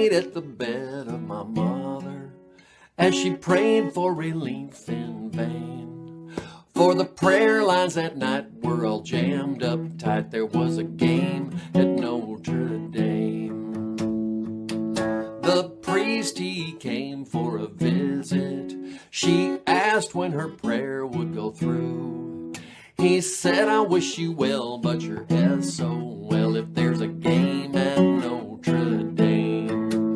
laid at the bed of my mother as she prayed for relief in vain. For the prayer lines that night were all jammed up tight. There was a game at Notre Dame. The priest, he came for a visit. She asked when her prayer would go through. He said, I wish you well, but your SOL if there's a game at Notre Dame.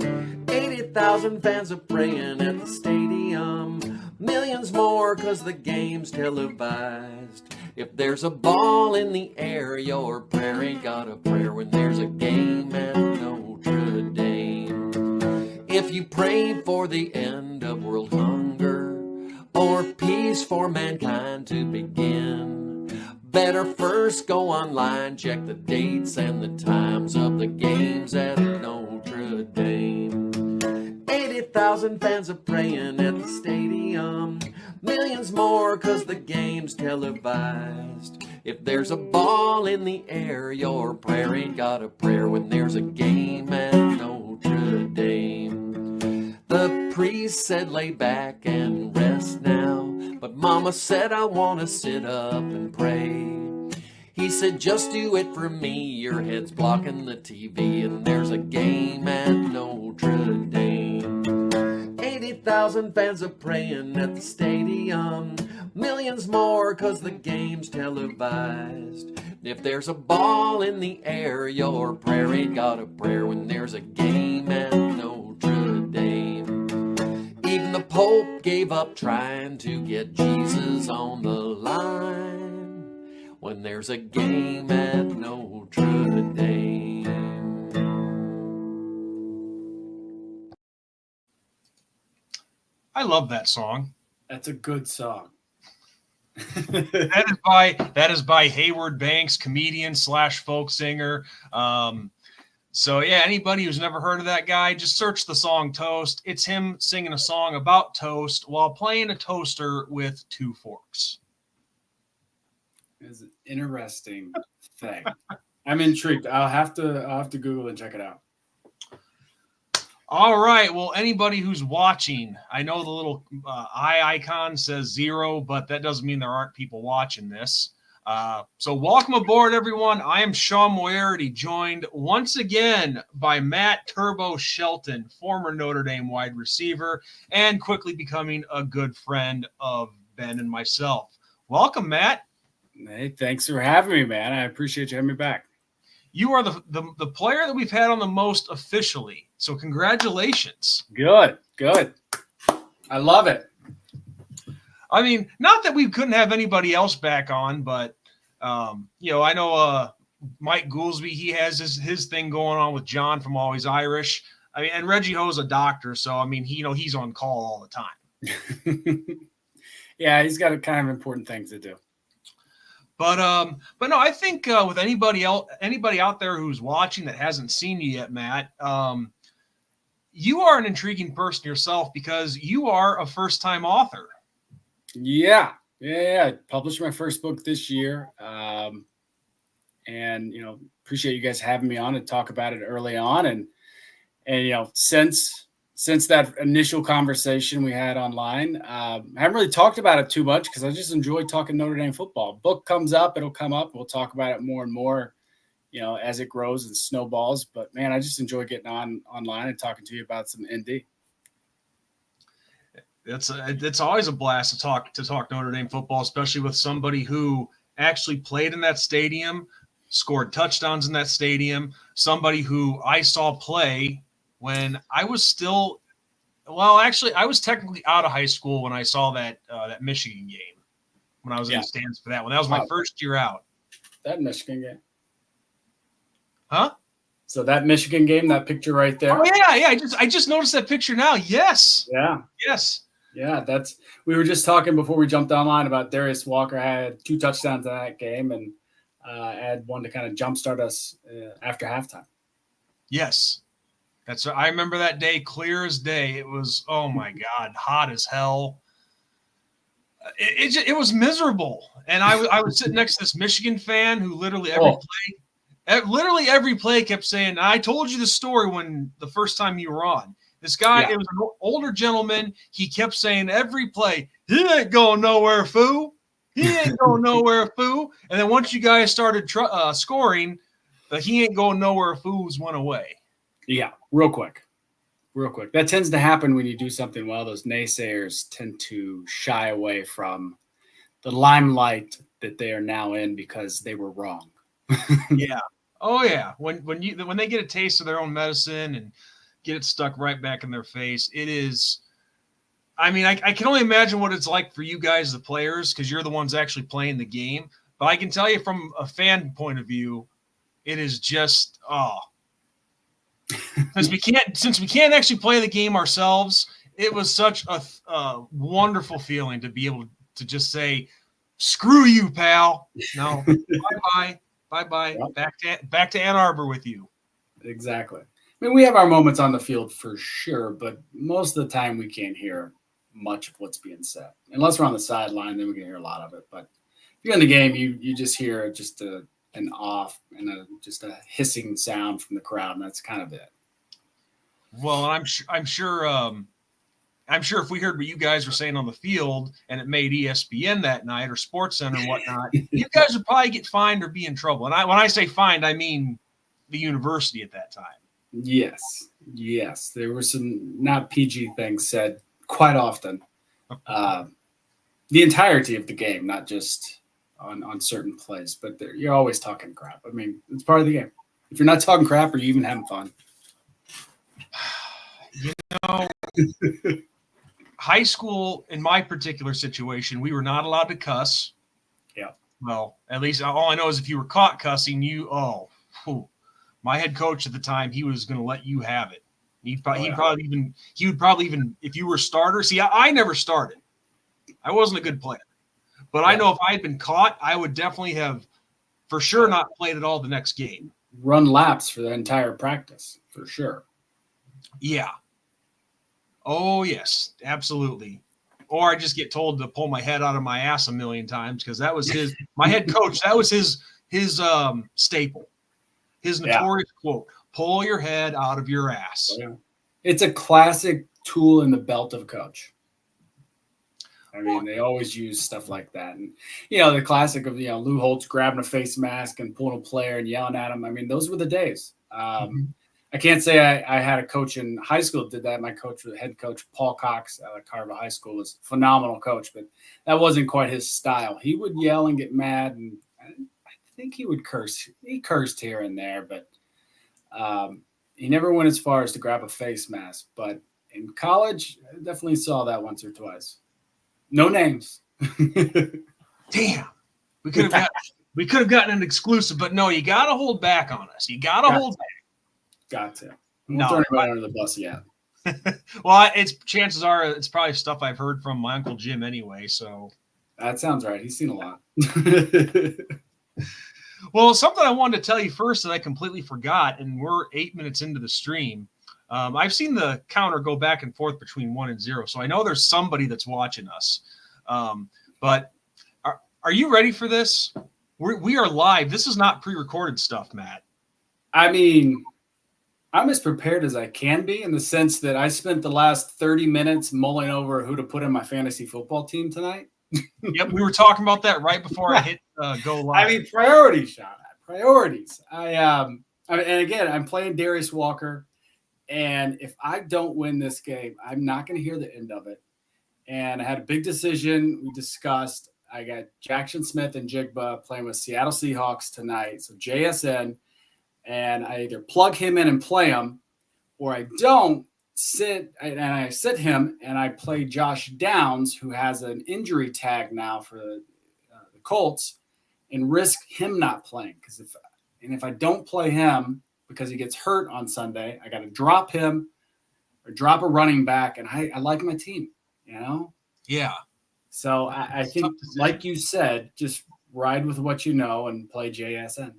80,000 fans are praying at the stadium. Millions more cause the game's televised. If there's a ball in the air, your prayer ain't got a prayer when there's a game at Notre Dame. If you pray for the end of world hunger or peace for mankind to begin, better first go online, check the dates and the times of the games at Notre Dame. 80,000 fans are praying at the stadium. Millions more cause the game's televised. If there's a ball in the air, your prayer ain't got a prayer when there's a game at Notre Dame. The priest said lay back and rest now, but mama said I want to sit up and pray. He said just do it for me, your head's blocking the TV and there's a game at Notre Dame. 80,000 fans are praying at the stadium. Millions more cause the game's televised. If there's a ball in the air, your prayer ain't got a prayer when there's a game at Notre Dame. Even the Pope gave up trying to get Jesus on the line when there's a game at Notre Dame. I love that song. That's a good song. That is by Hayward Banks, comedian / folk singer. So yeah, anybody who's never heard of that guy, just search the song Toast. It's him singing a song about toast while playing a toaster with two forks. It's an interesting thing. I'm intrigued. I'll have to Google and check it out. All right. Well, anybody who's watching, I know the little eye icon says 0, but that doesn't mean there aren't people watching this. So welcome aboard, everyone. I am Sean Moyerity, joined once again by Matt Turbo Shelton, former Notre Dame wide receiver, and quickly becoming a good friend of Ben and myself. Welcome, Matt. Hey, thanks for having me, man. I appreciate you having me back. You are the player that we've had on the most officially. So congratulations. Good. I love it. I mean, not that we couldn't have anybody else back on, but, I know Mike Goolsby, he has his thing going on with John from Always Irish. I mean, and Reggie Ho's a doctor, so, I mean, he's on call all the time. Yeah, he's got kind of important things to do. But no, I think with anybody out there who's watching that hasn't seen you yet, Matt, you are an intriguing person yourself because you are a first-time author. Yeah. I published my first book this year, and appreciate you guys having me on to talk about it early on, and since that initial conversation we had online, I haven't really talked about it too much because I just enjoy talking Notre Dame football. Book comes up, it'll come up. We'll talk about it more and more, as it grows and snowballs. But man, I just enjoy getting online and talking to you about some ND. It's always a blast to talk Notre Dame football, especially with somebody who actually played in that stadium, scored touchdowns in that stadium, somebody who I saw play when I was still, I was technically out of high school when I saw that Michigan game, when I was in the stands for that one. That was my first year out. That Michigan game. Huh? So that Michigan game, that picture right there. Oh yeah. I just noticed that picture now. Yes. Yeah. Yes. Yeah, we were just talking before we jumped online about Darius Walker had 2 touchdowns in that game, and had one to kind of jumpstart us after halftime. Yes. I remember that day clear as day. It was, oh my God, hot as hell. It was miserable. And I was sitting next to this Michigan fan who literally every play Literally every play kept saying, I told you the story when the first time you were on. This guy, It was an older gentleman. He kept saying every play, he ain't going nowhere, fool. He ain't going nowhere, fool. And then once you guys started scoring, the he ain't going nowhere fools went away. Yeah, real quick. That tends to happen when you do something well. Those naysayers tend to shy away from the limelight that they are now in because they were wrong. Yeah. Oh yeah. When they get a taste of their own medicine and get it stuck right back in their face, it is. I mean, I can only imagine what it's like for you guys, the players, because you're the ones actually playing the game. But I can tell you from a fan point of view, it is just since we can't actually play the game ourselves. It was such a wonderful feeling to be able to just say, "Screw you, pal." No, bye. Yep. Back to Ann Arbor with you. Exactly. I mean, we have our moments on the field for sure, but most of the time we can't hear much of what's being said. Unless we're on the sideline, then we can hear a lot of it. But if you're in the game, you just hear just an off and just a hissing sound from the crowd, and that's kind of it. Well, I'm sure if we heard what you guys were saying on the field and it made ESPN that night or SportsCenter and whatnot, you guys would probably get fined or be in trouble. And when I say fined, I mean the university at that time. Yes. There were some not PG things said quite often. The entirety of the game, not just on certain plays, but you're always talking crap. I mean, it's part of the game. If you're not talking crap, are you even having fun? High school, in my particular situation, we were not allowed to cuss. Yeah. Well, at least all I know is if you were caught cussing, my head coach at the time, he was going to let you have it. He would probably even if you were a starter. See, I never started. I wasn't a good player, but I know if I had been caught, I would definitely have, for sure, not played at all the next game. Run laps for the entire practice, for sure. Yeah. Oh yes, absolutely. Or I just get told to pull my head out of my ass a million times because that was my head coach. That was his staple. His notorious quote, pull your head out of your ass. Yeah. It's a classic tool in the belt of a coach. I mean, they always use stuff like that. And, the classic of, Lou Holtz grabbing a face mask and pulling a player and yelling at him. I mean, those were the days. I can't say I had a coach in high school that did that. My coach, the head coach, Paul Cox at Carver High School, was a phenomenal coach, but that wasn't quite his style. He would yell and get mad, and I think he would curse. He cursed here and there, but he never went as far as to grab a face mask. But in college, I definitely saw that once or twice. No names. Damn. We could have gotten an exclusive, but no, you got to hold back on us. You got to hold back. Got to. Don't throw anybody under the bus yet. Well, chances are it's probably stuff I've heard from my Uncle Jim anyway. So that sounds right. He's seen a lot. Well, something I wanted to tell you first that I completely forgot, and we're 8 minutes into the stream. I've seen the counter go back and forth between 1 and 0, so I know there's somebody that's watching us. But are you ready for this? We are live. This is not pre-recorded stuff, Matt. I mean, I'm as prepared as I can be in the sense that I spent the last 30 minutes mulling over who to put in my fantasy football team tonight. Yep, we were talking about that right before I hit go live. I mean, priorities, Sean. Priorities. And again, I'm playing Darius Walker, and if I don't win this game, I'm not going to hear the end of it. And I had a big decision we discussed. I got Jackson Smith and Jigba playing with Seattle Seahawks tonight, so JSN. And I either plug him in and play him, or I don't I sit him and I play Josh Downs, who has an injury tag now for the Colts, and risk him not playing. Because if I don't play him because he gets hurt on Sunday, I got to drop him or drop a running back, and I like my team, Yeah. So I think, like you said, just ride with what you know and play JSN.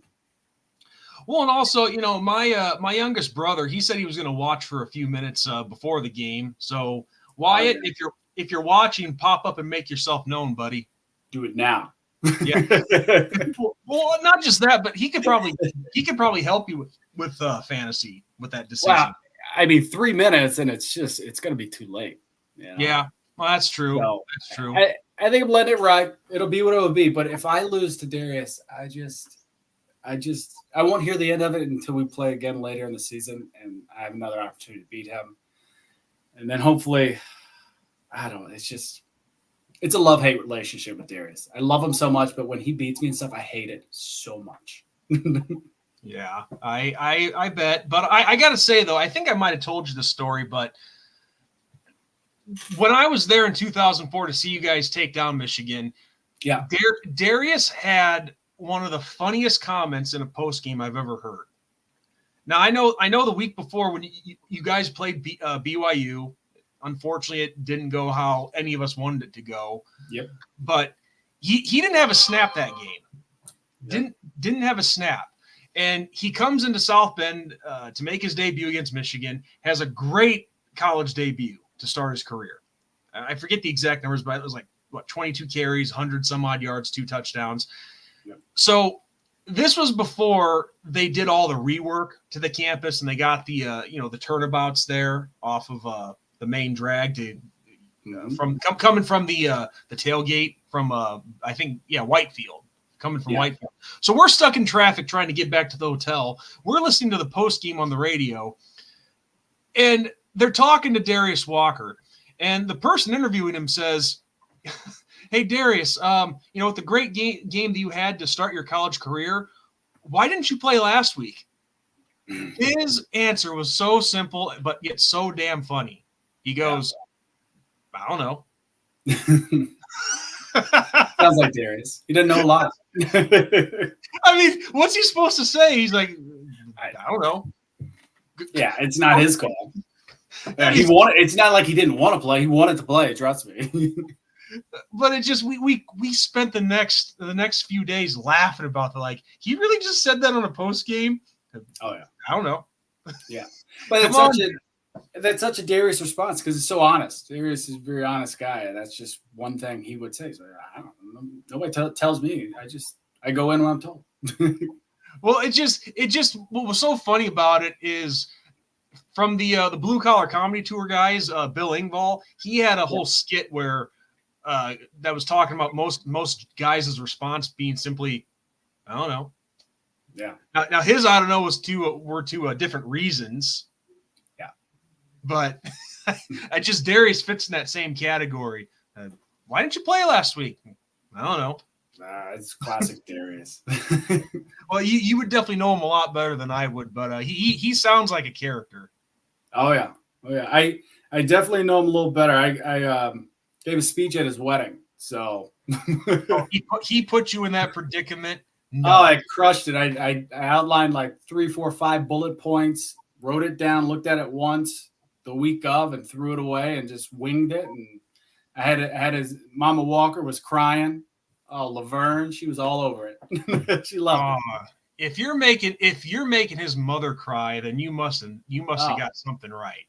Well, and also, my youngest brother, he said he was going to watch for a few minutes before the game. So, Wyatt, if you're watching, pop up and make yourself known, buddy. Do it now. Yeah. Well, not just that, but he could probably help you with fantasy with that decision. Wow. I mean, 3 minutes and it's going to be too late. You know? Yeah. Well, that's true. So, that's true. I think I'm letting it ride. It'll be what it will be. But if I lose to Darius, I won't hear the end of it until we play again later in the season and I have another opportunity to beat him. And then hopefully, I don't know. It's a love-hate relationship with Darius. I love him so much, but when he beats me and stuff, I hate it so much. Yeah, I bet. But I got to say, though, I think I might have told you the story, but when I was there in 2004 to see you guys take down Michigan, yeah, Darius had one of the funniest comments in a postgame I've ever heard. Now, I know the week before when you guys played BYU, unfortunately, it didn't go how any of us wanted it to go. Yep. But he didn't have a snap that game. Yep. Didn't have a snap. And he comes into South Bend to make his debut against Michigan, has a great college debut to start his career. I forget the exact numbers, but it was like, 22 carries, 100 some odd yards, 2 touchdowns. Yep. So this was before they did all the rework to the campus and they got the the turnabouts there off of the main drag to coming from the tailgate from I think Whitefield, coming from Whitefield. So we're stuck in traffic trying to get back to the hotel. We're listening to the post game on the radio, and they're talking to Darius Walker, and the person interviewing him says, "Hey Darius, with the great game that you had to start your college career, why didn't you play last week?" His answer was so simple, but yet so damn funny. He goes, "I don't know." Sounds like Darius. He doesn't know a lot. I mean, what's he supposed to say? He's like, I don't know. Yeah, it's not his call. It's not like he didn't want to play. He wanted to play. Trust me. But it just we spent the next few days laughing about he really just said that on a post game. Oh yeah, I don't know. Yeah, but that's such a Darius response because it's so honest. Darius is a very honest guy. That's just one thing he would say. So I don't know. Nobody tells me. I go in when I'm told. Well, it just what was so funny about it is from the Blue Collar Comedy Tour guys, Bill Engvall, he had a whole skit where that was talking about most guys' response being simply, I don't know. Yeah. Now his I don't know were two different reasons. Yeah. But Darius fits in that same category. Why didn't you play last week? I don't know. It's classic Darius. Well, you would definitely know him a lot better than I would, but he sounds like a character. Oh yeah. I definitely know him a little better. I gave a speech at his wedding, so he put you in that predicament. No. Oh, I crushed it. I outlined like 3, 4, 5 bullet points, wrote it down, looked at it once the week of, and threw it away and just winged it. And I had his Mama Walker was crying. Oh, Laverne, she was all over it. She loved it. If you're making his mother cry, then you must have got something right.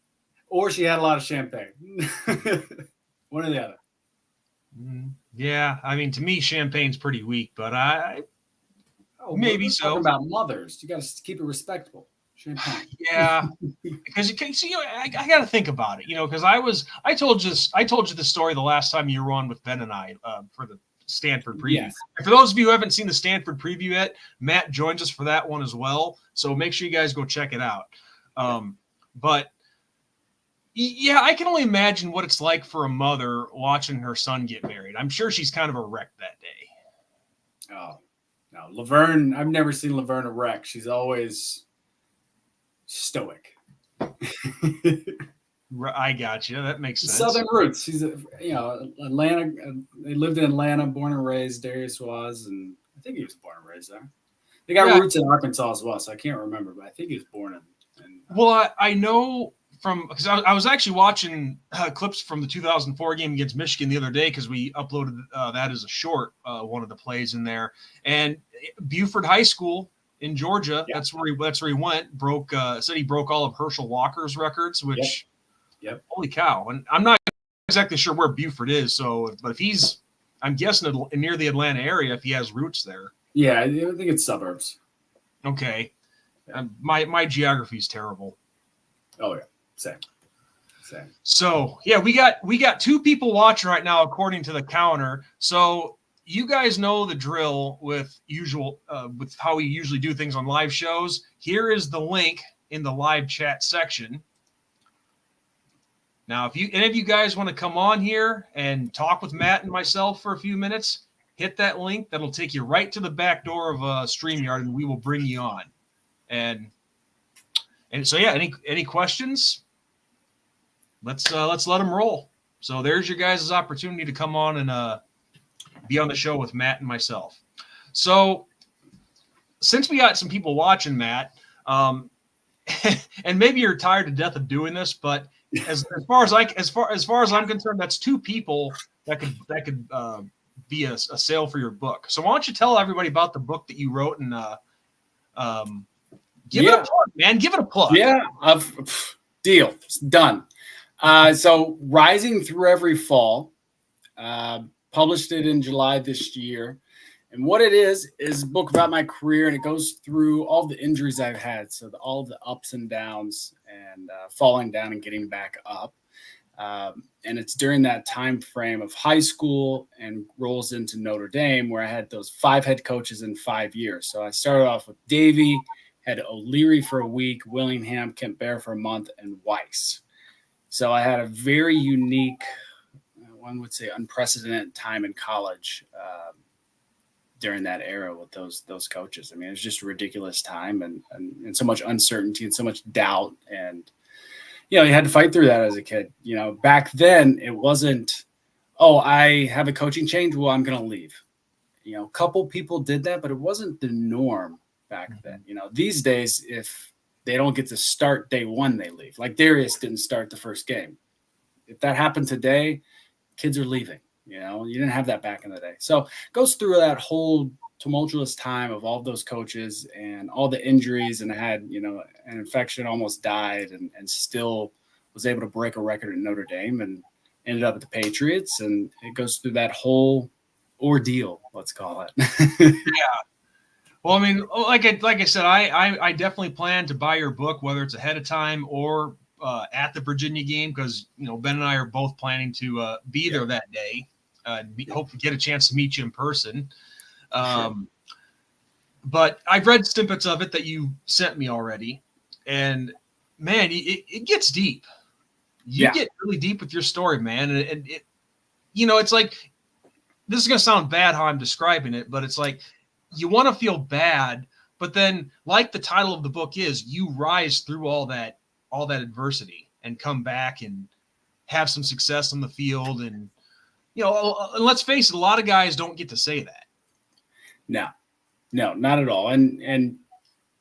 Or she had a lot of champagne. One or the other. Yeah, I mean, to me, champagne's pretty weak, but maybe so. Talking about mothers, you got to keep it respectable. Champagne. Yeah, because you can see. I got to think about it, because I told you the story the last time you were on with Ben and I for the Stanford preview. Yes. For those of you who haven't seen the Stanford preview yet, Matt joins us for that one as well. So make sure you guys go check it out. But yeah, I can only imagine what it's like for a mother watching her son get married. I'm sure she's kind of a wreck that day. Oh, no. Laverne, I've never seen Laverne a wreck. She's always stoic. I got you. That makes sense. Southern roots. She's, Atlanta. They lived in Atlanta, born and raised. Darius was, and I think he was born and raised there. They got roots in Arkansas as well, so I can't remember, but I think he was born in well, I know because I was actually watching clips from the 2004 game against Michigan the other day because we uploaded that as a short, one of the plays in there. And Buford High School in Georgia, that's where he went. Said he broke all of Herschel Walker's records, which, holy cow! And I'm not exactly sure where Buford is. So, but if he's I'm guessing near the Atlanta area if he has roots there. Yeah, I think it's suburbs. Okay. My geography is terrible. Oh yeah, same. So yeah, we got 2 people watching right now according to the counter. So you guys know the drill with how we usually do things on live shows. Here is the link in the live chat section. Now, if any of you guys want to come on here and talk with Matt and myself for a few minutes, hit that link. That'll take you right to the back door of StreamYard, and we will bring you on. And so yeah, any questions? Let's let them roll. So there's your guys' opportunity to come on and be on the show with Matt and myself. So since we got some people watching, Matt, and maybe you're tired to death of doing this, but as far as I'm concerned, that's 2 people that could be a sale for your book. So why don't you tell everybody about the book that you wrote and give it a plug, man. Give it a plug. Yeah, deal. It's done. So Rising Through Every Fall, published it in July this year. And what it is a book about my career, and it goes through all the injuries I've had. So all the ups and downs and falling down and getting back up. And it's during that time frame of high school and rolls into Notre Dame, where I had those 5 head coaches in 5 years. So I started off with Davey, had O'Leary for a week, Willingham, Kent Bear for a month, and Weiss. So I had a very unique, one would say unprecedented time in college during that era with those coaches. I mean, it was just a ridiculous time and so much uncertainty and so much doubt. And, you had to fight through that as a kid. Back then it wasn't, oh, I have a coaching change. Well, I'm going to leave. A couple people did that, but it wasn't the norm back then. These days, if they don't get to start day one, they leave. Like Darius didn't start the first game. If that happened today, kids are leaving. You didn't have that back in the day. So it goes through that whole tumultuous time of all those coaches and all the injuries. And I had, an infection, almost died, and still was able to break a record at Notre Dame and ended up at the Patriots. And it goes through that whole ordeal, let's call it. Yeah. Well, I mean, like I said, I definitely plan to buy your book, whether it's ahead of time or at the Virginia game, because Ben and I are both planning to be there that day. Hope to get a chance to meet you in person. Sure. But I've read snippets of it that you sent me already, and man, it gets deep. You get really deep with your story, man, and it, it's like, this is gonna sound bad how I'm describing it, but it's like you want to feel bad, but then, like the title of the book is, you rise through all that adversity and come back and have some success on the field. And, and let's face it, a lot of guys don't get to say that. No, not at all. And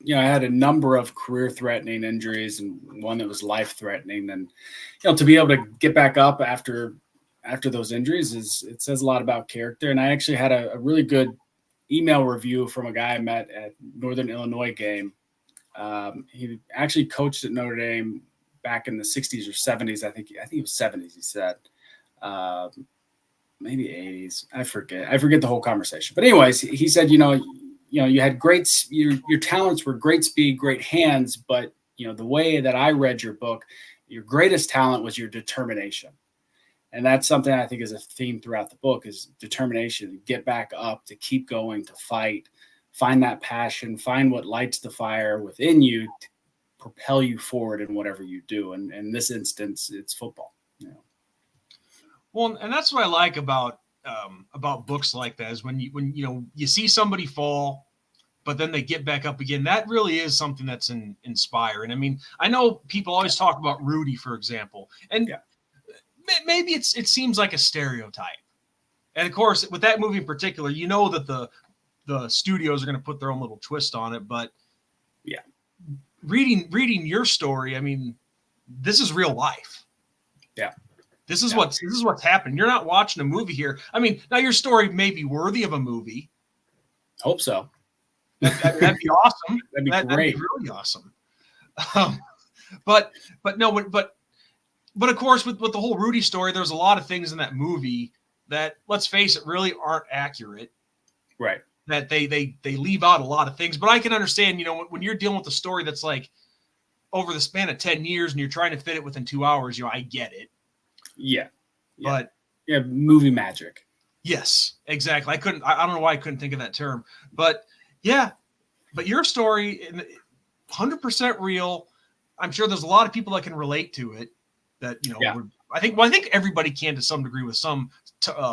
I had a number of career-threatening injuries and one that was life-threatening. And, to be able to get back up after those injuries it says a lot about character. And I actually had a really good email review from a guy I met at Northern Illinois game. He actually coached at Notre Dame back in the 60s or 70s. I think it was 70s, he said. Maybe 80s. I forget the whole conversation. But anyways, he said, you had your talents were great speed, great hands, but the way that I read your book, your greatest talent was your determination. And that's something I think is a theme throughout the book, is determination, to get back up, to keep going, to fight, find that passion, find what lights the fire within you to propel you forward in whatever you do. And in this instance, it's football. Well, and that's what I like about books like that, is when you see somebody fall, but then they get back up again. That really is something that's inspiring. I mean, I know people always talk about Rudy, for example, and maybe it seems like a stereotype. And of course, with that movie in particular, that the studios are going to put their own little twist on it. But reading your story, I mean, this is real life. Yeah. This is what's happened. You're not watching a movie here. I mean, now your story may be worthy of a movie. Hope so. That'd be awesome. That'd be great. That'd be really awesome. But of course, with the whole Rudy story, there's a lot of things in that movie that, let's face it, really aren't accurate. Right. That they leave out a lot of things. But I can understand, when you're dealing with a story that's like over the span of 10 years and you're trying to fit it within 2 hours, I get it. Yeah. But yeah, movie magic. Yes, exactly. I don't know why I couldn't think of that term, but yeah, but your story, 100% real. I'm sure there's a lot of people that can relate to it. That I think everybody can to some degree with some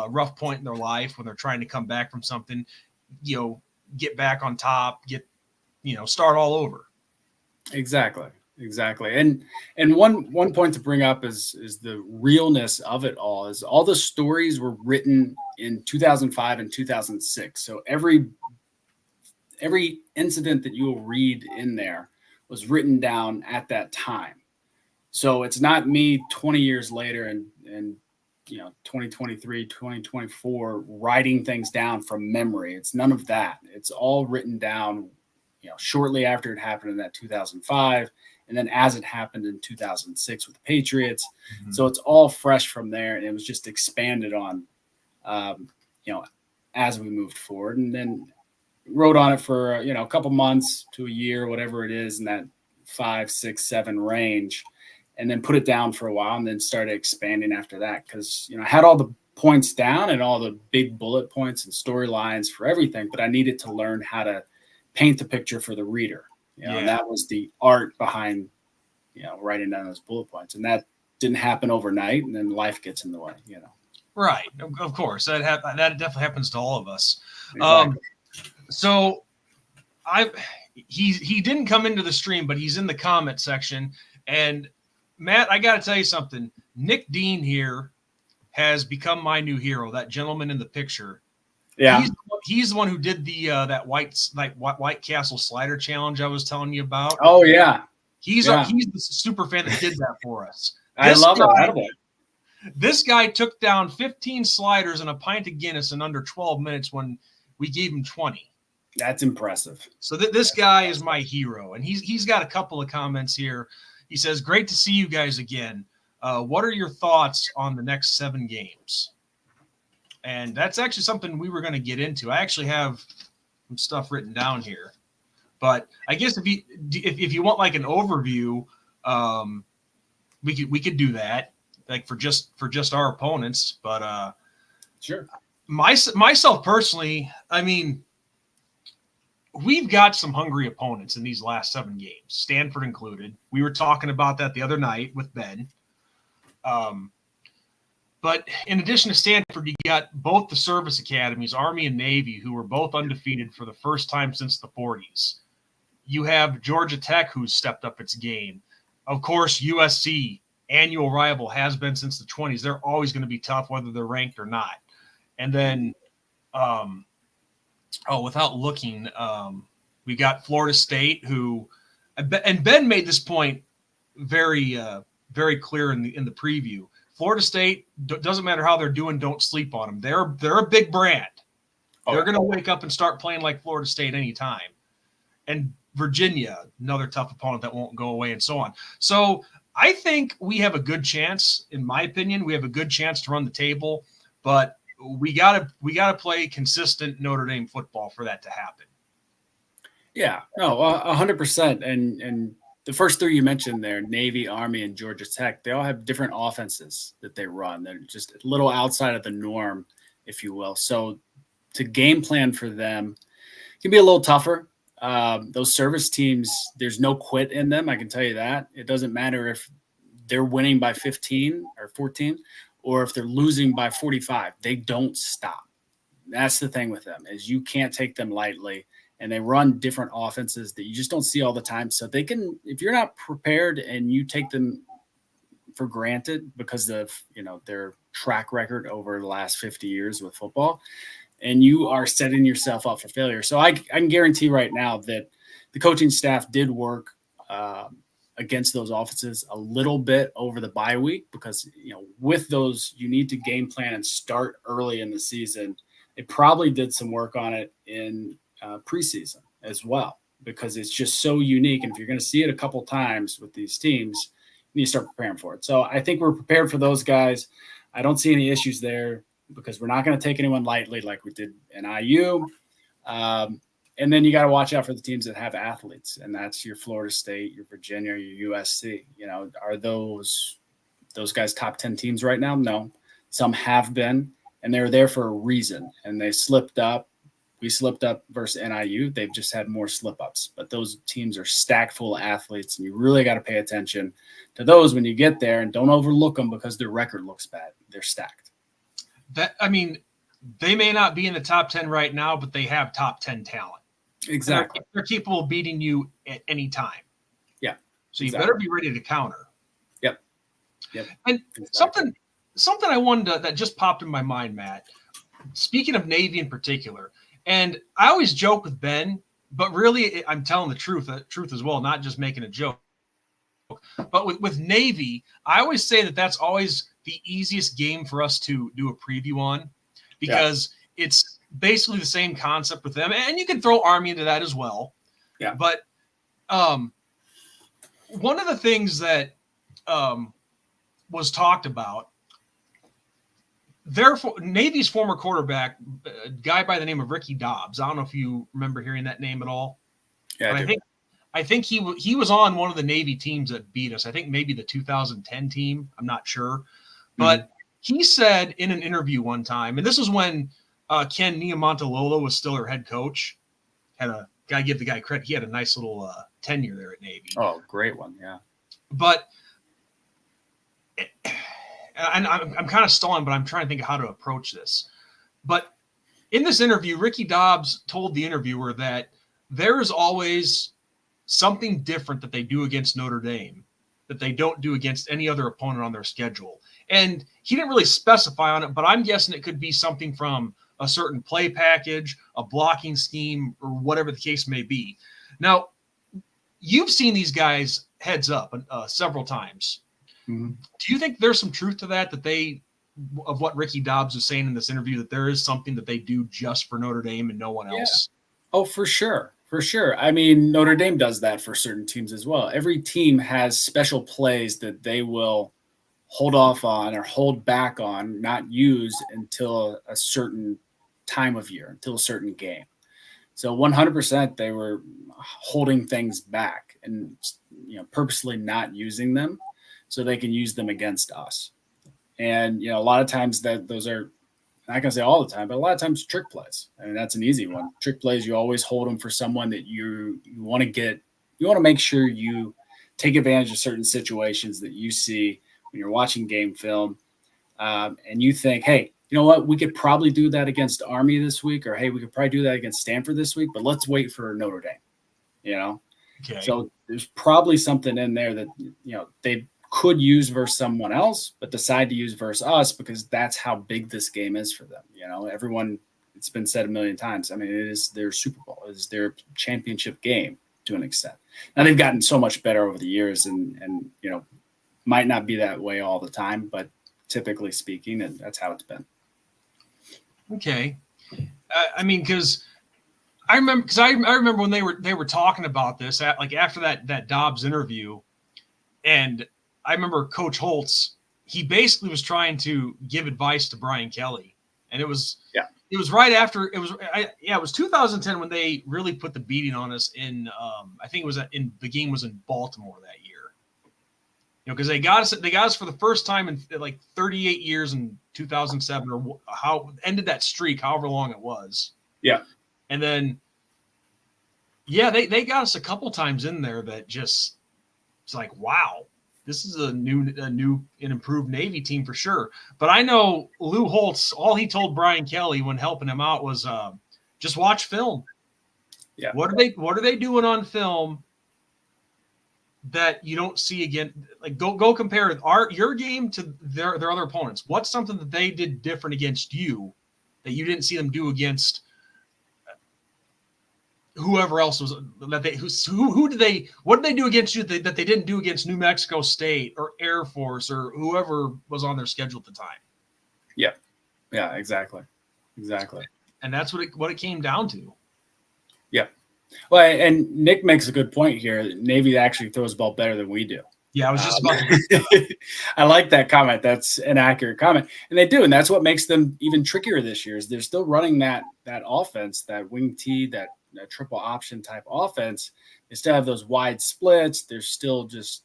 rough point in their life when they're trying to come back from something, get back on top, start all over. Exactly. And one point to bring up is the realness of it all. Is all the stories were written in 2005 and 2006. So every incident that you will read in there was written down at that time. So it's not me 20 years later and 2023, 2024 writing things down from memory. It's none of that. It's all written down, shortly after it happened in that 2005. And then as it happened in 2006 with the Patriots. Mm-hmm. So it's all fresh from there. And it was just expanded on, as we moved forward. And then wrote on it for, a couple months to a year, whatever it is, in that 5, 6, 7 range. And then put it down for a while and then started expanding after that. Because, I had all the points down and all the big bullet points and storylines for everything. But I needed to learn how to paint the picture for the reader. And that was the art behind, writing down those bullet points. And that didn't happen overnight. And then life gets in the way, Right. Of course. That definitely happens to all of us. Exactly. So he didn't come into the stream, but he's in the comment section. And Matt, I got to tell you something. Nick Dean here has become my new hero. That gentleman in the picture. Yeah. He's the one who did the that White Castle slider challenge I was telling you about. Oh yeah. He's the super fan that did that for us. I love it. This guy took down 15 sliders and a pint of Guinness in under 12 minutes when we gave him 20. That's impressive. So this guy is my hero, and he's got a couple of comments here. He says, "Great to see you guys again. What are your thoughts on the next 7 games?" And that's actually something we were going to get into. I actually have some stuff written down here, but I guess if you want like an overview, we could do that, like for just our opponents. But sure. Myself personally, I mean, we've got some hungry opponents in these last 7 games, Stanford included. We were talking about that the other night with Ben. But in addition to Stanford, you got both the service academies, Army and Navy, who were both undefeated for the first time since the 40s. You have Georgia Tech, who's stepped up its game. Of course, USC, annual rival, has been since the 20s. They're always going to be tough, whether they're ranked or not. And then, without looking, we got Florida State, who, and Ben made this point very, very clear in the preview. Florida State, doesn't matter how they're doing, don't sleep on them. They're a big brand. They're going to wake up and start playing like Florida State anytime. And Virginia, another tough opponent that won't go away, and so on. So I think we have a good chance, in my opinion. We have a good chance to run the table, but we gotta play consistent Notre Dame football for that to happen. Yeah, no, 100%. And the first 3 you mentioned there, Navy, Army, and Georgia Tech, they all have different offenses that they run. They're just a little outside of the norm, if you will. So to game plan for them can be a little tougher. Those service teams, there's no quit in them. I can tell you that. It doesn't matter if they're winning by 15 or 14 or if they're losing by 45. They don't stop. That's the thing with them, is you can't take them lightly. And they run different offenses that you just don't see all the time. So they can, if you're not prepared and you take them for granted because of, their track record over the last 50 years with football, and you are setting yourself up for failure. So I can guarantee right now that the coaching staff did work against those offenses a little bit over the bye week because, with those, you need to game plan and start early in the season. They probably did some work on it in preseason as well, because it's just so unique. And if you're going to see it a couple times with these teams, you need to start preparing for it. So I think we're prepared for those guys. I don't see any issues there. because we're not going to take anyone lightly like we did in IU. And then you got to watch out for the teams that have athletes, and that's your Florida State, your Virginia, your USC. Are those guys top 10 teams right now? No. Some have been, and they're there for a reason, and they slipped up. We slipped up versus NIU. They've just had more slip-ups, but those teams are stacked full of athletes, and you really got to pay attention to those when you get there, and don't overlook them because their record looks bad. They're stacked. They may not be in the top 10 right now, but they have top 10 talent. Exactly. They're capable of beating you at any time. Yeah. So you better be ready to counter. Yep. And something I wanted that just popped in my mind, Matt. Speaking of Navy in particular, and I always joke with Ben, but really I'm telling the truth as well, not just making a joke. But with Navy, I always say that's always the easiest game for us to do a preview on, because it's basically the same concept with them, and you can throw Army into that as well. Yeah. But one of the things that was talked about, Navy's former quarterback, a guy by the name of Ricky Dobbs. I don't know if you remember hearing that name at all. Yeah, but I think he was on one of the Navy teams that beat us. I think maybe the 2010 team. I'm not sure, but he said in an interview one time, and this is when Ken Niumatalolo was still her head coach. Give the guy credit. He had a nice little tenure there at Navy. Oh, great one, yeah. But and I'm kind of stalling, but I'm trying to think of how to approach this. But in this interview, Ricky Dobbs told the interviewer that there is always something different that they do against Notre Dame that they don't do against any other opponent on their schedule. And he didn't really specify on it, but I'm guessing it could be something from a certain play package, a blocking scheme, or whatever the case may be. Now, you've seen these guys heads up several times. Mm-hmm. Do you think there's some truth to that of what Ricky Dobbs was saying in this interview, that there is something that they do just for Notre Dame and no one else? Oh, for sure. For sure. I mean, Notre Dame does that for certain teams as well. Every team has special plays that they will hold off on or hold back on, not use until a certain time of year, until a certain game. So 100% they were holding things back and purposely not using them so they can use them against us. And a lot of times those are, I'm not going to say all the time, but a lot of times trick plays. I mean, that's an easy one. Trick plays, you always hold them for someone that you want to get. You want to make sure you take advantage of certain situations that you see when you're watching game film, and you think, hey, you know what? We could probably do that against Army this week, or hey, we could probably do that against Stanford this week, but let's wait for Notre Dame. Okay. So there's probably something in there that they could use versus someone else, but decide to use versus us because that's how big this game is for them. Everyone, it's been said a million times. I mean, it is their Super Bowl, it is their championship game to an extent. Now they've gotten so much better over the years, and might not be that way all the time, but typically speaking, and that's how it's been. Okay. Because I remember when they were talking about this after that Dobbs interview, and I remember Coach Holtz, he basically was trying to give advice to Brian Kelly, and it was right after it was 2010 when they really put the beating on us in I think it was the game was in Baltimore that year. Because they got us for the first time in like 38 years in 2007, or how ended that streak, however long it was. Yeah. And then they got us a couple times in there that just, it's like, wow, this is a new and improved Navy team for sure. But I know Lou Holtz, all he told Brian Kelly when helping him out was just watch film. Yeah. What are they doing on film that you don't see again? Like go compare your game to their other opponents. What's something that they did different against you that you didn't see them do against whoever else was what did they do against you that they didn't do against New Mexico State or Air Force or whoever was on their schedule at the time? Yeah, exactly. And that's what it came down to. Yeah. Well, and Nick makes a good point here. Navy actually throws the ball better than we do. Yeah, I was just about to. I like that comment. That's an accurate comment. And they do. And that's what makes them even trickier this year is they're still running that offense, that wing T, that triple option type offense. They still have those wide splits. They're still just,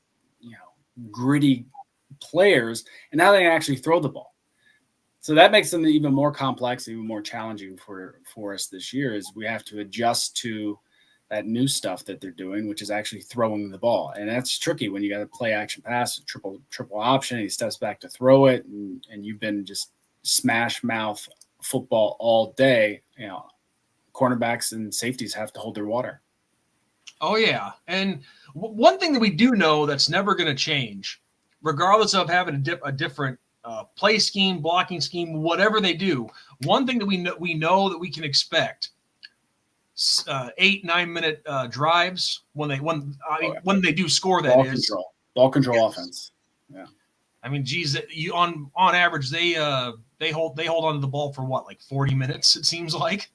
gritty players. And now they can actually throw the ball. So that makes them even more complex, even more challenging for us this year is we have to adjust to that new stuff that they're doing, which is actually throwing the ball. And that's tricky when you got to play action pass, triple option. He steps back to throw it. And you've been just smash mouth football all day. Cornerbacks and safeties have to hold their water. Oh, yeah. And one thing that we do know that's never going to change, regardless of having a different play scheme, blocking scheme, whatever they do, one thing that we know that we can expect 8-9 minute drives when they do score. Ball control offense. Yeah, I mean, geez, you on average they hold on to the ball for what, like 40 minutes? It seems like.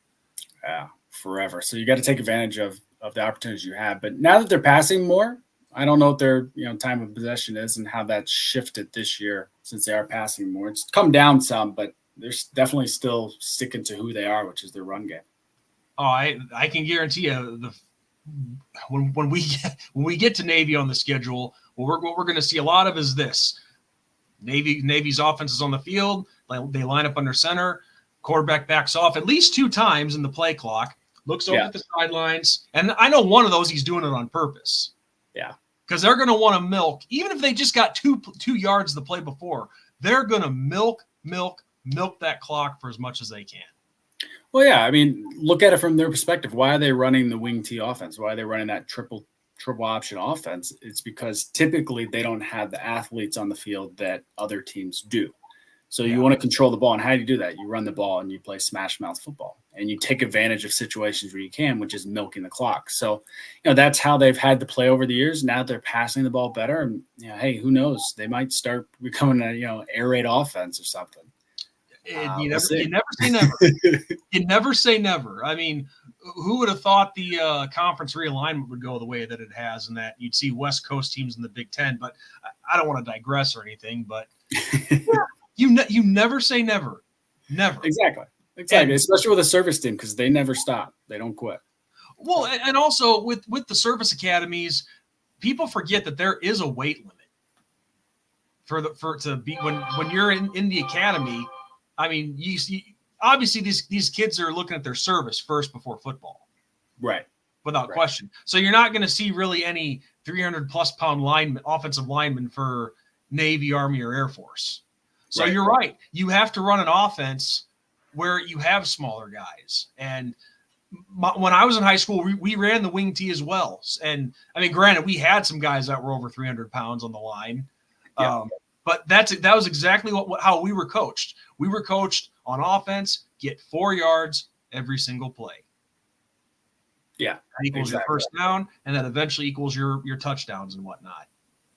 Yeah, forever. So you got to take advantage of the opportunities you have. But now that they're passing more, I don't know what their time of possession is and how that's shifted this year since they are passing more. It's come down some, but they're definitely still sticking to who they are, which is their run game. Oh, I can guarantee you when we get to Navy on the schedule, what we're going to see a lot of is this: Navy's offense is on the field. They line up under center. Quarterback backs off at least 2 times in the play clock. Looks over at the sidelines, and I know one of those he's doing it on purpose. Yeah, because they're going to want to milk, even if they just got 2 yards the play before. They're going to milk that clock for as much as they can. Well, yeah, I mean, look at it from their perspective. Why are they running the wing T offense? Why are they running that triple option offense? It's because typically they don't have the athletes on the field that other teams do. So you want to control the ball. And how do you do that? You run the ball and you play smash mouth football. And you take advantage of situations where you can, which is milking the clock. So, that's how they've had to play over the years. Now they're passing the ball better. And, hey, who knows? They might start becoming a, air raid offense or something. You never say never. You never say never. I mean, who would have thought the conference realignment would go the way that it has, and that you'd see West Coast teams in the Big Ten? But I don't want to digress or anything. But you never say never, never. Exactly. Especially with a service team, because they never stop. They don't quit. Well, and also with the service academies, people forget that there is a weight limit when you're in the academy. I mean, you see, obviously these kids are looking at their service first before football, right? Without question. So you're not going to see really any 300+ pound offensive linemen for Navy, Army, or Air Force. So you're right. You have to run an offense where you have smaller guys. And when I was in high school, we ran the wing T as well. And I mean, granted, we had some guys that were over 300 pounds on the line. Yeah. But that was exactly how we were coached. We were coached on offense, get 4 yards every single play. Yeah. That equals your first down, and that eventually equals your touchdowns and whatnot.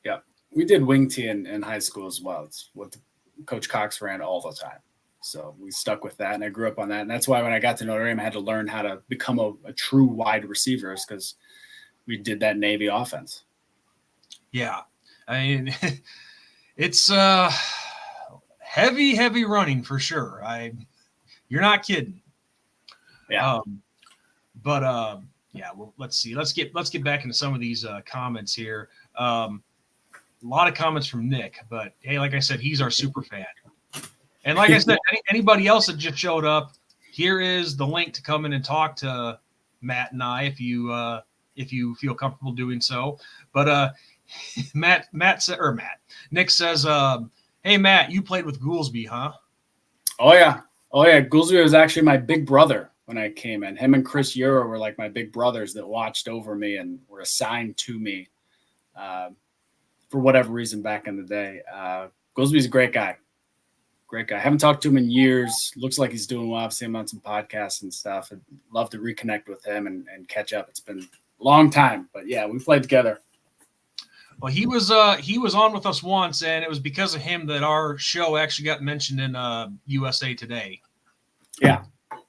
Yeah. We did wing T in high school as well. It's what Coach Cox ran all the time. So we stuck with that, and I grew up on that. And that's why when I got to Notre Dame, I had to learn how to become a true wide receiver, because we did that Navy offense. Yeah. I mean – it's heavy running for sure. You're not kidding. Yeah. Well, let's see. Let's get back into some of these comments here. A lot of comments from Nick, but hey, like I said, he's our super fan. And like I said, anybody else that just showed up, here is the link to come in and talk to Matt and I if you feel comfortable doing so. But Nick says, hey, Matt, you played with Goolsby, huh? Oh, yeah. Goolsby was actually my big brother when I came in. Him and Chris Euro were like my big brothers that watched over me and were assigned to me for whatever reason back in the day. Goolsby's a great guy. Great guy. Haven't talked to him in years. Looks like he's doing well. I've seen him on some podcasts and stuff. I'd love to reconnect with him and catch up. It's been a long time, but yeah, we played together. Well, he was on with us once, and it was because of him that our show actually got mentioned in USA Today. Yeah.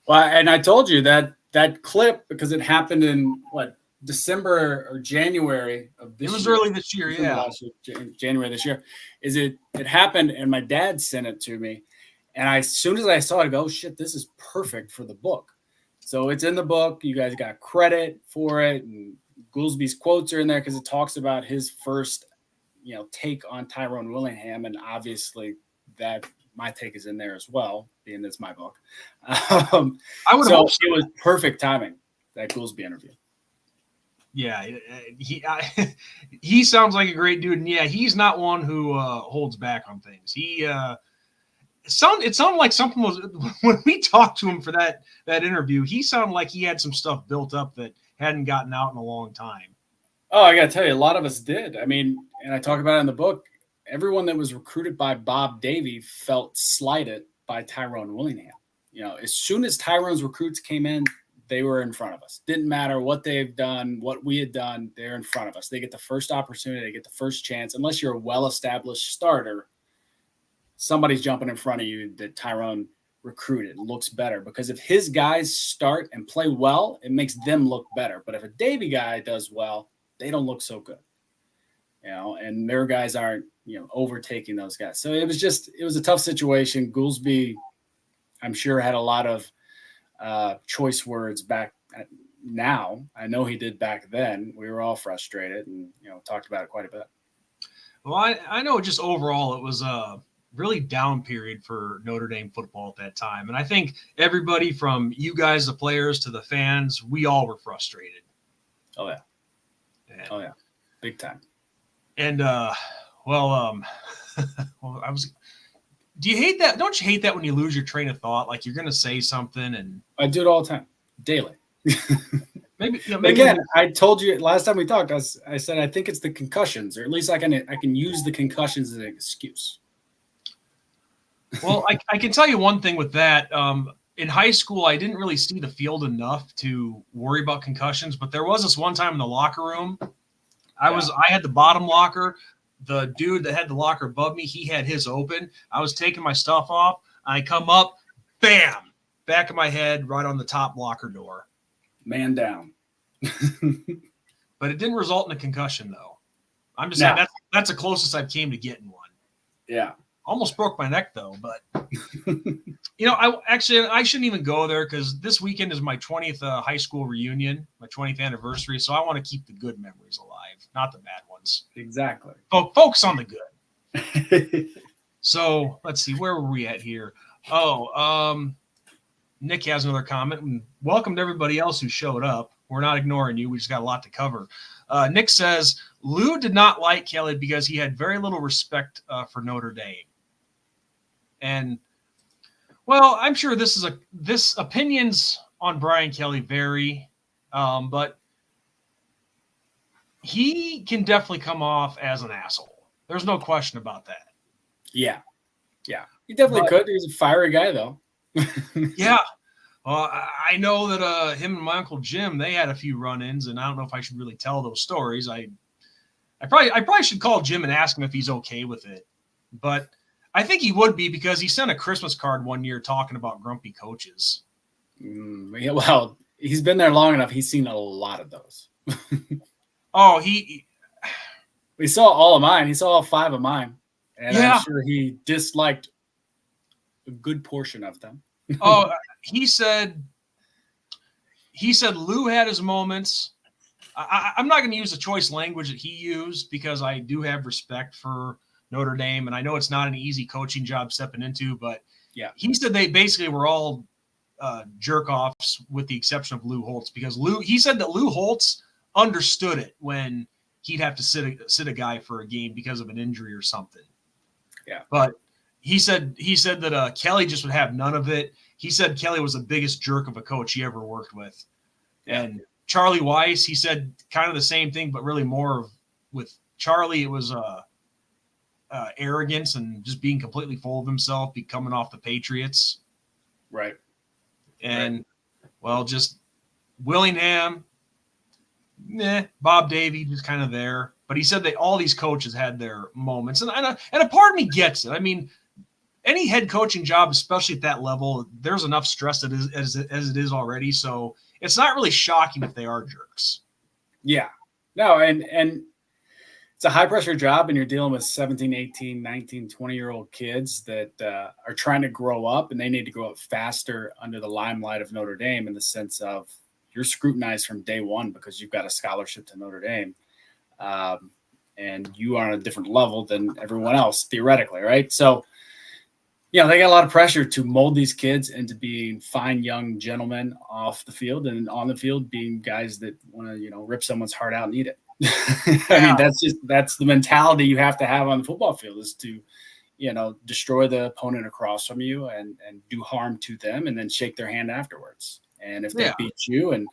Well, and I told you that clip because it happened in December or January of this year. It was early this year, yeah. January this year. It happened, and my dad sent it to me. And as soon as I saw it, I go, oh, shit, this is perfect for the book. So it's in the book. You guys got credit for it. And Goolsby's quotes are in there because it talks about his first, take on Tyrone Willingham. And obviously that my take is in there as well, being it's my book. I would hope so. It was perfect timing, that Goolsby interview. Yeah, he sounds like a great dude, and yeah, he's not one who holds back on things. It sounded like something was when we talked to him for that interview. He sounded like he had some stuff built up that hadn't gotten out in a long time. Oh, I got to tell you, a lot of us did. I mean, and I talk about it in the book. Everyone that was recruited by Bob Davie felt slighted by Tyrone Willingham. As soon as Tyrone's recruits came in, they were in front of us. Didn't matter what they've done, what we had done, they're in front of us. They get the first opportunity, they get the first chance. Unless you're a well-established starter, somebody's jumping in front of you that Tyrone recruited. Looks better because if his guys start and play well, it makes them look better. But if a Davie guy does well, they don't look so good. And their guys aren't, overtaking those guys. So it was a tough situation. Goolsby, I'm sure, had a lot of choice words back now. I know he did back then. We were all frustrated and, talked about it quite a bit. Well, I know just overall it was a really down period for Notre Dame football at that time. And I think everybody from you guys, the players, to the fans, we all were frustrated. Oh, yeah. Big time. And, well, do you hate that? Don't you hate that when you lose your train of thought? Like you're going to say something and I do it all the time, daily. maybe again, I told you last time we talked, I said, I think it's the concussions, or at least I can use the concussions as an excuse. Well, I can tell you one thing with that. In high school, I didn't really see the field enough to worry about concussions, but there was this one time in the locker room. I had the bottom locker. The dude that had the locker above me, he had his open. I was taking my stuff off. I come up, bam, back of my head, right on the top locker door. Man down. But it didn't result in a concussion, though. I'm just saying that's the closest I've came to getting one. Yeah. Almost broke my neck, though. But, I shouldn't even go there because this weekend is my 20th high school reunion, my 20th anniversary. So I want to keep the good memories alive, not the bad ones. Exactly. Focus on the good. So let's see, where were we at here? Nick has another comment. And welcome to everybody else who showed up. We're not ignoring you. We just got a lot to cover. Nick says, Lou did not like Kelly because he had very little respect for Notre Dame. And, well, I'm sure this opinions on Brian Kelly vary, but he can definitely come off as an asshole. There's no question about that. Yeah. He definitely could. He's a fiery guy, though. Yeah. I know that him and my Uncle Jim, they had a few run-ins, and I don't know if I should really tell those stories. I probably should call Jim and ask him if he's okay with it. But I think he would be because he sent a Christmas card one year talking about grumpy coaches. Well, he's been there long enough. He's seen a lot of those. Oh, we saw all of mine. He saw all 5 of mine. And I'm sure he disliked a good portion of them. Oh, he said Lou had his moments. I'm not going to use the choice language that he used because I do have respect for Notre Dame, and I know it's not an easy coaching job stepping into, but he said they basically were all jerk-offs with the exception of Lou Holtz because he said that Lou Holtz understood it when he'd have to sit a guy for a game because of an injury or something. Yeah. But he said that Kelly just would have none of it. He said Kelly was the biggest jerk of a coach he ever worked with. Yeah. And Charlie Weiss, he said kind of the same thing, but really more with Charlie, it was arrogance and just being completely full of himself, coming off the Patriots. Right. And, well, just Willingham, Bob Davie just kind of there. But he said that all these coaches had their moments. And a part of me gets it. I mean, any head coaching job, especially at that level, there's enough stress as it is already. So it's not really shocking if they are jerks. Yeah. No, and it's a high pressure job, and you're dealing with 17, 18, 19, 20-year-old kids that are trying to grow up, and they need to grow up faster under the limelight of Notre Dame in the sense of you're scrutinized from day one because you've got a scholarship to Notre Dame. And you are on a different level than everyone else, theoretically, right? So, they got a lot of pressure to mold these kids into being fine young gentlemen off the field, and on the field being guys that want to, rip someone's heart out and eat it. I mean, that's the mentality you have to have on the football field, is to, destroy the opponent across from you and do harm to them, and then shake their hand afterwards. And if they beat you and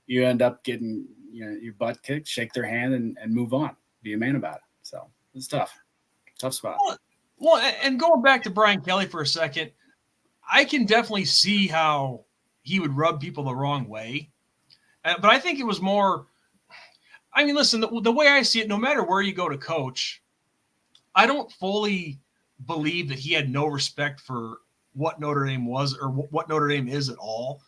you end up getting, your butt kicked, shake their hand and move on. Be a man about it. So it's tough spot. Well, and going back to Brian Kelly for a second, I can definitely see how he would rub people the wrong way. But I think it was more, I mean, listen, the way I see it, no matter where you go to coach, I don't fully believe that he had no respect for what Notre Dame was or what Notre Dame is at all.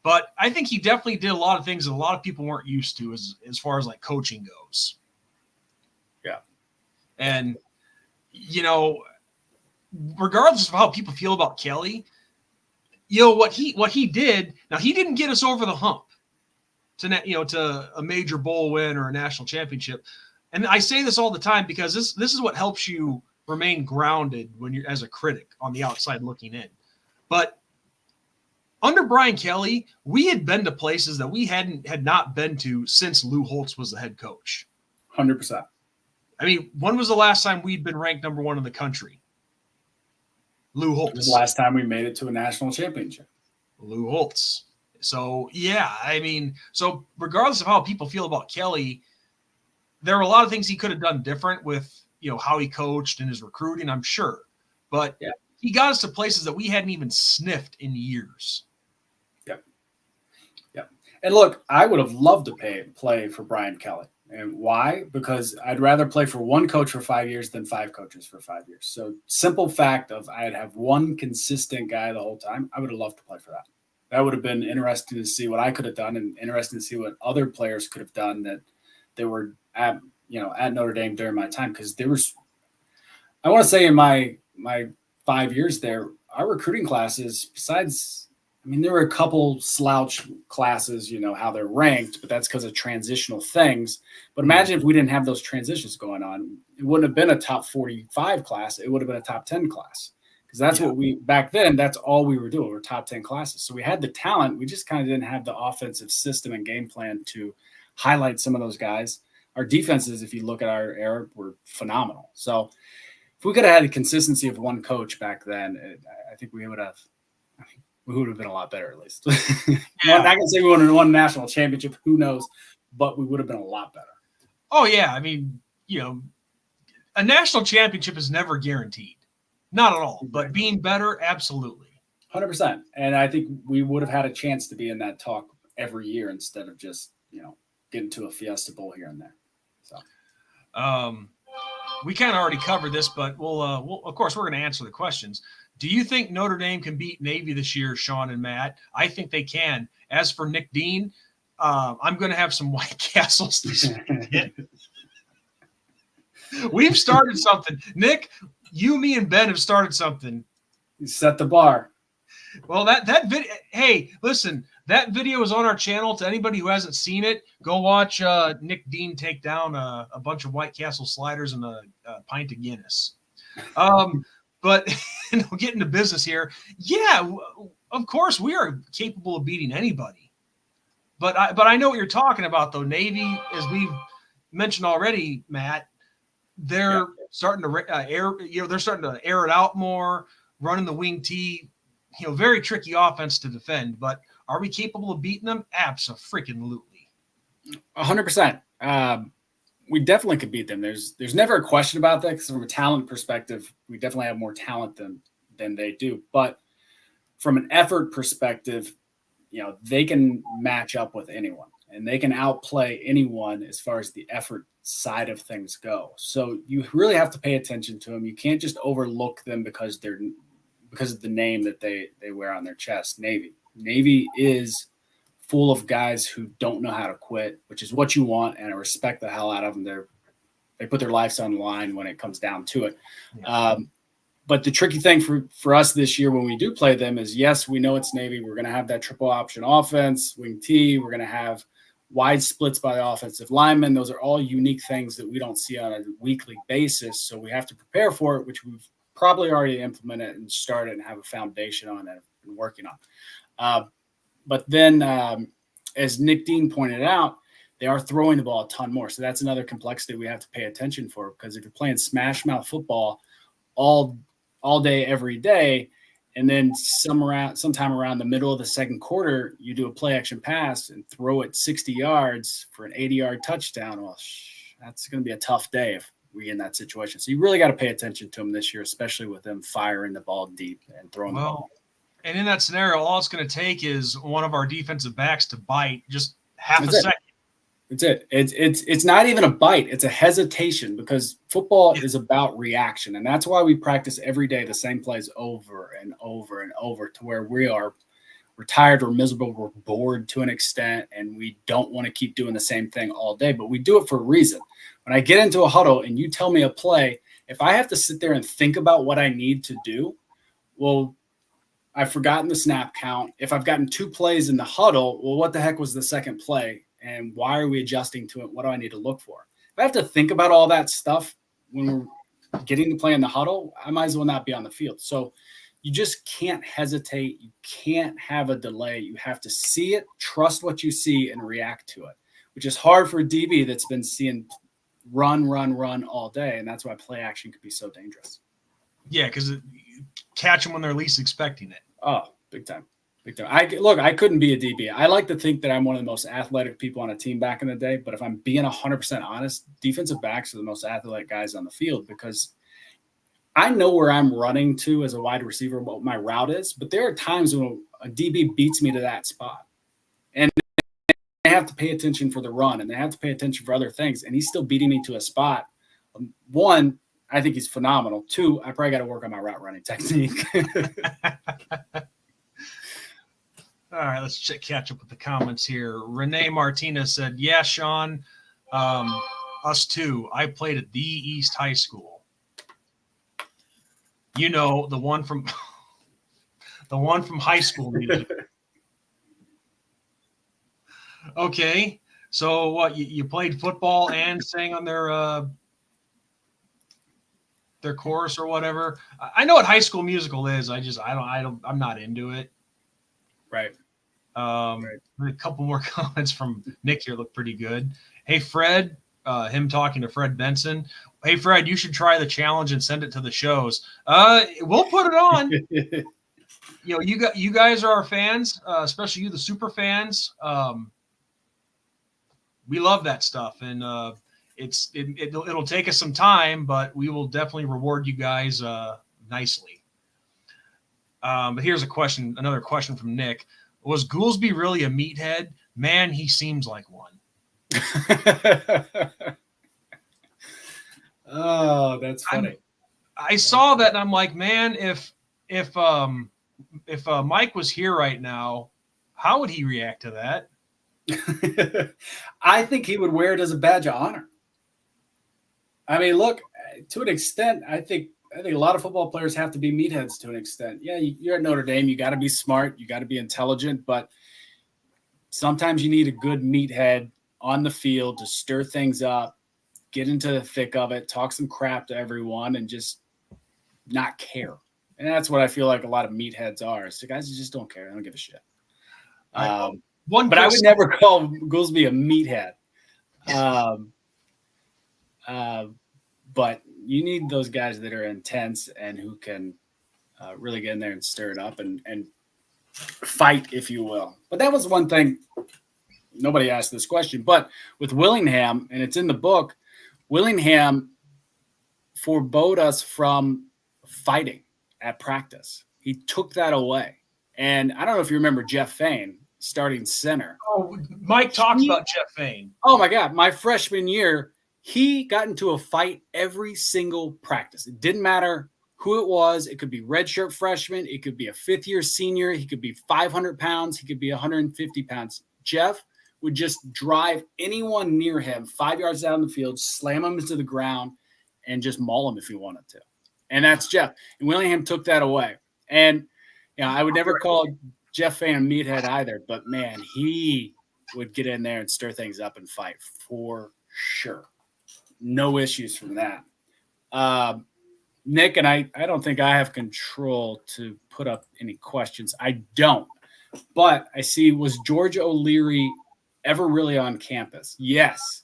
But I think he definitely did a lot of things that a lot of people weren't used to as far as like coaching goes. Yeah. And, regardless of how people feel about Kelly, what he did, now he didn't get us over the hump to a major bowl win or a national championship. And I say this all the time because this is what helps you remain grounded when you're as a critic on the outside looking in. But under Brian Kelly, we had been to places that we had not been to since Lou Holtz was the head coach. 100%. I mean, when was the last time we'd been ranked number one in the country? Lou Holtz. It was the last time we made it to a national championship. Lou Holtz. So, yeah, I mean, so regardless of how people feel about Kelly, there are a lot of things he could have done different with, how he coached and his recruiting, I'm sure. But he got us to places that we hadn't even sniffed in years. Yep. And look, I would have loved to play for Brian Kelly. And why? Because I'd rather play for one coach for 5 years than 5 coaches for 5 years. So simple fact of I'd have one consistent guy the whole time. I would have loved to play for that. That would have been interesting to see what I could have done, and interesting to see what other players could have done that they were at Notre Dame during my time. Because there was, I want to say in my 5 years there, our recruiting classes, besides, there were a couple slouch classes, how they're ranked, but that's because of transitional things. But imagine if we didn't have those transitions going on, it wouldn't have been a top 45 class. It would have been a top 10 class. Because that's what back then, that's all we were doing. We're top 10 classes. So we had the talent. We just kind of didn't have the offensive system and game plan to highlight some of those guys. Our defenses, if you look at our era, were phenomenal. So if we could have had a consistency of one coach back then, I think we would have been a lot better, at least. I'm not going to say we would have won a national championship. Who knows? But we would have been a lot better. Oh, yeah. I mean, a national championship is never guaranteed. Not at all. But being better, absolutely. 100%. And I think we would have had a chance to be in that talk every year instead of just, getting to a Fiesta Bowl here and there. So, we kind of already covered this, but we'll of course, we're going to answer the questions. Do you think Notre Dame can beat Navy this year, Sean and Matt? I think they can. As for Nick Dean, I'm going to have some White Castles this weekend. We've started something. Nick, you, me, and Ben have started something. You set the bar. Well, that video. Hey, listen, that video is on our channel. To anybody who hasn't seen it, go watch Nick Dean take down a bunch of White Castle sliders and a pint of Guinness. But getting to business here. Yeah, of course we are capable of beating anybody. But I know what you're talking about, though. Navy, as we've mentioned already, Matt, they're starting to they're starting to air it out more, running the wing tee. Very tricky offense to defend. But are we capable of beating them? Abso-freaking-lutely. 100%. We definitely could beat them. There's never a question about that, because from a talent perspective, we definitely have more talent than they do. But from an effort perspective, they can match up with anyone, and they can outplay anyone as far as the effort side of things go. So you really have to pay attention to them. You can't just overlook them because of the name that they wear on their chest. Navy is full of guys who don't know how to quit, which is what you want, and I respect the hell out of them. They put their lives on the line when it comes down to it. Yeah. But the tricky thing for us this year when we do play them is, yes, we know it's Navy. We're going to have that triple option offense, wing T. We're going to have wide splits by the offensive linemen. Those are all unique things that we don't see on a weekly basis. So we have to prepare for it, which we've probably already implemented and started and have a foundation on and been working on. But then, as Nick Dean pointed out, they are throwing the ball a ton more. So that's another complexity we have to pay attention for, because if you're playing smash mouth football all day, every day, and then sometime around the middle of the second quarter, you do a play action pass and throw it 60 yards for an 80-yard touchdown. Well, that's going to be a tough day if we're in that situation. So you really got to pay attention to them this year, especially with them firing the ball deep and throwing the ball. And in that scenario, all it's going to take is one of our defensive backs to bite just half a second. That's it. It's not even a bite. It's a hesitation, because football is about reaction. And that's why we practice every day the same plays over and over and over, to where we're tired, we're miserable, we're bored to an extent, and we don't want to keep doing the same thing all day. But we do it for a reason. When I get into a huddle and you tell me a play, if I have to sit there and think about what I need to do, well, I've forgotten the snap count. If I've gotten 2 plays in the huddle, well, what the heck was the second play? And why are we adjusting to it? What do I need to look for? If I have to think about all that stuff when we're getting to play in the huddle, I might as well not be on the field. So you just can't hesitate. You can't have a delay. You have to see it, trust what you see, and react to it, which is hard for a DB that's been seeing run all day. And that's why play action could be so dangerous. Yeah, because catch them when they're least expecting it. Oh, big time. I couldn't be a DB. I like to think that I'm one of the most athletic people on a team back in the day, but if I'm being 100% honest, defensive backs are the most athletic guys on the field, because I know where I'm running to as a wide receiver, what my route is, but there are times when a DB beats me to that spot. And they have to pay attention for the run, and they have to pay attention for other things, and he's still beating me to a spot. One, I think he's phenomenal. 2, I probably got to work on my route running technique. All right, let's catch up with the comments here. Renee Martinez said, yeah, Sean, us too. I played at the East High School. You know, the one from High School Music. Okay, so what, you played football and sang on their chorus or whatever? I know what High School Musical is. I'm not into it. Right. A couple more comments from Nick here look pretty good. Hey, Fred, him talking to Fred Benson. Hey, Fred, you should try the challenge and send it to the shows. We'll put it on. You guys are our fans, especially you, the super fans. We love that stuff, and it'll take us some time, but we will definitely reward you guys nicely. But here's another question from Nick. Was Goolsby really a meathead? Man, he seems like one. Oh, that's funny. I saw that and I'm like, man, if Mike was here right now, how would he react to that? I think he would wear it as a badge of honor. I mean, look, to an extent, I think a lot of football players have to be meatheads to an extent. Yeah, you're at Notre Dame. You got to be smart. You got to be intelligent. But sometimes you need a good meathead on the field to stir things up, get into the thick of it, talk some crap to everyone, and just not care. And that's what I feel like a lot of meatheads are. It's the guys who just don't care. They don't give a shit. But I would never call Goolsby a meathead. But you need those guys that are intense and who can really get in there and stir it up and fight, if you will. But that was one thing. Nobody asked this question, but with Willingham, and it's in the book, Willingham forbade us from fighting at practice. He took that away. And I don't know if you remember Jeff Fain, starting center. Oh, Mike talks about Jeff Fain. Oh, my God. My freshman year, he got into a fight every single practice. It didn't matter who it was. It could be redshirt freshman. It could be a fifth-year senior. He could be 500 pounds. He could be 150 pounds. Jeff would just drive anyone near him 5 yards down the field, slam him into the ground, and just maul him if he wanted to. And that's Jeff. And Willingham took that away. And I would never call Jeff Fan a meathead either, but man, he would get in there and stir things up and fight for sure. No issues from that. Nick, and I don't think I have control to put up any questions. I don't. But I see, was George O'Leary ever really on campus? Yes.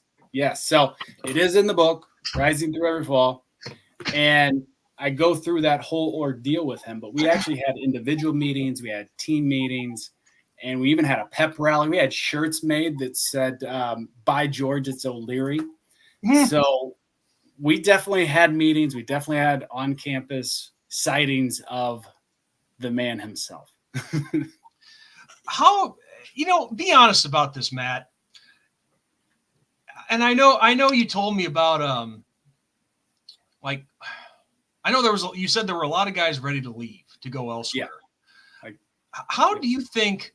So it is in the book, Rising Through Every Fall. And I go through that whole ordeal with him. But we actually had individual meetings. We had team meetings. And we even had a pep rally. We had shirts made that said, by George, it's O'Leary. So we definitely had meetings. We definitely had on-campus sightings of the man himself. How, be honest about this, Matt. And I know you told me about, I know you said there were a lot of guys ready to leave to go elsewhere. Yeah. How do you think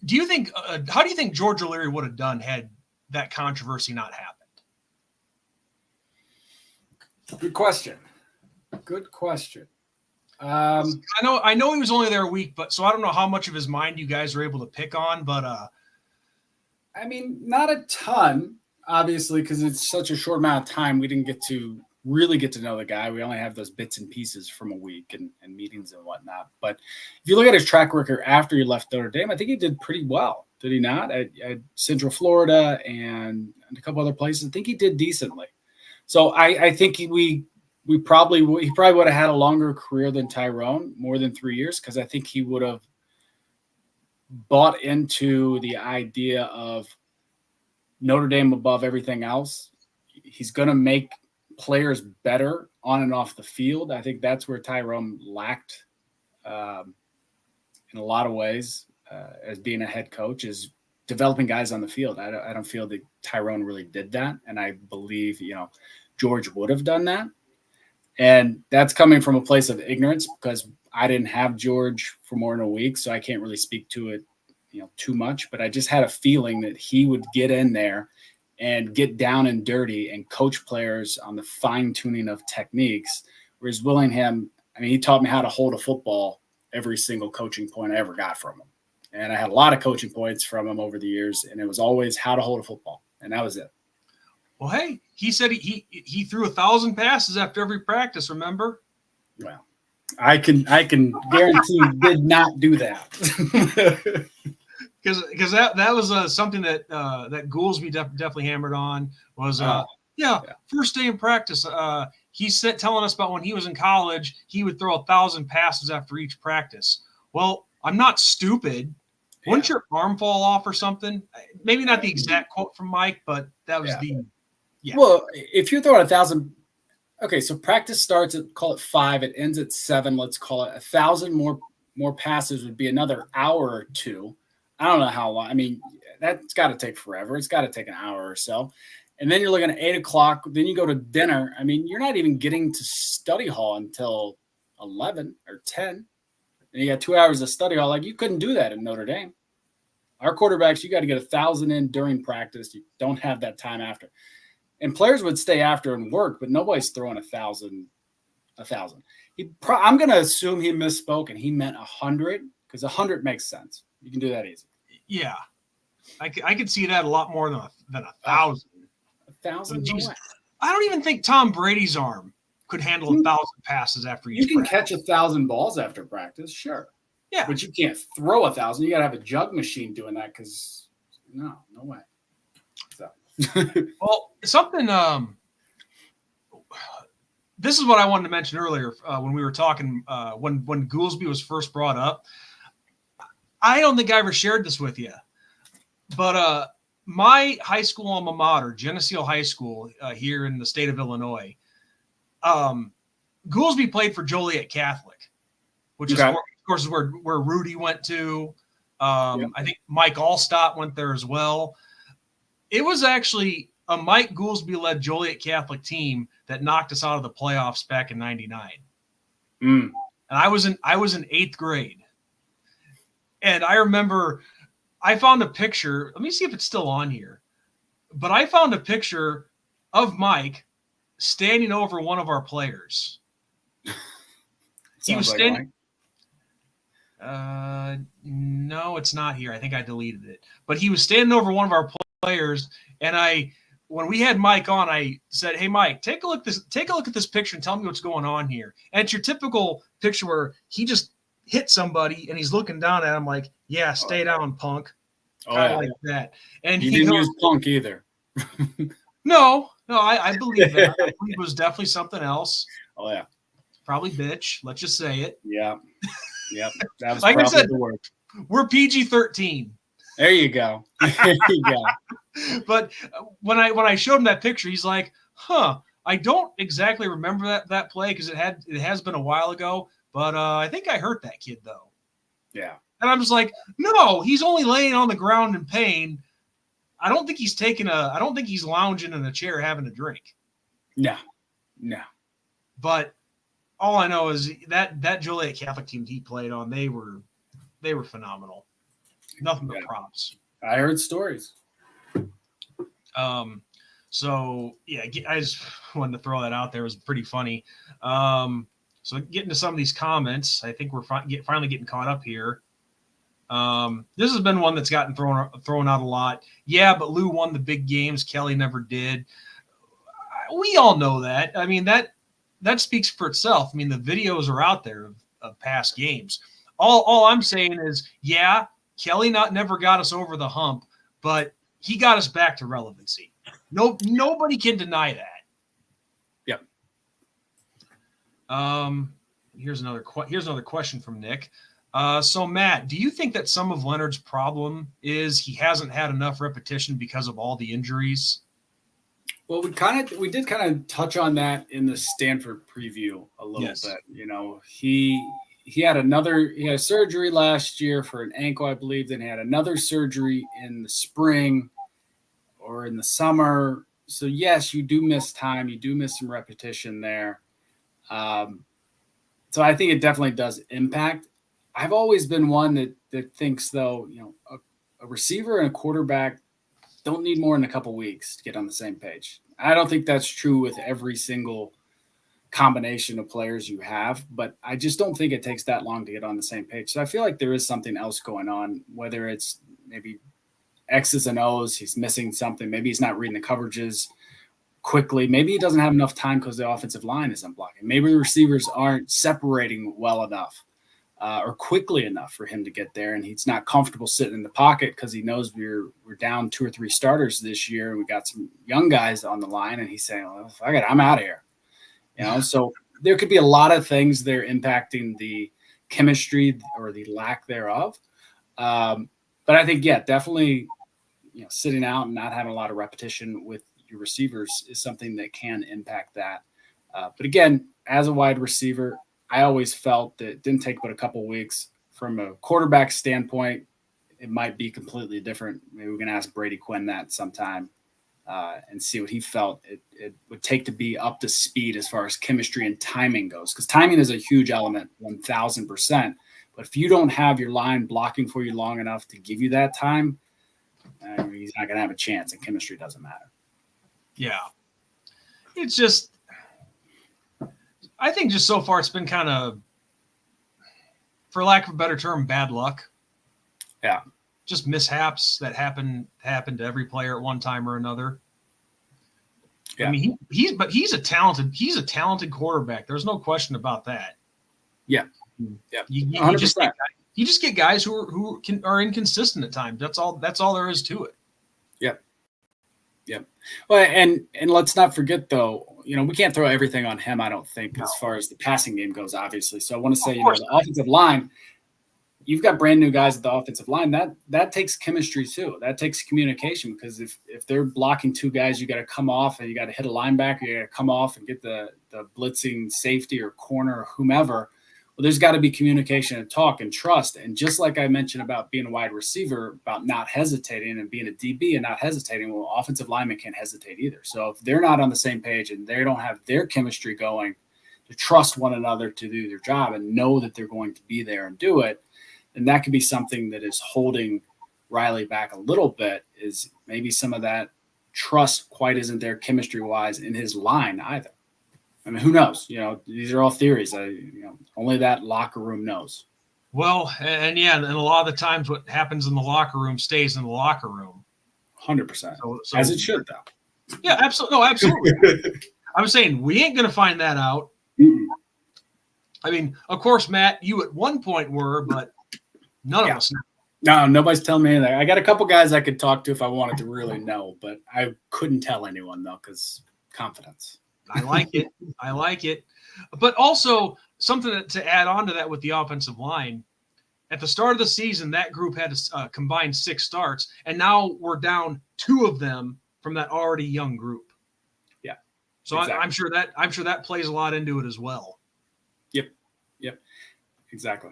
George O'Leary would have done had that controversy not happened? Good question. I know he was only there a week, but so I don't know how much of his mind you guys were able to pick on, but I mean, not a ton, obviously, because it's such a short amount of time. We didn't really get to know the guy. We only have those bits and pieces from a week and meetings and whatnot. But if you look at his track record after he left Notre Dame, I think he did pretty well. Did he not? At Central Florida and a couple other places, I think he did decently. So I think he probably would have had a longer career than Tyrone, more than 3 years, because I think he would have bought into the idea of Notre Dame above everything else. He's going to make players better on and off the field. I think that's where Tyrone lacked in a lot of ways as being a head coach, is developing guys on the field. I don't feel that Tyrone really did that, and I believe George would have done that. And that's coming from a place of ignorance, because I didn't have George for more than a week, so I can't really speak to it, too much. But I just had a feeling that he would get in there and get down and dirty and coach players on the fine tuning of techniques. Whereas Willingham, he taught me how to hold a football every single coaching point I ever got from him. And I had a lot of coaching points from him over the years, and it was always how to hold a football. And that was it. Well, hey, he said he threw 1,000 passes after every practice, remember? Well, I can guarantee he did not do that. Because that was something that Goolsby definitely hammered on was first day in practice. He said, telling us about when he was in college, he would throw 1,000 passes after each practice. Well, I'm not stupid. Yeah. Wouldn't your arm fall off or something? Maybe not the exact quote from Mike, but that was yeah. Well, if you're throwing 1,000, okay, so practice starts at, call it 5, it ends at 7. Let's call it 1,000 more passes would be another hour or two. I don't know how long. That's got to take forever. It's got to take an hour or so. And then you're looking at 8 o'clock. Then you go to dinner. You're not even getting to study hall until 11 or 10. And you got 2 hours of study hall. You couldn't do that in Notre Dame. Our quarterbacks, you got to get 1,000 in during practice. You don't have that time after. And players would stay after and work, but nobody's throwing 1,000. I'm going to assume he misspoke and he meant 100, because 100 makes sense. You can do that easy. Yeah, I could see that a lot more than 1,000. 1,000? No way. I don't even think Tom Brady's arm could handle 1,000 passes after each. You can practice. catch 1,000 balls after practice, sure. Yeah, but you can't throw 1,000. You got to have a jug machine doing that, because no way. So. Well, something. This is what I wanted to mention earlier when we were talking when Goolsby was first brought up. I don't think I ever shared this with you, but my high school alma mater, Geneseo High School, here in the state of Illinois, Goolsby played for Joliet Catholic, which is, of course, is where Rudy went to. I think Mike Allstott went there as well. It was actually a Mike Goolsby-led Joliet Catholic team that knocked us out of the playoffs back in '99. And I was in 8th grade. And I remember I found a picture. Let me see if it's still on here. But I found a picture of Mike standing over one of our players. He was standing. No, it's not here. I think I deleted it. But he was standing over one of our players, and when we had Mike on, I said, "Hey, Mike, take a look at this picture and tell me what's going on here." And it's your typical picture where he just hit somebody and he's looking down at him like, "Yeah, stay down, punk." Kind of like that. And he didn't use punk either. No, I believe that. I believe it was definitely something else. Oh yeah, probably bitch. Let's just say it. Yeah. That was like I said, the word. We're PG-13. There you go. There you go. But when I showed him that picture, he's like, "Huh, I don't exactly remember that play because it has been a while ago. But I think I hurt that kid though." Yeah. And I'm just like, "No, he's only laying on the ground in pain. I don't think he's lounging in a chair having a drink." No. But all I know is that Joliet Catholic team he played on, they were phenomenal. Nothing but props. I heard stories. So yeah, I just wanted to throw that out there. It was pretty funny. So getting to some of these comments, I think we're finally getting caught up here. This has been one that's gotten thrown out a lot. Yeah, but Lou won the big games. Kelly never did. We all know that. I mean, that speaks for itself. I mean, the videos are out there of past games. All I'm saying is, yeah, Kelly never got us over the hump, but he got us back to relevancy. Nobody can deny that. Yep. Here's another question from Nick. So Matt, do you think that some of Leonard's problem is he hasn't had enough repetition because of all the injuries? Well, we did kind of touch on that in the Stanford preview a little bit. You know, he had a surgery last year for an ankle, I believe. Then he had another surgery in the spring or in the summer. So yes, you do miss time. You do miss some repetition there. So I think it definitely does impact. I've always been one that thinks, though, you know, a receiver and a quarterback don't need more than a couple weeks to get on the same page. I don't think that's true with every single combination of players you have, but I just don't think it takes that long to get on the same page. So I feel like there is something else going on, whether it's maybe X's and O's, he's missing something. Maybe he's not reading the coverages quickly. Maybe he doesn't have enough time because the offensive line isn't blocking. Maybe the receivers aren't separating well enough or quickly enough for him to get there, and he's not comfortable sitting in the pocket because he knows we're down 2 or 3 starters this year, and we got some young guys on the line, and he's saying, "Well, I'm out of here." You know, so there could be a lot of things there impacting the chemistry or the lack thereof. But I think, yeah, definitely, you know, sitting out and not having a lot of repetition with your receivers is something that can impact that. But again, as a wide receiver, I always felt that it didn't take but a couple of weeks. From a quarterback standpoint, it might be completely different. Maybe we're going to ask Brady Quinn that sometime and see what he felt it would take to be up to speed as far as chemistry and timing goes. Because timing is a huge element, 1,000%. But if you don't have your line blocking for you long enough to give you that time, he's not going to have a chance, and chemistry doesn't matter. Yeah. It's just – I think just so far it's been kind of, for lack of a better term, bad luck. Yeah. Just mishaps that happen to every player at one time or another. Yeah. I mean, he's a talented quarterback. There's no question about that. Yeah. Yeah. You just get guys who are inconsistent at times. That's all there is to it. Yep. Yep. Well, and let's not forget, though, you know, we can't throw everything on him, I don't think, as far as the passing game goes, obviously. So I want to say, you know, the offensive line, you've got brand new guys at the offensive line. That takes chemistry too. That takes communication, because if they're blocking 2 guys, you got to come off and you got to hit a linebacker. You got to come off and get the blitzing safety or corner or whomever. Well, there's got to be communication and talk and trust. And just like I mentioned about being a wide receiver, about not hesitating, and being a DB and not hesitating, well, offensive linemen can't hesitate either. So if they're not on the same page and they don't have their chemistry going to trust one another to do their job and know that they're going to be there and do it, then that could be something that is holding Riley back a little bit is maybe some of that trust quite isn't there chemistry-wise in his line either. I mean, who knows? These are all theories. Only that locker room knows. Well, and a lot of the times what happens in the locker room stays in the locker room. 100%. So, as it should, though. Yeah, absolutely. No, absolutely. I'm saying we ain't going to find that out. Mm-mm. I mean, of course, Matt, you at one point were, but none of us know. No, nobody's telling me anything. I got a couple guys I could talk to if I wanted to really know, but I couldn't tell anyone, though, because confidence. I like it. I like it. But also, something to add on to that with the offensive line, at the start of the season, that group had a combined 6 starts, and now we're down 2 of them from that already young group. Yeah. So exactly. I'm sure that plays a lot into it as well. Yep. Exactly.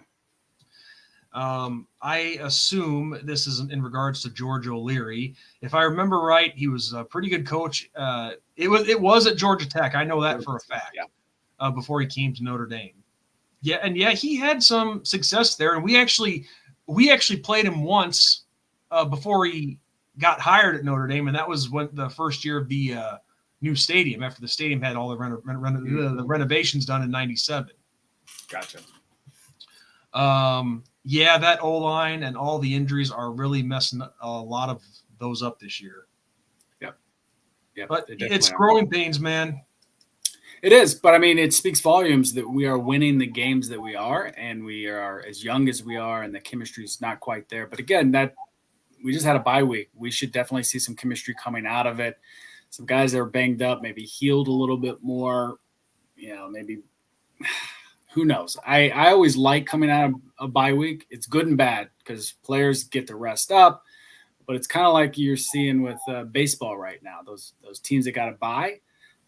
I assume this is in regards to George O'Leary. If I remember right, he was a pretty good coach. It was at Georgia Tech. I know that for a fact. Yeah. Before he came to Notre Dame. Yeah, he had some success there, and we actually played him once before he got hired at Notre Dame, and that was when the first year of the new stadium, after the stadium had all the renovations done in '97. Gotcha. That O-line and all the injuries are really messing a lot of those up this year. Yep. But it's growing pains, man. It is, but I mean, it speaks volumes that we are winning the games that we are, and we are as young as we are, and the chemistry is not quite there. But again, that we just had a bye week. We should definitely see some chemistry coming out of it. Some guys that are banged up, maybe healed a little bit more. Maybe who knows? I always like coming out of a bye week. It's good and bad because players get to rest up, but it's kind of like you're seeing with baseball right now. Those teams that got a bye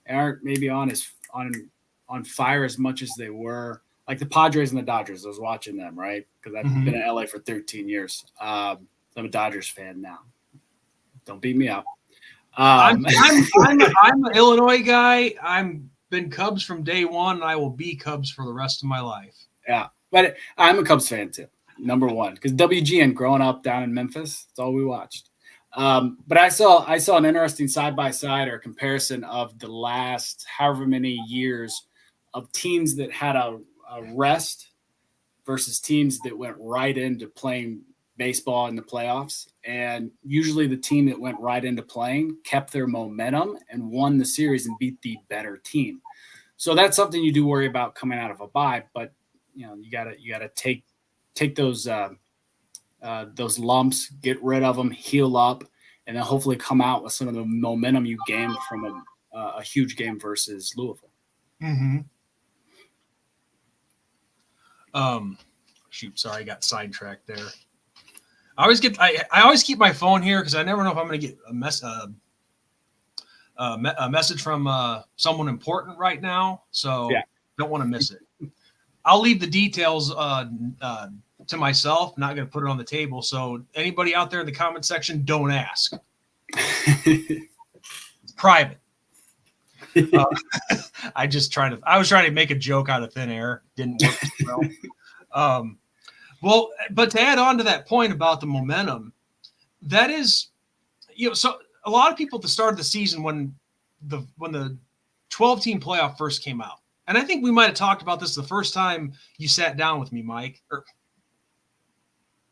aren't maybe on fire as much as they were, like the Padres and the Dodgers. I was watching them, right? Because I've been in LA for 13 years. I'm a Dodgers fan now. Don't beat me up. I'm an Illinois guy. I'm been Cubs from day one, and I will be Cubs for the rest of my life. Yeah, but I'm a Cubs fan too, number one, because WGN growing up down in Memphis, that's all we watched. But I saw an interesting side-by-side or comparison of the last however many years of teams that had a rest versus teams that went right into playing baseball in the playoffs. And usually the team that went right into playing kept their momentum and won the series and beat the better team. So that's something you do worry about coming out of a bye, but you gotta take those lumps, get rid of them, heal up, and then hopefully come out with some of the momentum you gained from a huge game versus Louisville. Mm-hmm. Sorry, I got sidetracked there. I always keep my phone here because I never know if I'm going to get a message from someone important right now. So Don't want to miss it. I'll leave the details to myself. Not going to put it on the table. So anybody out there in the comment section, don't ask. It's private. I was trying to make a joke out of thin air. Didn't work well. Well, but to add on to that point about the momentum, that is, so a lot of people at the start of the season when the 12-team playoff first came out, and I think we might have talked about this the first time you sat down with me, Mike.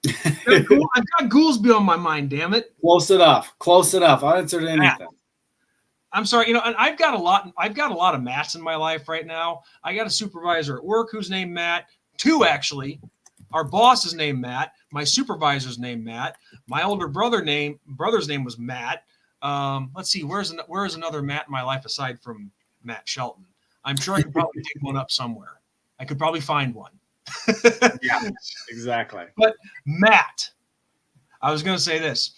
I've got Goolsby on my mind, damn it. Close enough. I'll answer anything. I'm sorry, and I've got a lot of Matts in my life right now. I got a supervisor at work who's named Matt, 2 actually. Our boss is named Matt. My supervisor's named Matt. My older brother's name was Matt. Let's see, where's another Matt in my life aside from Matt Shelton? I'm sure I could probably dig one up somewhere. I could probably find one. Yeah, exactly. But Matt, I was going to say this.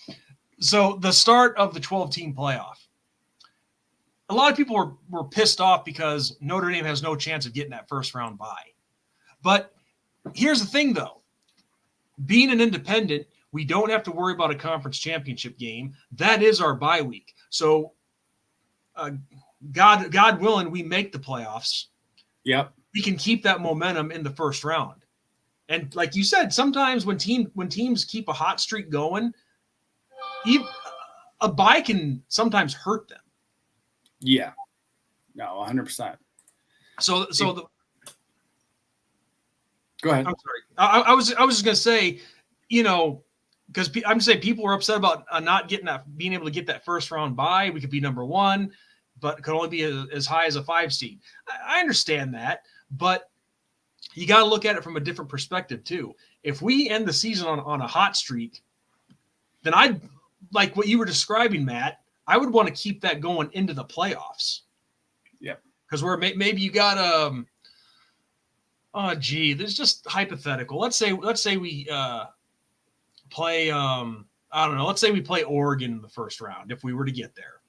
So the start of the 12-team playoff, a lot of people were pissed off because Notre Dame has no chance of getting that first round bye. But here's the thing, though. Being an independent, we don't have to worry about a conference championship game. That is our bye week. So, God willing, we make the playoffs. Yep. We can keep that momentum in the first round. And like you said, sometimes when teams keep a hot streak going, a bye can sometimes hurt them. Yeah. No, 100%. So go ahead. I'm sorry. I was just gonna say, because I'm saying people were upset about not being able to get that first round bye. We could be number 1, but could only be as high as a 5 seed. I understand that, but you got to look at it from a different perspective too. If we end the season on a hot streak, then I'd like what you were describing, Matt. I would want to keep that going into the playoffs. Yeah, because maybe you got there's just hypothetical. Let's say we play I don't know. Let's say we play Oregon in the first round if we were to get there.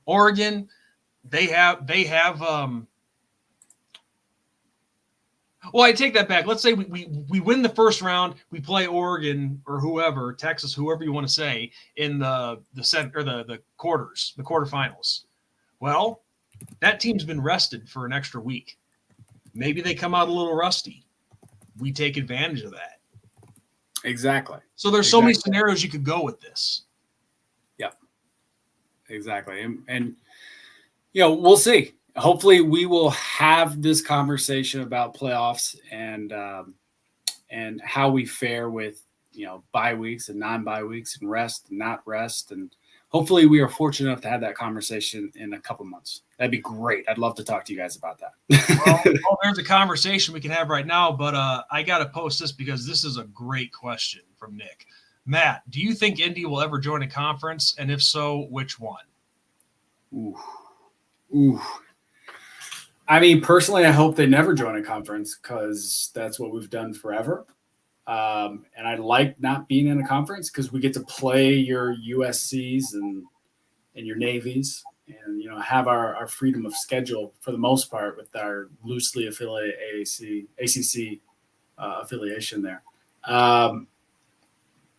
Oregon, they have well, I take that back. Let's say we win the first round, we play Oregon or whoever, Texas, whoever you want to say, in the quarterfinals. Well, that team's been rested for an extra week. Maybe they come out a little rusty. We take advantage of that. Exactly. So there's so many scenarios you could go with this. Yeah, exactly. And we'll see. Hopefully we will have this conversation about playoffs and how we fare with, bye weeks and non-bye weeks and rest and not rest. And hopefully we are fortunate enough to have that conversation in a couple months. That'd be great. I'd love to talk to you guys about that. Well, there's a conversation we can have right now, but I got to post this because this is a great question from Nick. Matt, do you think Indy will ever join a conference? And if so, which one? Ooh. I mean, personally, I hope they never join a conference because that's what we've done forever. And I like not being in a conference because we get to play your USCs and your Navies and, have our freedom of schedule for the most part with our loosely affiliated ACC affiliation there. But,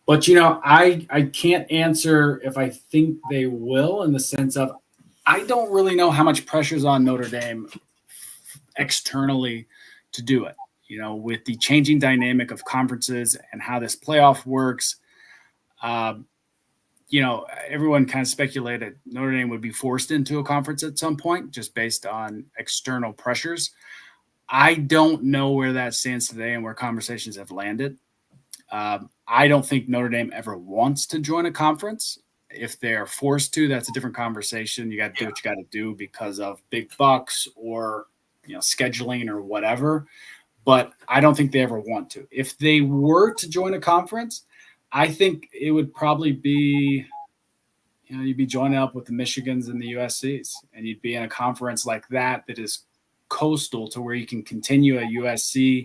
I can't answer if I think they will in the sense of I don't really know how much pressure's on Notre Dame externally to do it, with the changing dynamic of conferences and how this playoff works. Everyone kind of speculated Notre Dame would be forced into a conference at some point just based on external pressures. I don't know where that stands today and where conversations have landed. I don't think Notre Dame ever wants to join a conference. If they're forced to, that's a different conversation. You got to do what you got to do because of big bucks or scheduling or whatever. But I don't think they ever want to. If they were to join a conference, I think it would probably be, you'd be joining up with the Michigans and the USCs, and you'd be in a conference like that is coastal to where you can continue a USC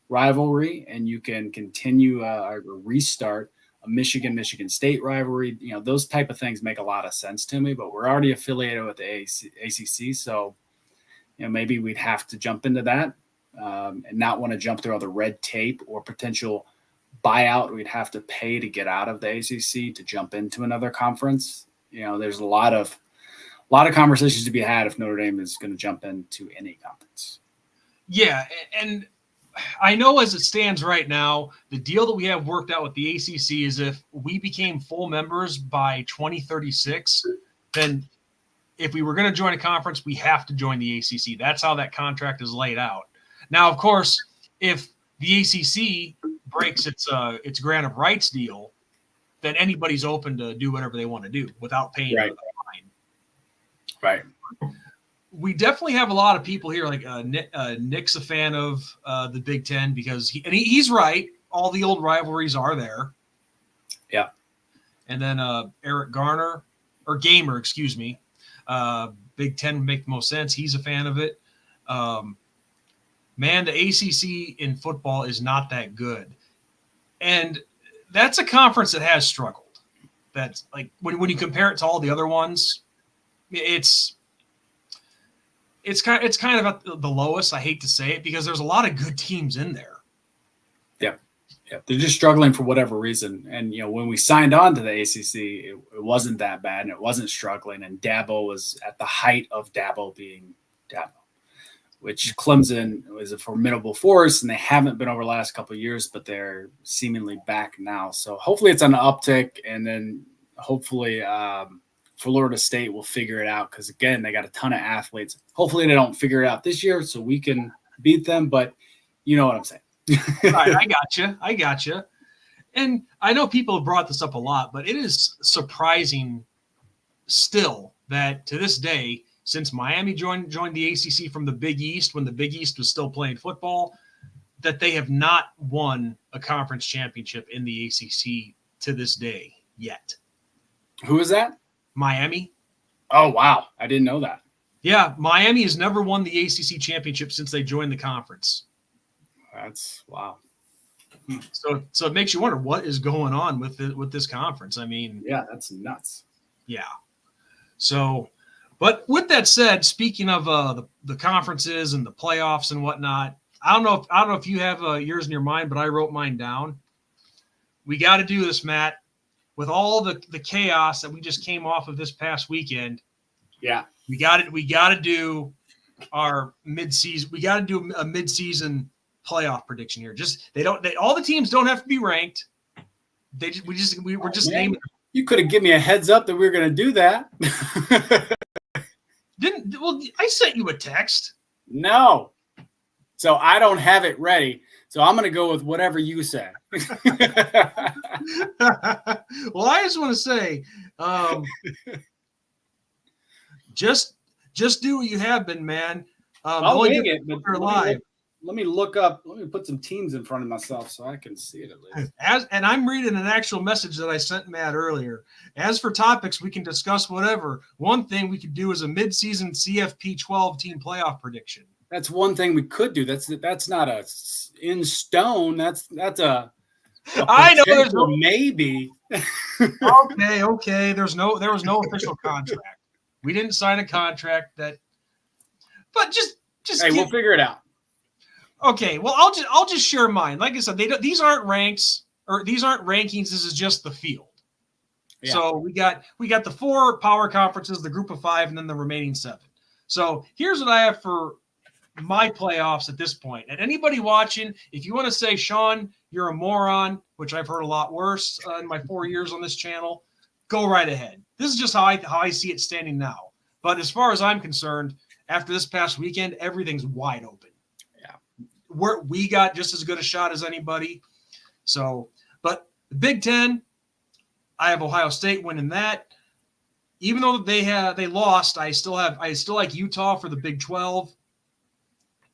rivalry and you can continue a restart a Michigan State rivalry. Those type of things make a lot of sense to me, but we're already affiliated with the ACC. So, maybe we'd have to jump into that and not want to jump through all the red tape or potential buyout we'd have to pay to get out of the ACC to jump into another conference. There's a lot of conversations to be had if Notre Dame is going to jump into any conference. Yeah, and I know as it stands right now, the deal that we have worked out with the ACC is if we became full members by 2036, then if we were going to join a conference, we have to join the ACC. That's how that contract is laid out. Now, of course, if the ACC breaks its grant of rights deal, then anybody's open to do whatever they want to do without paying a fine. Right. We definitely have a lot of people here. Like Nick's a fan of the Big Ten because he's right. All the old rivalries are there. Yeah. And then Eric Garner or Gamer, excuse me. Big Ten would make the most sense. He's a fan of it. Man, the ACC in football is not that good. And that's a conference that has struggled. That's like when you compare it to all the other ones, it's kind of at the lowest. I hate to say it because there's a lot of good teams in there. Yeah. They're just struggling for whatever reason. And, when we signed on to the ACC, it wasn't that bad and it wasn't struggling. And Dabo was at the height of Dabo being Dabo, which Clemson was a formidable force, and they haven't been over the last couple of years, but they're seemingly back now. So hopefully it's on the uptick. And then, hopefully Florida State will figure it out because, again, they got a ton of athletes. Hopefully they don't figure it out this year so we can beat them, but you know what I'm saying. Right, I got you. And I know people have brought this up a lot, but it is surprising still that to this day, since Miami joined the ACC from the Big East when the Big East was still playing football, that they have not won a conference championship in the ACC to this day yet. Who is that? Miami. Oh, wow. I didn't know that. Yeah, Miami has never won the ACC championship since they joined the conference. That's wow. So it makes you wonder what is going on with this conference. I mean, yeah, that's nuts. Yeah. So, but with that said, speaking of the conferences and the playoffs and whatnot, I don't know if you have yours in your mind, but I wrote mine down. We got to do this, Matt, with all the chaos that we just came off of this past weekend. Yeah, we got to do our midseason. We got to do a midseason playoff prediction here. All the teams don't have to be ranked. We're just naming. You could have given me a heads up that we were going to do that. I sent you a text. No. So I don't have it ready. So I'm going to go with whatever you say. Well, I just want to say, just do what you have been, man. I'll wing it, but live. Let me look up. Let me put some teams in front of myself so I can see it at least. And I'm reading an actual message that I sent Matt earlier. As for topics, we can discuss whatever. One thing we could do is a midseason CFP 12 team playoff prediction. That's one thing we could do. That's not a in stone. That's a I know there's no maybe. Okay. There was no official contract. We didn't sign a contract but just hey, we'll figure it out. Okay, well, I'll just share mine. Like I said, these aren't ranks or these aren't rankings. This is just the field. Yeah. So we got the 4 power conferences, the group of 5, and then the remaining 7. So here's what I have for my playoffs at this point. And anybody watching, if you want to say, Sean, you're a moron, which I've heard a lot worse in my 4 years on this channel, go right ahead. This is just how I see it standing now. But as far as I'm concerned, after this past weekend, everything's wide open. We got just as good a shot as anybody. So, but the Big Ten, I have Ohio State winning that. Even though they lost, I still like Utah for the Big 12.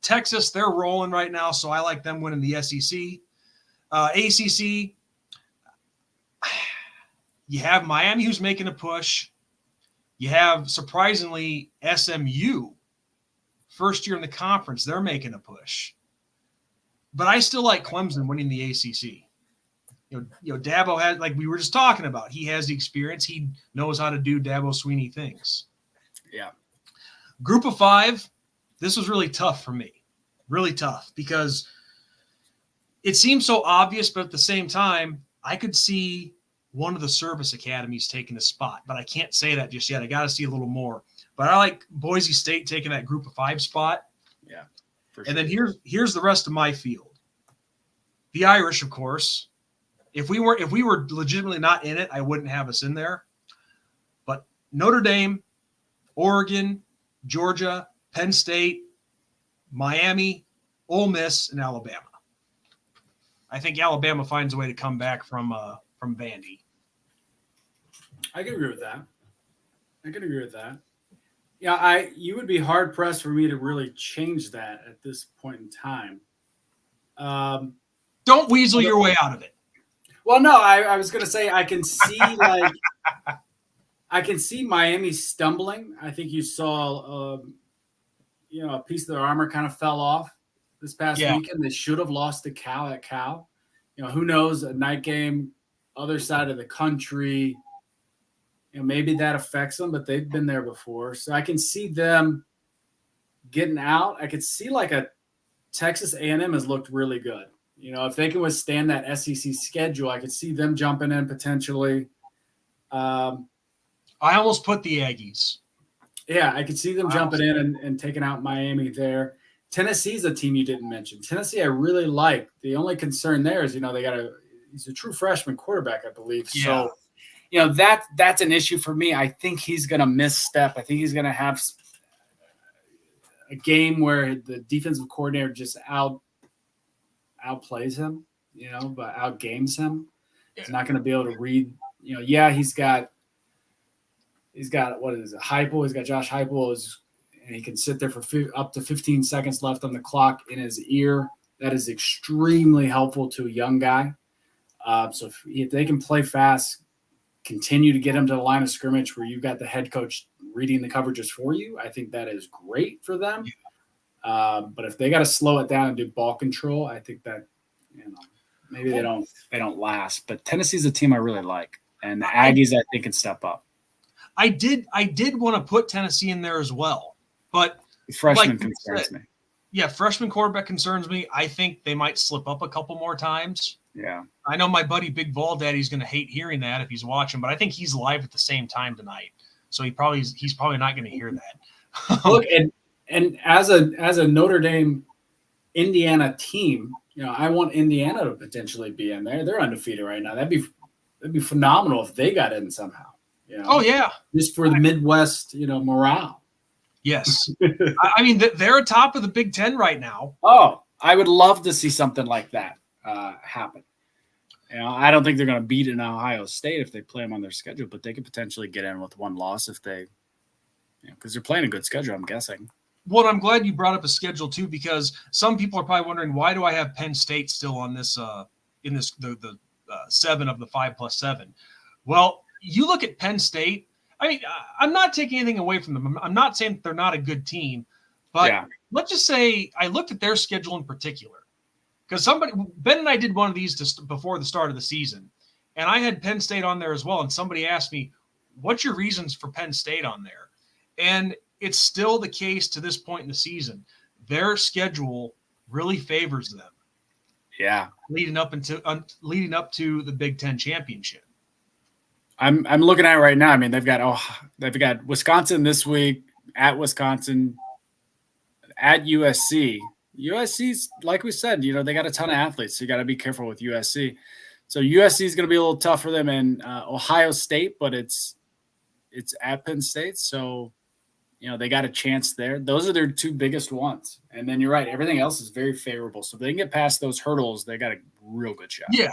Texas, they're rolling right now, so I like them winning the SEC. ACC, you have Miami who's making a push. You have, surprisingly, SMU, first year in the conference, they're making a push. But I still like Clemson winning the ACC. You know, Dabo had, like we were just talking about, he has the experience. He knows how to do Dabo Sweeney things. Yeah. Group of 5, this was really tough for me. Really tough because it seems so obvious, but at the same time, I could see one of the service academies taking a spot, but I can't say that just yet. I got to see a little more. But I like Boise State taking that group of 5 spot. Yeah. And then here's the rest of my field. The Irish, of course. If we were legitimately not in it, I wouldn't have us in there. But Notre Dame, Oregon, Georgia, Penn State, Miami, Ole Miss, and Alabama. I think Alabama finds a way to come back from Vandy. I can agree with that. Yeah, you would be hard pressed for me to really change that at this point in time. Don't weasel your way out of it. Well, no, I was going to say I can see I can see Miami stumbling. I think you saw, a piece of their armor kind of fell off this past weekend. They should have lost to Cal at Cal. Who knows? A night game, other side of the country. Maybe that affects them, but they've been there before. So I can see them getting out. I could see like a Texas A&M has looked really good. If they can withstand that SEC schedule, I could see them jumping in potentially. I almost put the Aggies. Yeah, I could see them jumping in and taking out Miami there. Tennessee's a team you didn't mention. Tennessee I really like. The only concern there is, he's a true freshman quarterback, I believe. Yeah. So that's an issue for me. I think he's going to misstep. I think he's going to have a game where the defensive coordinator just outplays him, but outgames him. He's not going to be able to read. He's got what is it, Heupel? He's got Josh Heupel, and he can sit there for up to 15 seconds left on the clock in his ear. That is extremely helpful to a young guy. So if they can play fast, continue to get him to the line of scrimmage where you've got the head coach reading the coverages for you, I think that is great for them. But if they got to slow it down and do ball control, I think that maybe they don't last. But Tennessee's a team I really like, and the Aggies I think can step up. I did want to put Tennessee in there as well, but the freshman concerns me. Yeah, freshman quarterback concerns me. I think they might slip up a couple more times. Yeah, I know my buddy Big Ball Daddy's going to hate hearing that if he's watching, but I think he's live at the same time tonight, so he's probably not going to hear that. Look, and as a Notre Dame Indiana team, I want Indiana to potentially be in there. They're undefeated right now. That'd be phenomenal if they got in somehow. Oh yeah, just for the Midwest, morale. Yes, I mean they're atop of the Big Ten right now. Oh, I would love to see something like that happen. I don't think they're going to beat an Ohio State if they play them on their schedule, but they could potentially get in with one loss if they, because they're playing a good schedule, I'm guessing. Well, I'm glad you brought up a schedule too, because some people are probably wondering, why do I have Penn State still on this in this the 7 of the 5+7? Well, you look at Penn State. I mean, I'm not taking anything away from them. I'm not saying that they're not a good team, but let's just say I looked at their schedule in particular, because Ben and I did one of these before the start of the season, and I had Penn State on there as well. And somebody asked me, "What's your reasons for Penn State on there?" And it's still the case to this point in the season. Their schedule really favors them. Yeah, leading up to the Big Ten championship. I'm looking at it right now. I mean, they've got Wisconsin this week, at Wisconsin, at USC. USC's, like we said, they got a ton of athletes, so you got to be careful with USC. So USC is going to be a little tough for them, and Ohio State, but it's at Penn State, so they got a chance there. Those are their two biggest ones, and then you're right, everything else is very favorable. So if they can get past those hurdles, they got a real good shot. Yeah.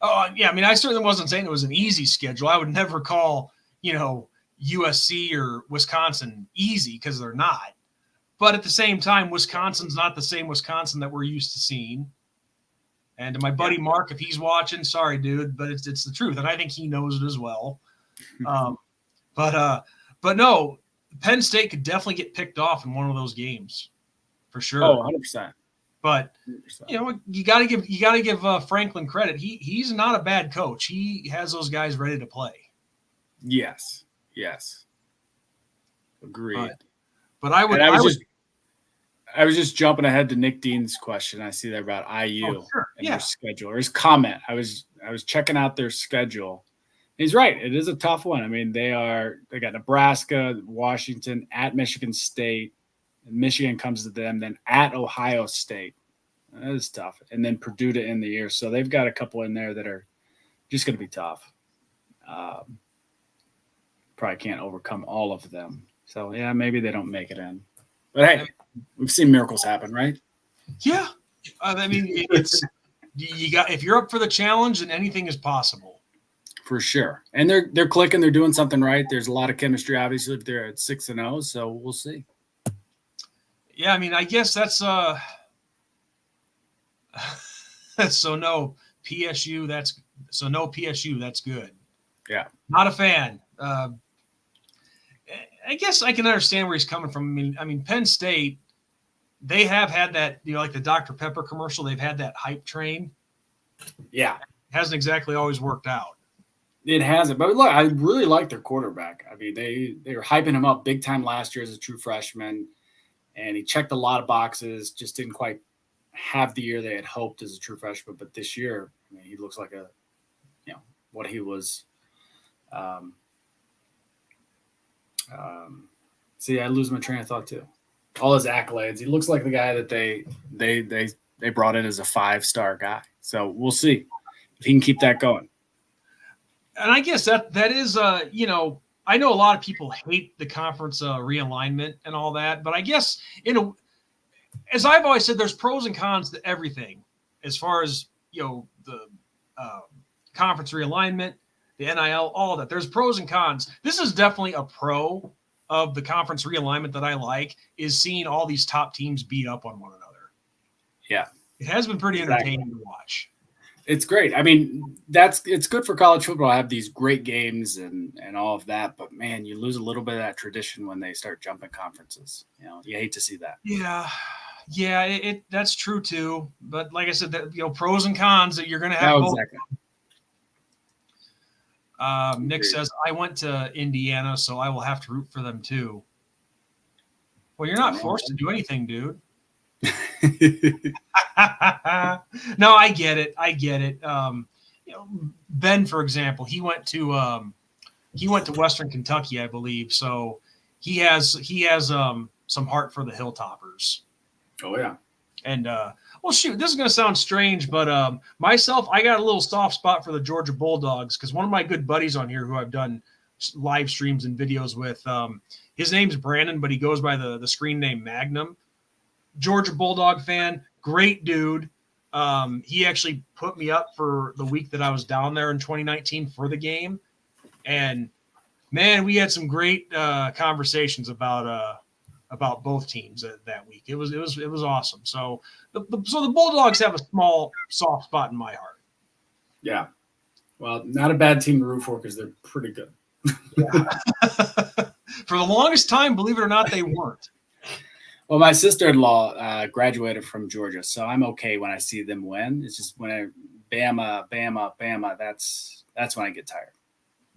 Oh, yeah. I mean, I certainly wasn't saying it was an easy schedule. I would never call, USC or Wisconsin easy, because they're not. But at the same time, Wisconsin's not the same Wisconsin that we're used to seeing. And to my buddy Mark, if he's watching, sorry, dude, but it's the truth, and I think he knows it as well. But no, Penn State could definitely get picked off in one of those games, for sure. Oh, 100%. But you got to give Franklin credit. He's not a bad coach. He has those guys ready to play. Yes. Agreed. But I was just jumping ahead to Nick Dean's question. I see that about IU and their schedule, or his comment. I was checking out their schedule. He's right. It is a tough one. I mean, they got Nebraska, Washington, at Michigan State. Michigan comes to them, then at Ohio State. That is tough. And then Purdue to end the year. So they've got a couple in there that are just going to be tough. Probably can't overcome all of them. So, yeah, maybe they don't make it in. But, hey, we've seen miracles happen, right? Yeah. I mean, if you're up for the challenge, then anything is possible. For sure. And they're clicking. They're doing something right. There's a lot of chemistry, obviously, if they're at 6-0. So we'll see. Yeah, I mean, I guess that's so no PSU. No PSU. That's good. Yeah, not a fan. I guess I can understand where he's coming from. I mean, Penn State, they have had that, like the Dr. Pepper commercial. They've had that hype train. Yeah, it hasn't exactly always worked out. It hasn't, but look, I really like their quarterback. I mean, they were hyping him up big time last year as a true freshman. And he checked a lot of boxes, just didn't quite have the year they had hoped as a true freshman. But this year, I mean, he looks like what he was. See, I lose my train of thought too. All his accolades. He looks like the guy that they brought in as a 5-star guy. So we'll see if he can keep that going. And I guess that is you know, I know a lot of people hate the conference realignment and all that, but I guess as I've always said, there's pros and cons to everything. As far as the uh, conference realignment, the NIL, all that. There's pros and cons. This is definitely a pro of the conference realignment that I like, is seeing all these top teams beat up on one another. Yeah, it has been pretty entertaining to watch. It's great. I mean, it's good for college football to have these great games and all of that. But man, you lose a little bit of that tradition when they start jumping conferences. You hate to see that. Yeah, that's true too. But like I said, pros and cons that you're going to have. Both. Exactly. Nick says, I went to Indiana, so I will have to root for them too. Well, you're not forced to do anything, dude. No, I get it. Ben, for example, he went to Western Kentucky, I believe. So he has some heart for the Hilltoppers. Oh yeah. And well, shoot, this is going to sound strange, but myself, I got a little soft spot for the Georgia Bulldogs because one of my good buddies on here who I've done live streams and videos with, his name's Brandon, but he goes by the screen name Magnum. Georgia Bulldog fan, great dude. He actually put me up for the week that I was down there in 2019 for the game, and man, we had some great conversations about both teams that week. It was awesome. So the Bulldogs have a small soft spot in my heart. Yeah, well, not a bad team to root for because they're pretty good. Yeah. For the longest time, believe it or not, they weren't. Well, my sister-in-law graduated from Georgia, so I'm okay when I see them win. It's just when Bama, that's when I get tired.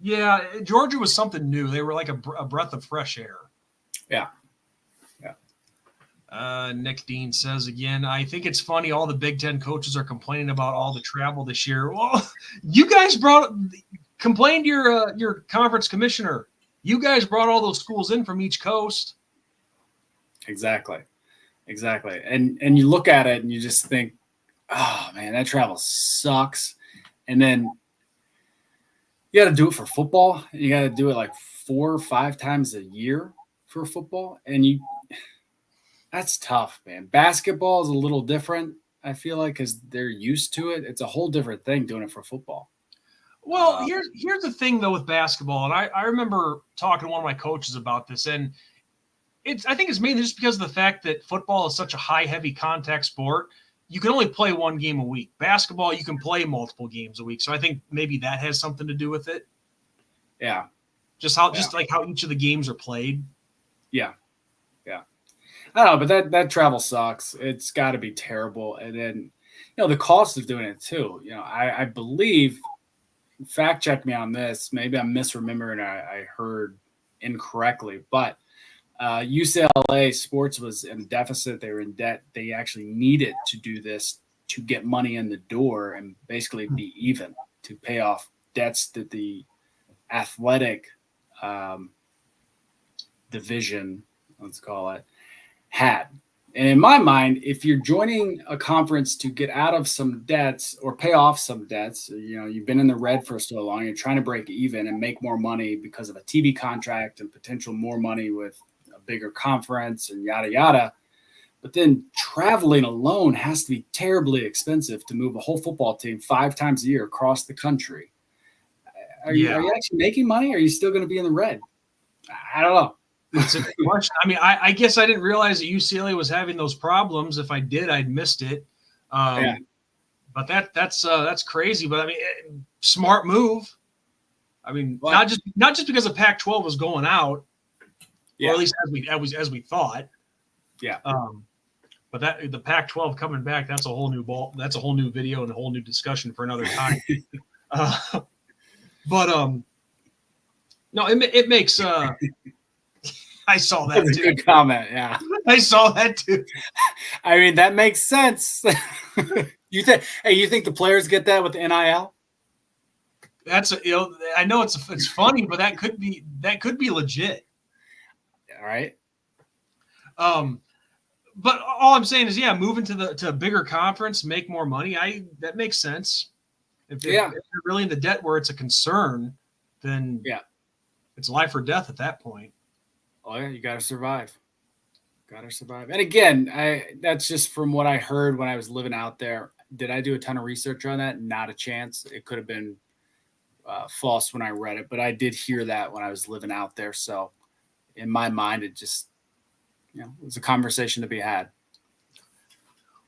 Yeah, Georgia was something new. They were like a breath of fresh air. Yeah. Nick Dean says again, I think it's funny all the Big Ten coaches are complaining about all the travel this year. Well, you guys complained to your conference commissioner. You guys brought all those schools in from each coast. Exactly. And you look at it and you just think, oh man, that travel sucks. And then you got to do it for football. You got to do it like 4 or 5 times a year for football. And that's tough, man. Basketball is a little different, I feel like, because they're used to it. It's a whole different thing doing it for football. Well, here's the thing, though, with basketball. And I remember talking to one of my coaches about this. And I think it's mainly just because of the fact that football is such a high, heavy contact sport. You can only play one game a week. Basketball, you can play multiple games a week. So I think maybe that has something to do with it. Yeah. Just like how each of the games are played. Yeah. I don't know, but that travel sucks. It's got to be terrible. And then, the cost of doing it too. I believe, fact check me on this. Maybe I'm misremembering. I heard incorrectly, but UCLA sports was in deficit. They were in debt. They actually needed to do this to get money in the door and basically be even to pay off debts that the athletic division, let's call it, had. And in my mind, if you're joining a conference to get out of some debts or pay off some debts, you've been in the red for so long, you're trying to break even and make more money because of a TV contract and potential more money with a bigger conference and yada, yada. But then traveling alone has to be terribly expensive to move a whole football team 5 times a year across the country. Are you actually making money? Or are you still going to be in the red? I don't know. That's a good question. I mean, I guess I didn't realize that UCLA was having those problems. If I did, I'd missed it. But that's crazy. But I mean, smart move. I mean, not just because the Pac-12 was going out, or at least as we thought. Yeah. But the Pac-12 coming back, that's a whole new ball. That's a whole new video and a whole new discussion for another time. No, it makes. I saw that That's too. A good comment. Yeah, I saw that too. I mean, that makes sense. You think the players get that with the NIL? I know it's funny, but that could be legit. All right. But all I'm saying is, moving to a bigger conference, make more money. That makes sense. If you're really in the debt where it's a concern, then it's life or death at that point. Oh yeah, you got to survive. Got to survive. And again, that's just from what I heard when I was living out there. Did I do a ton of research on that? Not a chance. It could have been false when I read it, but I did hear that when I was living out there. So in my mind, it just, it was a conversation to be had.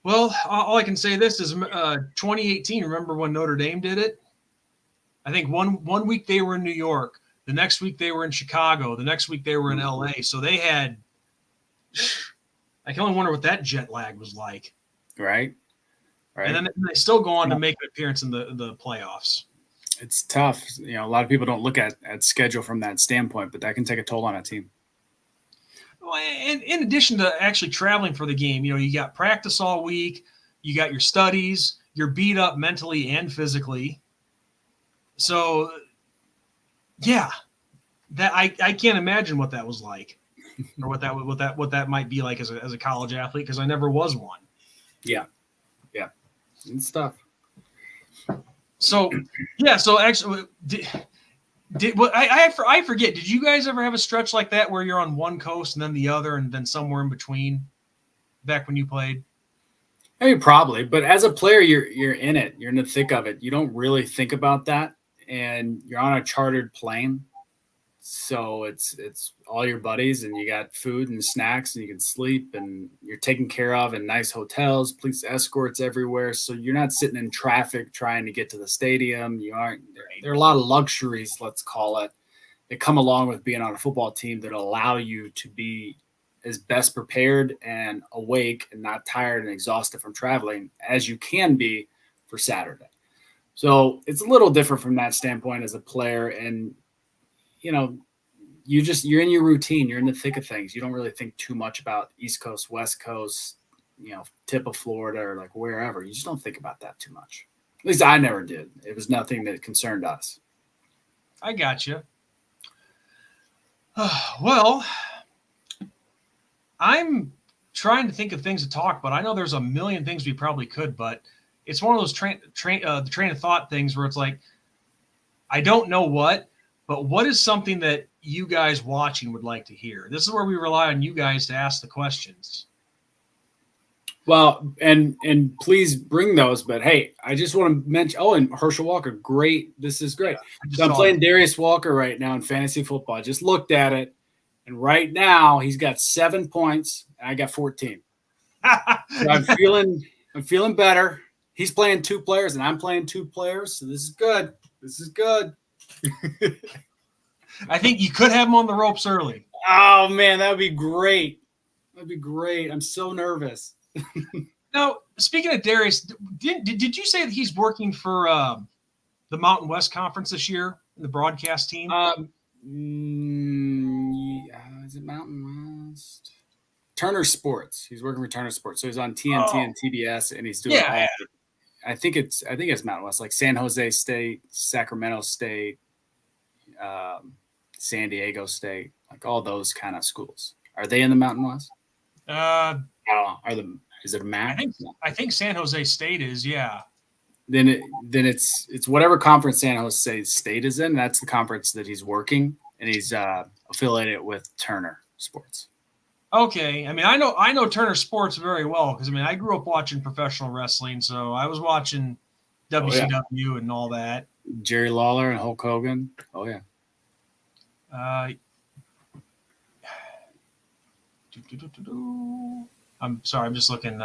Well, all I can say this is 2018. Remember when Notre Dame did it? I think one week they were in New York. The next week they were in Chicago. The next week they were in LA. So they had – I can only wonder what that jet lag was like. Right. And then they still go on to make an appearance in the playoffs. It's tough. A lot of people don't look at schedule from that standpoint, but that can take a toll on a team. Well, and in addition to actually traveling for the game, you got practice all week, you got your studies, you're beat up mentally and physically. So, yeah, that I can't imagine what that was like, or what that might be like as a college athlete, because I never was one. Yeah, it's tough. So, yeah. So actually, I forget. Did you guys ever have a stretch like that where you're on one coast and then the other, and then somewhere in between? Back when you played, I mean, probably. But as a player, you're in it. You're in the thick of it. You don't really think about that, and you're on a chartered plane, so it's all your buddies, and you got food and snacks, and you can sleep, and you're taken care of in nice hotels, police escorts everywhere. So you're not sitting in traffic trying to get to the stadium. You aren't. There are a lot of luxuries, let's call it, that come along with being on a football team that allow you to be as best prepared and awake and not tired and exhausted from traveling as you can be for Saturday. So it's a little different from that standpoint as a player. And, you're in your routine. You're in the thick of things. You don't really think too much about East Coast, West Coast, tip of Florida or like wherever. You just don't think about that too much. At least I never did. It was nothing that concerned us. I got you. Well, I'm trying to think of things to talk, but I know there's a million things we probably could, but it's one of those train of thought things where it's like, I don't know what, but what is something that you guys watching would like to hear? This is where we rely on you guys to ask the questions. Well, and please bring those, but hey, I just want to mention, and Herschel Walker, great. This is great. So I'm playing Darius Walker right now in fantasy football. I just looked at it. And right now he's got 7 points and I got 14. So I'm feeling better. He's playing 2 players and I'm playing 2 players. So this is good. I think you could have him on the ropes early. Oh man, that would be great. I'm so nervous. Now, speaking of Darius, did you say that he's working for the Mountain West Conference this year in the broadcast team? Is it Mountain West? Turner Sports. He's working for Turner Sports. So he's on TNT and TBS, and he's doing all. I think it's Mountain West, like San Jose State, Sacramento State, San Diego State, like all those kind of schools. Are they in the Mountain West? I don't know. Is it a MAC? I think San Jose State is, yeah. Then it's whatever conference San Jose State is in. That's the conference that he's working, and he's affiliated with Turner Sports. Okay, I mean I know Turner Sports very well because I grew up watching professional wrestling, so I was watching WCW and all that. Jerry Lawler and Hulk Hogan. Oh yeah. I'm sorry, I'm just looking.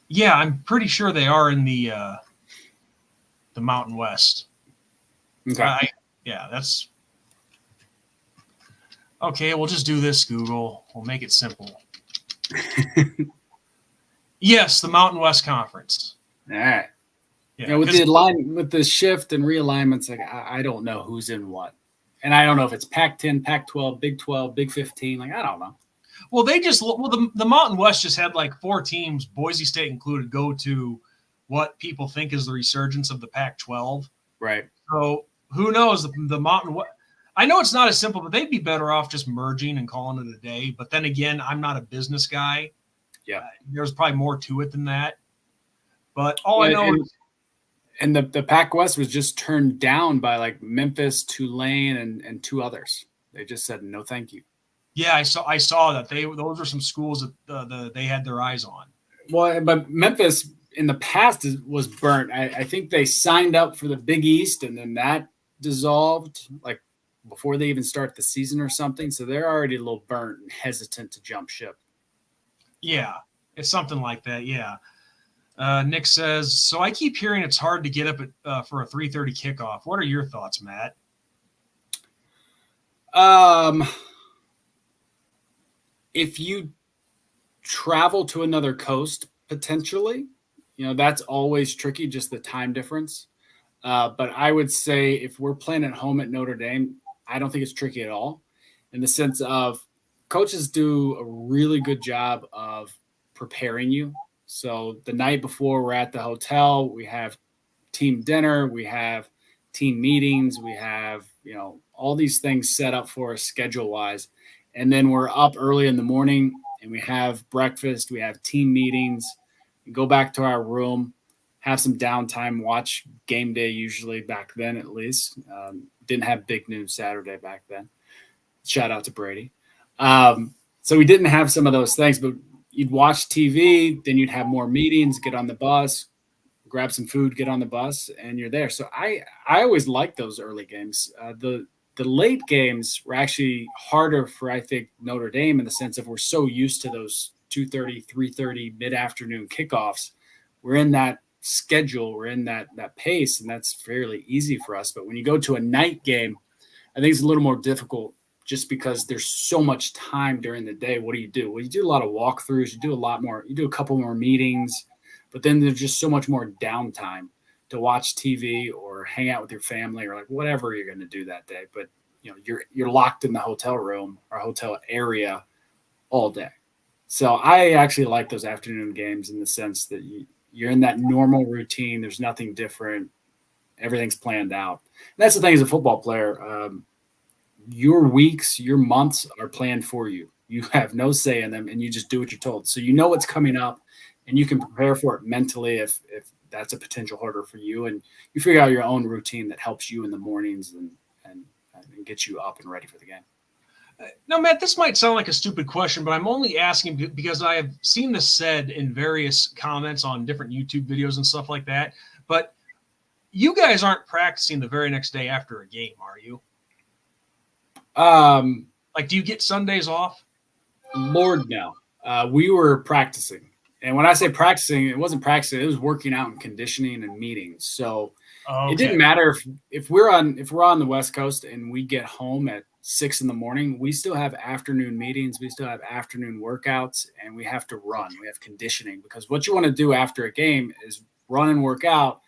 Yeah, I'm pretty sure they are in the Mountain West. Okay. That's okay. We'll just do this, Google. We'll make it simple. Yes, the Mountain West Conference. All right. Yeah, with the shift and realignments, like I don't know who's in what, and I don't know if it's Pac-10, Pac-12, Big 12, Big 15. Like I don't know. Well, the Mountain West just had like 4 teams, Boise State included, go to what people think is the resurgence of the Pac-12. Right. So who knows the Mountain West? I know it's not as simple, but they'd be better off just merging and calling it a day. But then again, I'm not a business guy. Yeah. There's probably more to it than that. But all Well, I know is, and the Pac West was just turned down by like Memphis, Tulane, and two others. They just said no, thank you. yeah, I saw that those are some schools that they had their eyes on. Well, but Memphis in the past was burnt. I think they signed up for the Big East, and then that dissolved like before they even start the season or something. So they're already a little burnt and hesitant to jump ship. Yeah, it's something like that. Yeah. Nick says, so I keep hearing it's hard to get up for a 3:30 kickoff. What are your thoughts, Matt? If you travel to another coast, potentially, that's always tricky, just the time difference. But I would say if we're playing at home at Notre Dame, I don't think it's tricky at all in the sense of coaches do a really good job of preparing you. So the night before we're at the hotel, we have team dinner, we have team meetings, we have, all these things set up for us schedule wise. And then we're up early in the morning and we have breakfast, we have team meetings, we go back to our room, have some downtime, watch game day usually back then at least. Didn't have Big Noon Saturday back then. Shout out to Brady. So we didn't have some of those things, but you'd watch TV, then you'd have more meetings, get on the bus, grab some food, get on the bus, and you're there. So I always liked those early games. The late games were actually harder for, I think, Notre Dame in the sense of we're so used to those 2:30, 3:30 mid-afternoon kickoffs. We're in that schedule, we're in that pace, and that's fairly easy for us. But when you go to a night game, I think it's a little more difficult just because there's so much time during the day. What do? Well, you do a lot of walkthroughs, you do a couple more meetings, but then there's just so much more downtime to watch TV or hang out with your family or like whatever you're going to do that day. But you're locked in the hotel room or hotel area all day. So I actually like those afternoon games in the sense that you're in that normal routine. There's nothing different. Everything's planned out. And that's the thing as a football player. Your weeks, your months are planned for you. You have no say in them and you just do what you're told. So you know what's coming up and you can prepare for it mentally if that's a potential hurdle for you. And you figure out your own routine that helps you in the mornings and gets you up and ready for the game. Now, Matt, this might sound like a stupid question, but I'm only asking because I have seen this said in various comments on different YouTube videos and stuff like that. But you guys aren't practicing the very next day after a game, are you? Like, do you get Sundays off? Lord, no. We were practicing. And when I say practicing, it wasn't practicing, it was working out and conditioning and meetings. So It didn't matter if we're on the West Coast and we get home at 6 a.m, we still have afternoon meetings, we still have afternoon workouts, and we have to run. We have conditioning because what you want to do after a game is run and work out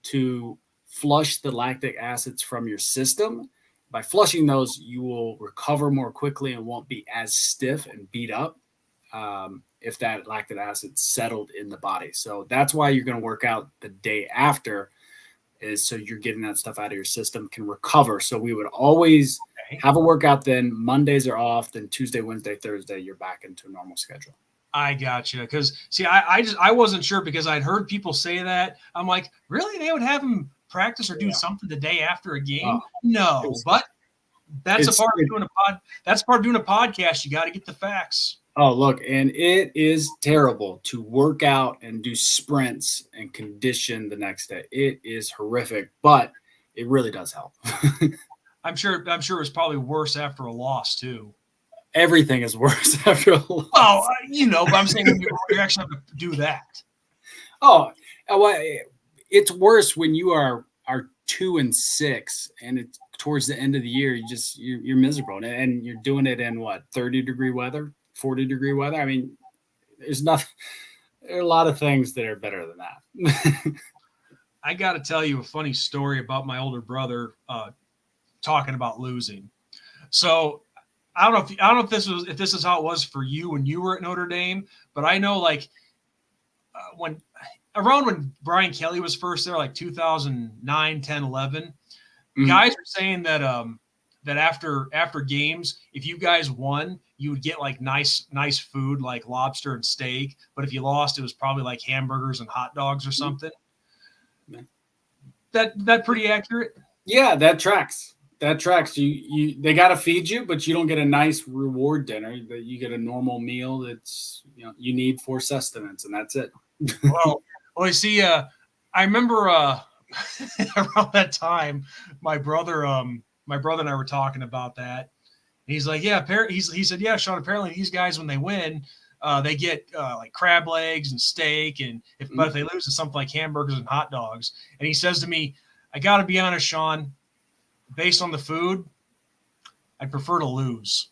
to flush the lactic acids from your system. By flushing those, you will recover more quickly and won't be as stiff and beat up if that lactic acid settled in the body. So that's why you're going to work out the day after, is so you're getting that stuff out of your system, can recover. So we would always have a workout then. Mondays are off. Then Tuesday, Wednesday, Thursday, you're back into a normal schedule. I gotcha. Because see, I wasn't sure because I'd heard people say that. I'm like, really? They would have them practice or do something the day after a game? No, but that's a part of doing a podcast. You got to get the facts. Oh, look, and it is terrible to work out and do sprints and condition the next day. It is horrific, but it really does help. I'm sure it was probably worse after a loss too. Everything is worse after a loss. Well, but I'm saying you actually have to do that. Oh, well, it's worse when you are 2-6 and it's towards the end of the year. You're miserable and you're doing it in 30-degree weather. 40-degree weather. I mean, there are a lot of things that are better than that. I got to tell you a funny story about my older brother talking about losing. So I don't know if this is how it was for you when you were at Notre Dame, but I know when Brian Kelly was first there, like 2009, 10, 11, guys were saying that that after games, if you guys won, you would get like nice food like lobster and steak. But if you lost, it was probably like hamburgers and hot dogs or something. That pretty accurate? Yeah, that tracks. That tracks. They got to feed you, but you don't get a nice reward dinner. You get a normal meal that's you need for sustenance, and that's it. well, you see, I remember around that time, my brother and I were talking about that. And he's like, yeah, he said, yeah, Sean. Apparently, these guys when they win, they get like crab legs and steak, and but if they lose, it's something like hamburgers and hot dogs. And he says to me, I got to be honest, Sean. Based on the food, I prefer to lose.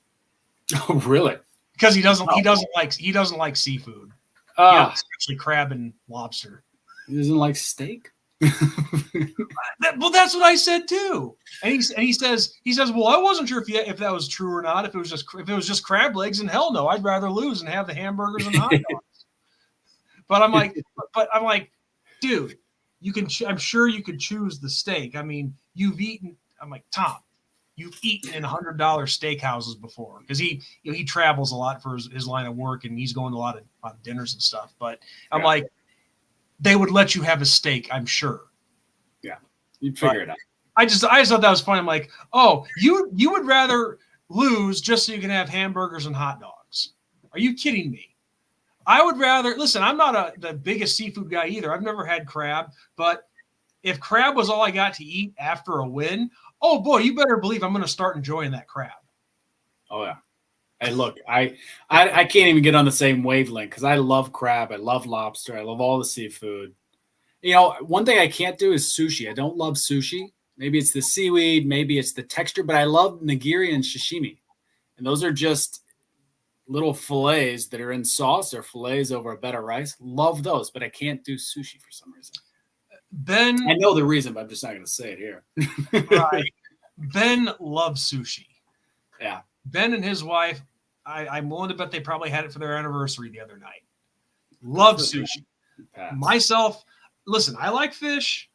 Oh, really? Because he doesn't like seafood. Especially crab and lobster. He doesn't like steak. Well, that's what I said too. And he says, well, I wasn't sure if that was true or not. If it was just crab legs, and hell no, I'd rather lose and have the hamburgers and hot dogs. But I'm like, dude, I'm sure you could choose the steak. I mean, you've eaten. I'm like, Tom, you've eaten in $100 steakhouses before, because he travels a lot for his line of work, and he's going to a lot of dinners and stuff. But I'm like, they would let you have a steak, I'm sure. Yeah, you'd figure it out. I just thought that was funny. I'm like, oh, you would rather lose just so you can have hamburgers and hot dogs? Are you kidding me? I would rather listen. I'm not the biggest seafood guy either. I've never had crab, but if crab was all I got to eat after a win, oh boy, you better believe I'm going to start enjoying that crab. Oh yeah. And look, I can't even get on the same wavelength because I love crab, I love lobster, I love all the seafood. One thing I can't do is sushi. I don't love sushi. Maybe it's the seaweed, maybe it's the texture, but I love nigiri and sashimi. And those are just little fillets that are in sauce or fillets over a bed of rice. Love those, but I can't do sushi for some reason. Ben, I know the reason, but I'm just not going to say it here. Right. Ben loves sushi. Yeah. Ben and his wife, I'm willing to bet they probably had it for their anniversary the other night. Love sushi. Myself, listen, I like fish,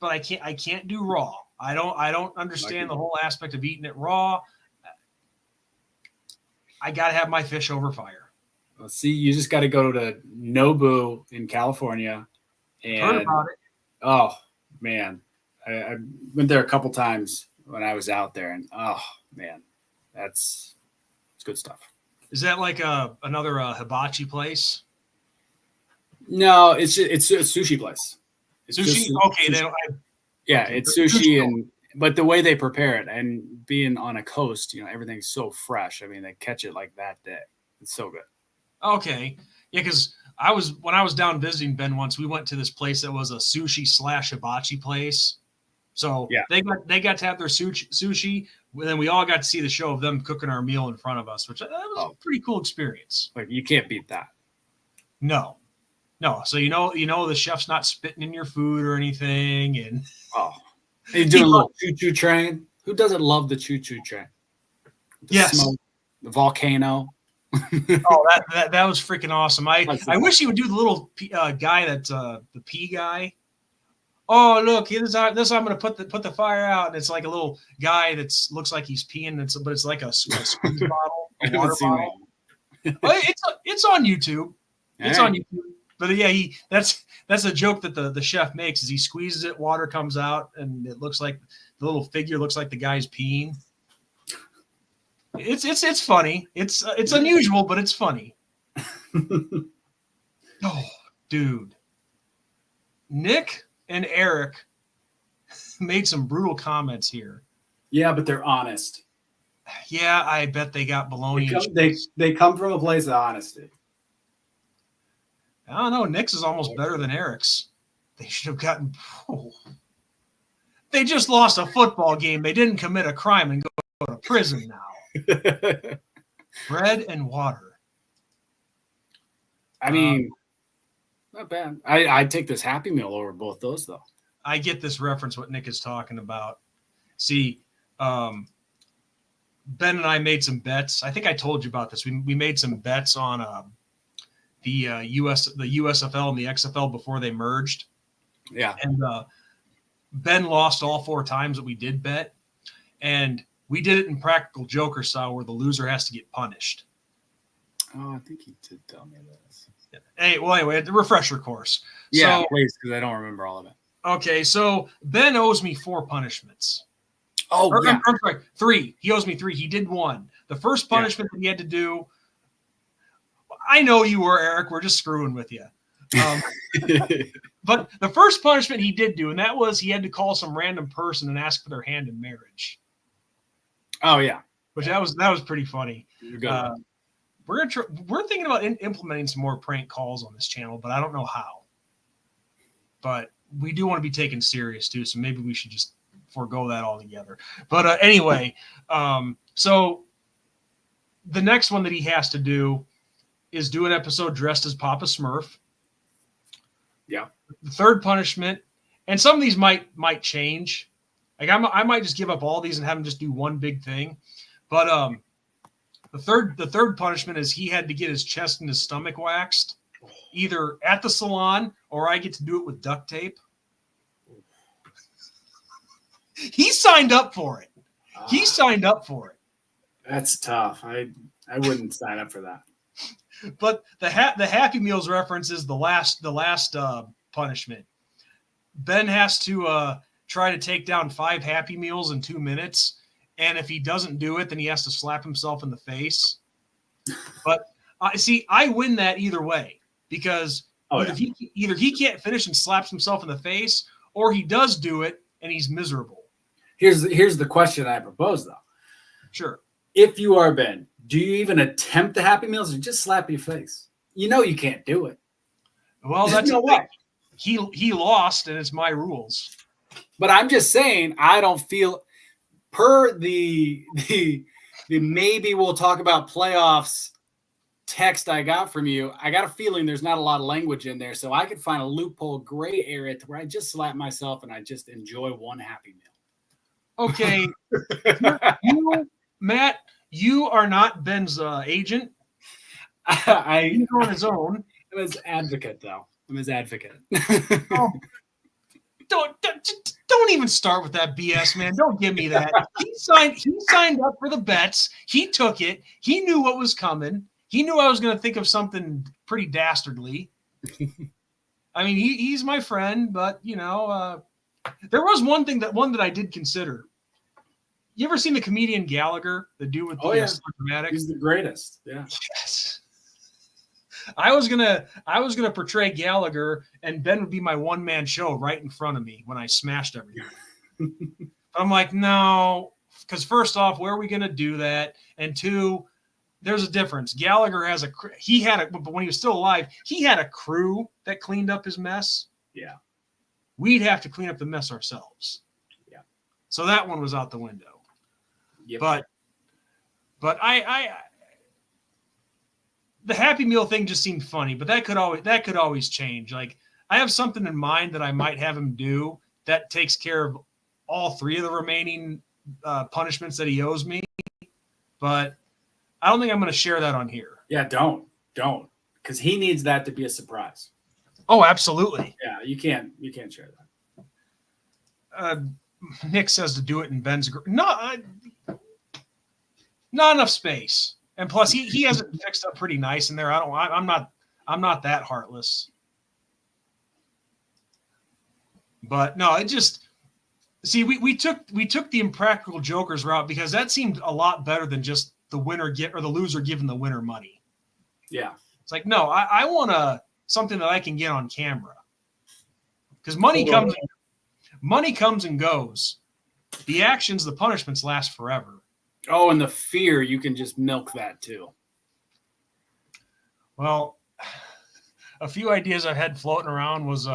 but I can't do raw. I don't understand the whole aspect of eating it raw. I gotta have my fish over fire. Well, see, you just got to go to Nobu in California. And heard about it. Oh man, I went there a couple times when I was out there, and oh man, it's good stuff. Is that like another hibachi place? No, it's a sushi place. It's sushi? Okay, sushi. It's sushi, but the way they prepare it, and being on a coast, everything's so fresh. I mean, they catch it like that day. It's so good. Okay, yeah, because when I was down visiting Ben once, we went to this place that was a sushi / hibachi place. So they got to have their sushi, and then we all got to see the show of them cooking our meal in front of us, which that was a pretty cool experience. Like, you can't beat that. No. So the chef's not spitting in your food or anything, and they do a little choo-choo train. Who doesn't love the choo-choo train? The smoke, the volcano. Oh, that was freaking awesome. I wish he would do the little guy that's the pea guy. Oh, look, this I'm going to put the fire out, and it's like a little guy that looks like he's peeing, but it's like a squeeze bottle, a water bottle. It's on YouTube. It's on YouTube. But yeah, that's a joke that the chef makes. Is he squeezes it, water comes out, and it looks like the little figure looks like the guy's peeing. It's funny. It's unusual, but it's funny. Oh, dude. Nick and Eric made some brutal comments here. Yeah, but they're honest. Yeah, I bet they got baloney. They come from a place of honesty. I don't know. Nick's is almost better than Eric's. They should have gotten. They just lost a football game. They didn't commit a crime and go to prison now. Bread and water. I mean, not bad. I'd take this Happy Meal over both those, though. I get this reference, what Nick is talking about. See, Ben and I made some bets. I think I told you about this. We made some bets on the USFL and the XFL before they merged. Yeah. And Ben lost all 4 times that we did bet. And We did it in Practical Joker style where the loser has to get punished. Oh, I think you did tell me this. Hey, well, anyway, the refresher course. Yeah, So, please, because I don't remember all of it. okay, so Ben owes me 4 punishments. Oh, yeah. I'm sorry, 3. He owes me 3. He did 1. The first punishment that he had to do, I know you were, Eric. We're just screwing with you. But the first punishment he did do, and that was he had to call some random person and ask for their hand in marriage. Oh, yeah. Which that was pretty funny. Good. We're thinking about implementing some more prank calls on this channel, but I don't know how. But we do want to be taken serious too, so maybe we should just forego that altogether. But anyway, so the next one that he has to do is do an episode dressed as Papa Smurf. Yeah. The third punishment, and some of these might change. Like I might just give up all these and have him just do one big thing. But the third punishment is he had to get his chest and his stomach waxed, either at the salon or I get to do it with duct tape. He signed up for it. He signed up for it. That's tough. I wouldn't sign up for that. But the Happy Meals reference is the last punishment. Ben has to try to take down 5 Happy Meals in 2 minutes, and if he doesn't do it, then he has to slap himself in the face. But see, I win that either way because either he can't finish and slaps himself in the face, or he does do it and he's miserable. Here's the question I propose, though. Sure. If you are Ben, do you even attempt the Happy Meals or just slap your face? You know you can't do it. Well, that's what he lost, and it's my rules. But I'm just saying, I don't feel per the maybe we'll talk about playoffs text I got from you. I got a feeling there's not a lot of language in there, so I could find a loophole, gray area to where I just slap myself and I just enjoy one Happy Meal. Okay, Matt, you are not Ben's agent. He's on his own. I'm his advocate, though. I'm his advocate. Oh, don't even start with that BS, man. Don't give me that. He signed up for the bets. He took it. He knew what was coming. He knew I was going to think of something pretty dastardly. I mean, he's my friend, but you know, there was one that I did consider. You ever seen the comedian Gallagher, the dude with the dramatics? He's the greatest. Yeah. Yes. I was gonna portray Gallagher, and Ben would be my one-man show right in front of me when I smashed everything. I'm like, no, because first off, where are we gonna do that? And 2, there's a difference. Gallagher has but when he was still alive, he had a crew that cleaned up his mess. Yeah. We'd have to clean up the mess ourselves. Yeah. So that one was out the window. Yep. But I the Happy Meal thing just seemed funny, but that could always change. Like I have something in mind that I might have him do that takes care of all 3 of the remaining punishments that he owes me. But I don't think I'm going to share that on here. Yeah, don't, because he needs that to be a surprise. Oh, absolutely. Yeah, you can't share that. Nick says to do it in Ben's. Not enough space. And plus, he has it fixed up pretty nice in there. I'm not that heartless. But no, it just see we took the Impractical Jokers route because that seemed a lot better than just the loser giving the winner money. Yeah, it's like no, I want something that I can get on camera because money comes and goes. The actions, the punishments last forever. Oh, and the fear, you can just milk that too. Well, a few ideas I've had floating around was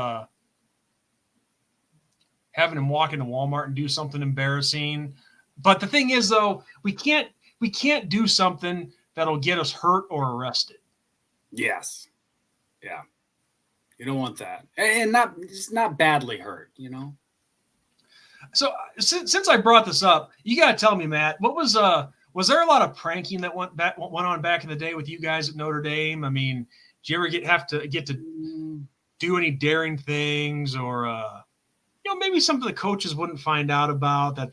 having him walk into Walmart and do something embarrassing. But the thing is, though, we can't do something that'll get us hurt or arrested. Yes. Yeah. You don't want that. And not badly hurt, you know? So since I brought this up, you got to tell me, Matt, what was there a lot of pranking that went on back in the day with you guys at Notre Dame? I mean, did you ever have to do any daring things or maybe something the coaches wouldn't find out about that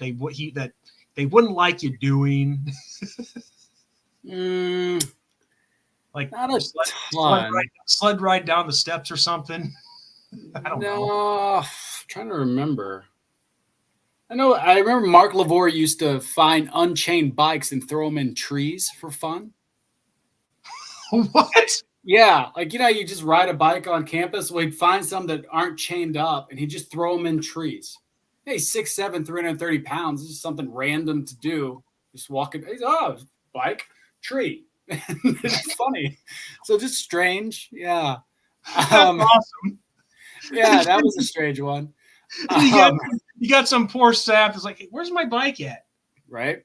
they wouldn't like you doing? Like Not a sled ride down the steps or something? I don't know. I'm trying to remember. I remember Mark Lavore used to find unchained bikes and throw them in trees for fun. What? Yeah, like, you just ride a bike on campus. Well, he'd find some that aren't chained up, and he'd just throw them in trees. Hey, 6'7", 330 pounds. This is something random to do. Just walking. He's, bike, tree. It's funny. So just strange. Yeah. That's awesome. Yeah, that was a strange one. You got some poor sap that's like, hey, where's my bike at? Right.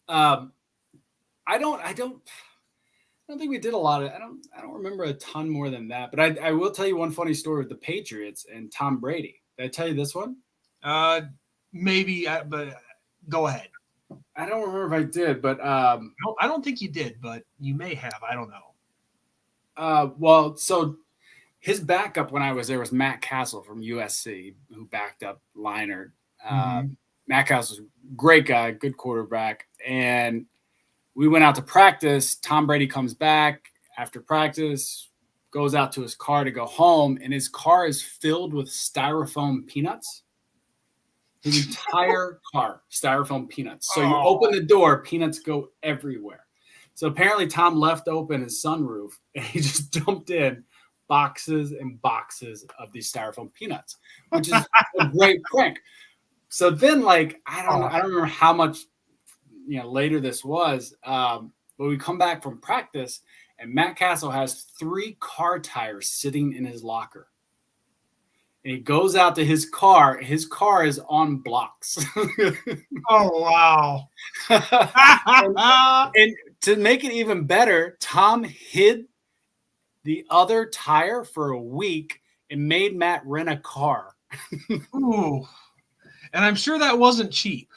I don't think we did a lot of. I don't remember a ton more than that. But I will tell you one funny story with the Patriots and Tom Brady. Did I tell you this one? Maybe, but go ahead. I don't remember if I did, but no, I don't think you did, but you may have. I don't know. Well, so his backup when I was there was Matt Castle from USC, who backed up Leinart. Matt Castle's a great guy, good quarterback, and we went out to practice. Tom Brady comes back after practice, goes out to his car to go home, and his car is filled with styrofoam peanuts. His entire car, styrofoam peanuts. So you open the door, peanuts go everywhere. So apparently Tom left open his sunroof, and he just dumped in boxes and boxes of these styrofoam peanuts, which is a great prank. So then, like, I don't remember how much later this was, but we come back from practice, and Matt Castle has 3 car tires sitting in his locker. And he goes out to his car. His car is on blocks. Oh, wow. and to make it even better, Tom hid the other tire for a week and made Matt rent a car. Ooh. And I'm sure that wasn't cheap.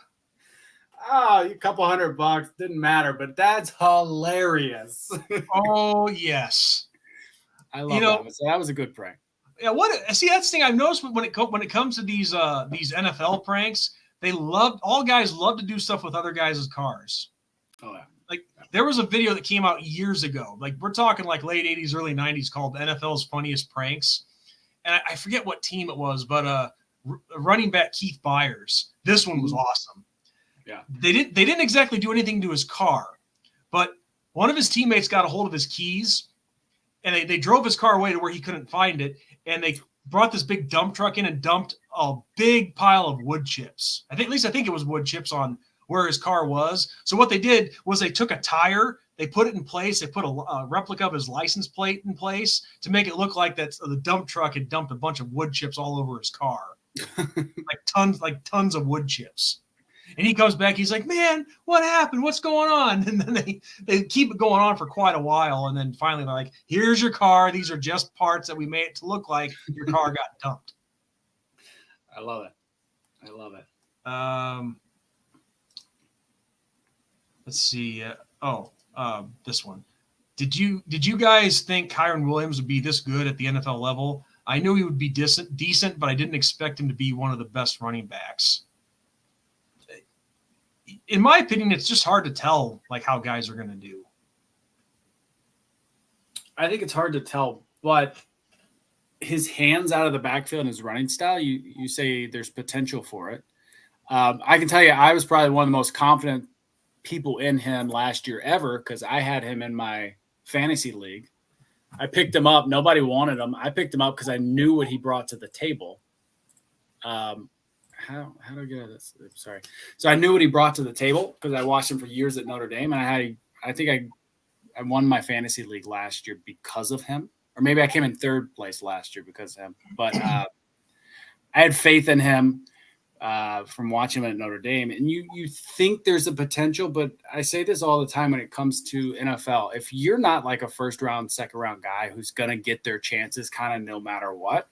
A couple $100 didn't matter, but that's hilarious. Oh, yes. I love that. So that was a good prank. Yeah, that's the thing I've noticed when it comes to these NFL pranks, all guys love to do stuff with other guys' cars. Oh yeah. Like there was a video that came out years ago, like we're talking like late 80s, early 90s, called NFL's Funniest Pranks. And I forget what team it was, but running back Keith Byers. This one was awesome. Yeah. They didn't exactly do anything to his car, but one of his teammates got a hold of his keys, and they drove his car away to where he couldn't find it, and they brought this big dump truck in and dumped a big pile of wood chips. I think it was wood chips on where his car was. So what they did was they took a tire, they put it in place, they put a replica of his license plate in place to make it look like that the dump truck had dumped a bunch of wood chips all over his car. like tons of wood chips. And he comes back, he's like, man, what happened? What's going on? And then they keep it going on for quite a while. And then finally they're like, here's your car. These are just parts that we made it to look like your car got dumped. I love it. Let's see. This one. Did you guys think Kyron Williams would be this good at the NFL level? I knew he would be decent, but I didn't expect him to be one of the best running backs. In my opinion, it's just hard to tell like how guys are going to do. I think it's hard to tell, but his hands out of the backfield and his running style, you say there's potential for it. I can tell you, I was probably one of the most confident people in him last year ever because I had him in my fantasy league. I picked him up. Nobody wanted him. I picked him up because I knew what he brought to the table. How do I get out of this? Sorry. So I knew what he brought to the table because I watched him for years at Notre Dame, and I think I won my fantasy league last year because of him, or maybe I came in third place last year because of him. But I had faith in him from watching him at Notre Dame, and you think there's a potential, but I say this all the time when it comes to NFL. If you're not like a first round, second round guy who's gonna get their chances kind of no matter what,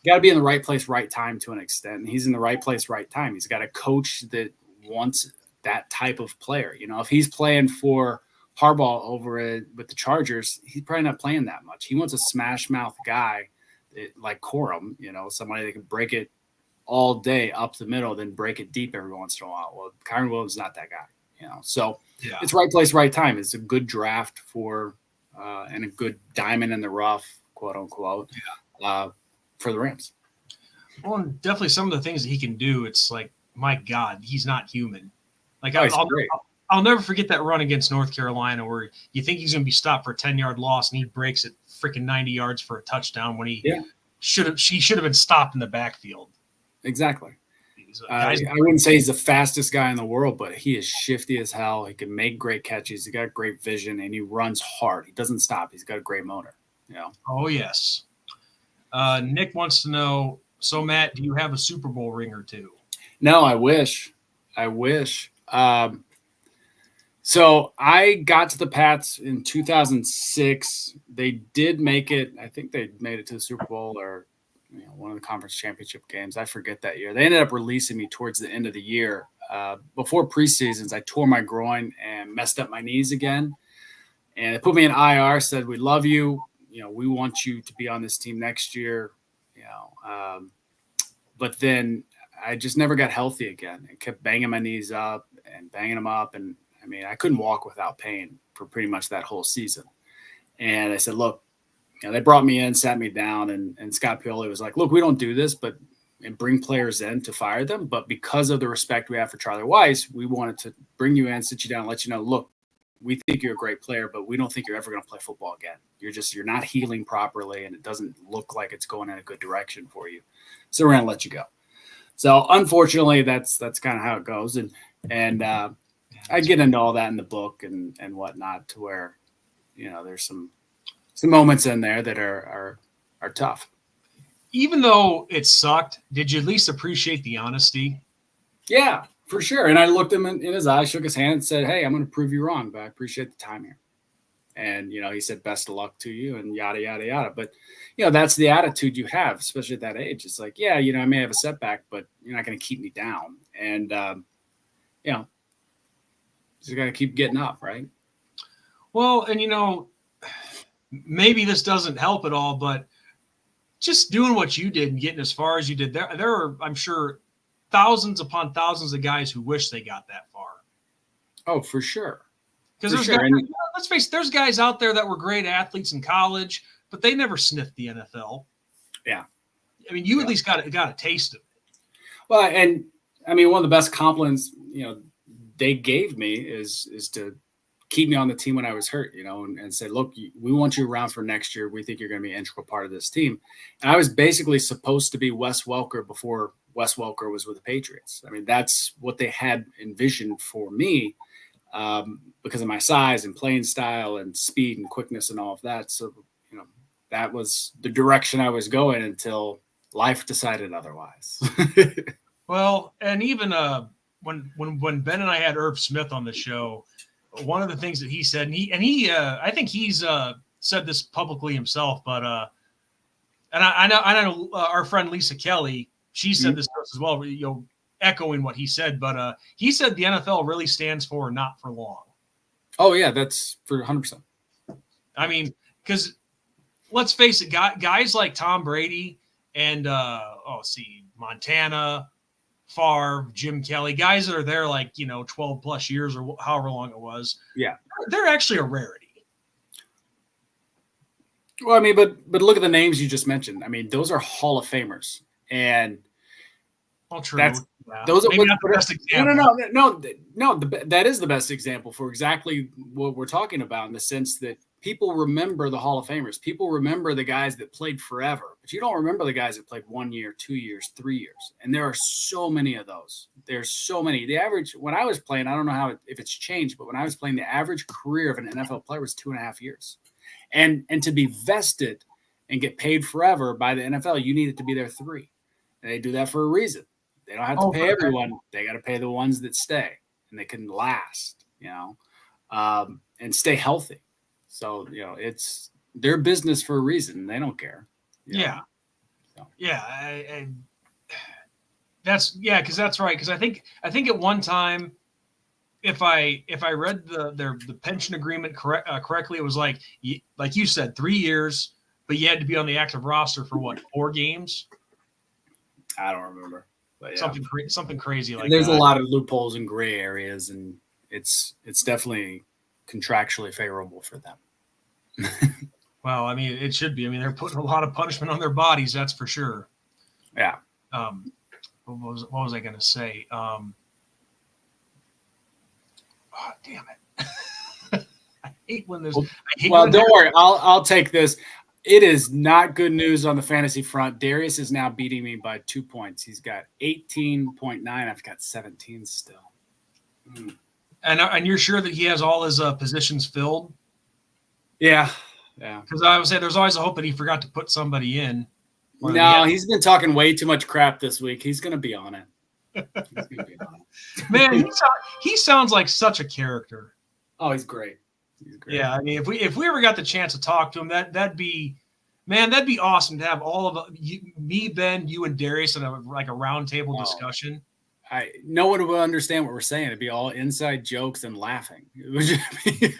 you got to be in the right place, right time to an extent. And he's in the right place, right time. He's got a coach that wants that type of player. You know, if he's playing for Harbaugh with the Chargers, he's probably not playing that much. He wants a smash mouth guy like Corum, somebody that can break it all day up the middle, then break it deep every once in a while. Well, Kyron Williams is not that guy, So Yeah. it's right place, right time. It's a good draft for and a good diamond in the rough, quote unquote, for the Rams. Well, and definitely some of the things that he can do. It's like, my God, he's not human. Like I'll never forget that run against North Carolina where you think he's going to be stopped for a 10-yard loss and he breaks it freaking 90 yards for a touchdown when he should have been stopped in the backfield. Exactly. I wouldn't say he's the fastest guy in the world, but he is shifty as hell. He can make great catches. He got great vision, and he runs hard. He doesn't stop. He's got a great motor. Oh, yes. Nick wants to know, so, Matt, do you have a Super Bowl ring or two? No, I wish. So I got to the Pats in 2006. They did make it. I think they made it to the Super Bowl or one of the conference championship games. I forget that year. They ended up releasing me towards the end of the year. Before preseasons, I tore my groin and messed up my knees again. And they put me in IR, said, we love you. We want you to be on this team next year. But then I just never got healthy again and kept banging my knees up and banging them up. And I couldn't walk without pain for pretty much that whole season. And I said, look, they brought me in, sat me down, and Scott Pioli was like, look, we don't do this, and bring players in to fire them. But because of the respect we have for Charlie Weiss, we wanted to bring you in, sit you down, and let you know, look, we think you're a great player, but we don't think you're ever going to play football again. You're not healing properly, and it doesn't look like it's going in a good direction for you. So we're going to let you go. So unfortunately, that's kind of how it goes. And I get into all that in the book and whatnot, to where, there's some moments in there that are tough. Even though it sucked, did you at least appreciate the honesty? Yeah, for sure. And I looked him in his eyes, shook his hand, and said, hey, I'm going to prove you wrong, but I appreciate the time here. And, he said, best of luck to you, and yada, yada, yada. But, that's the attitude you have, especially at that age. It's like, yeah, I may have a setback, but you're not going to keep me down. And, just got to keep getting up, right? Well, and, maybe this doesn't help at all, but just doing what you did and getting as far as you did, there are, I'm sure, thousands upon thousands of guys who wish they got that far. Oh, for sure. Because let's face it, there's guys out there that were great athletes in college, but they never sniffed the NFL. Yeah. You at least got a taste of it. Well, and one of the best compliments, they gave me is to keep me on the team when I was hurt, and say, look, we want you around for next year. We think you're going to be an integral part of this team. And I was basically supposed to be Wes Welker before Wes Welker was with the Patriots. That's what they had envisioned for me, because of my size and playing style and speed and quickness and all of that. So, that was the direction I was going until life decided otherwise. Well, and even when Ben and I had Irv Smith on the show, one of the things that he said, and he I think he's said this publicly himself, but and I know our friend Lisa Kelly, she said this to us as well, echoing what he said, but he said the NFL really stands for not for long. Oh yeah, that's for 100%. Because let's face it, guys like Tom Brady and Montana, Favre, Jim Kelly, guys that are there 12 plus years or however long it was. Yeah. They're actually a rarity. Well, but look at the names you just mentioned. Those are Hall of Famers. And true. Those are maybe not the best example. No, that is the best example for exactly what we're talking about, in the sense that people remember the Hall of Famers. People remember the guys that played forever, but you don't remember the guys that played 1 year, 2 years, 3 years. And there are so many of those. There's so many. The average, when I was playing, I don't know if it's changed, but when I was playing, the average career of an NFL player was 2.5 years. And to be vested and get paid forever by the NFL, you needed to be there 3. And they do that for a reason. They don't have to pay everyone. They got to pay the ones that stay, and they can last, and stay healthy. So, it's their business for a reason. They don't care. Yeah. So. Yeah. Because that's right. Because I think at one time, if I read the pension agreement correctly, it was like you said, 3 years, but you had to be on the active roster for 4 games? I don't remember. But something crazy like there's that. a lot of loopholes and gray areas, and it's definitely contractually favorable for them. Well, I mean, it should be. I mean, they're putting a lot of punishment on their bodies, that's for sure. Yeah. What was I going to say? Oh, damn it! I hate when there's. Don't worry. I'll take this. It is not good news on the fantasy front. Darius is now beating me by 2 points. He's got 18.9. I've got 17 still. And you're sure that he has all his positions filled? Yeah. Because I would say there's always a hope that he forgot to put somebody in. No, he's been talking way too much crap this week. He's going to be on it. Man, he sounds like such a character. Oh, he's great. Yeah, I mean, if we ever got the chance to talk to him, that'd be awesome to have all of me, Ben, you, and Darius in a roundtable discussion. No one would understand what we're saying. It'd be all inside jokes and laughing. It would just be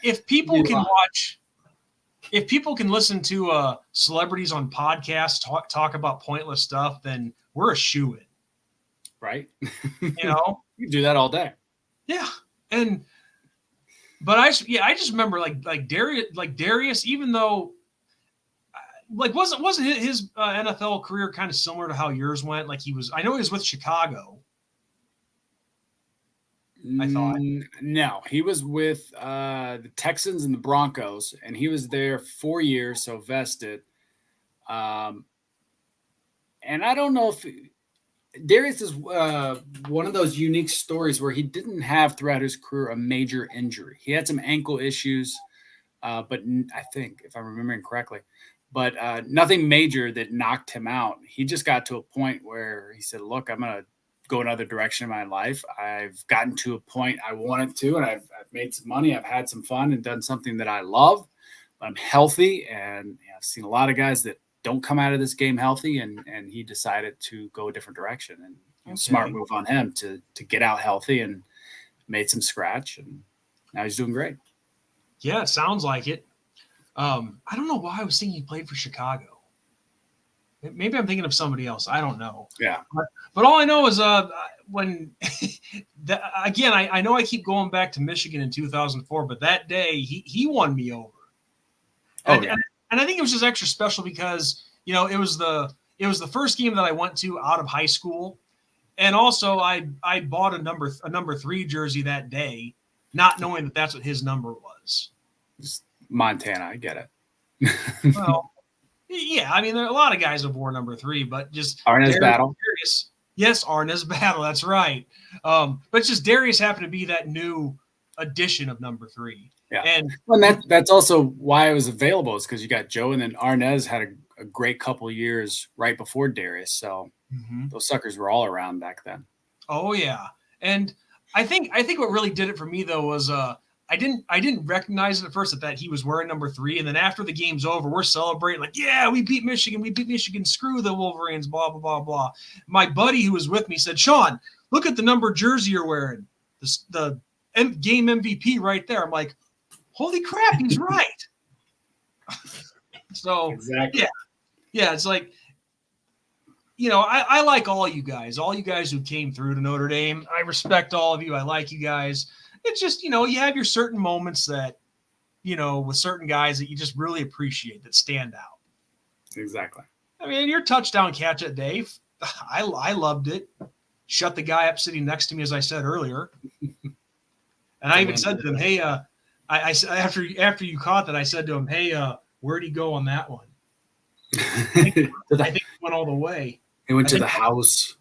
if people can watch, if people can listen to celebrities on podcasts talk about pointless stuff, then we're a shoo-in. Right? You know? You can do that all day. Yeah. But I just remember like Darius, even though wasn't his NFL career kind of similar to how yours went? Like I know he was with Chicago. I thought. No, he was with the Texans and the Broncos, and he was there 4 years, so vested. And I don't know if Darius is one of those unique stories where he didn't have throughout his career a major injury. He had some ankle issues, but I think, if I'm remembering correctly, but nothing major that knocked him out. He just got to a point where he said, look, I'm going to go another direction in my life. I've gotten to a point I wanted to, and I've made some money. I've had some fun and done something that I love. I'm healthy, and I've seen a lot of guys that don't come out of this game healthy, and he decided to go a different direction, and smart move on him to get out healthy, and made some scratch, and now he's doing great. Yeah, it sounds like it. I don't know why I was thinking he played for Chicago. Maybe I'm thinking of somebody else. I don't know. Yeah. But all I know is when again, I know I keep going back to Michigan in 2004, but that day he won me over. And I think it was just extra special because, it was the first game that I went to out of high school. And also I bought a number 3 jersey that day, not knowing that that's what his number was. Just Montana, I get it. Well, yeah, I mean, there are a lot of guys who wore number 3, but just Arnaz Battle. Darius, yes, Arnaz Battle, that's right. But just Darius happened to be that new addition of number 3. Yeah, and that's also why it was available, is because you got Joe, and then Arnaz had a great couple of years right before Darius, so those suckers were all around back then. Oh yeah, and I think what really did it for me though was I didn't recognize it at first that he was wearing number 3, and then after the game's over, we're celebrating like, yeah, we beat Michigan, screw the Wolverines, blah blah blah blah. My buddy who was with me said, Sean, look at the number jersey you're wearing, the game MVP right there. I'm like, holy crap, he's right. So exactly. Yeah, it's like, I like all you guys who came through to Notre Dame. I respect all of you. I like you guys. It's just, you have your certain moments that, with certain guys that you just really appreciate, that stand out. Exactly. I mean, your touchdown catch at Dave, I loved it. Shut the guy up sitting next to me, as I said earlier. And I even said to him, hey, I after you caught that, I said to him, hey, where'd he go on that one? I think he went all the way. He went to the house.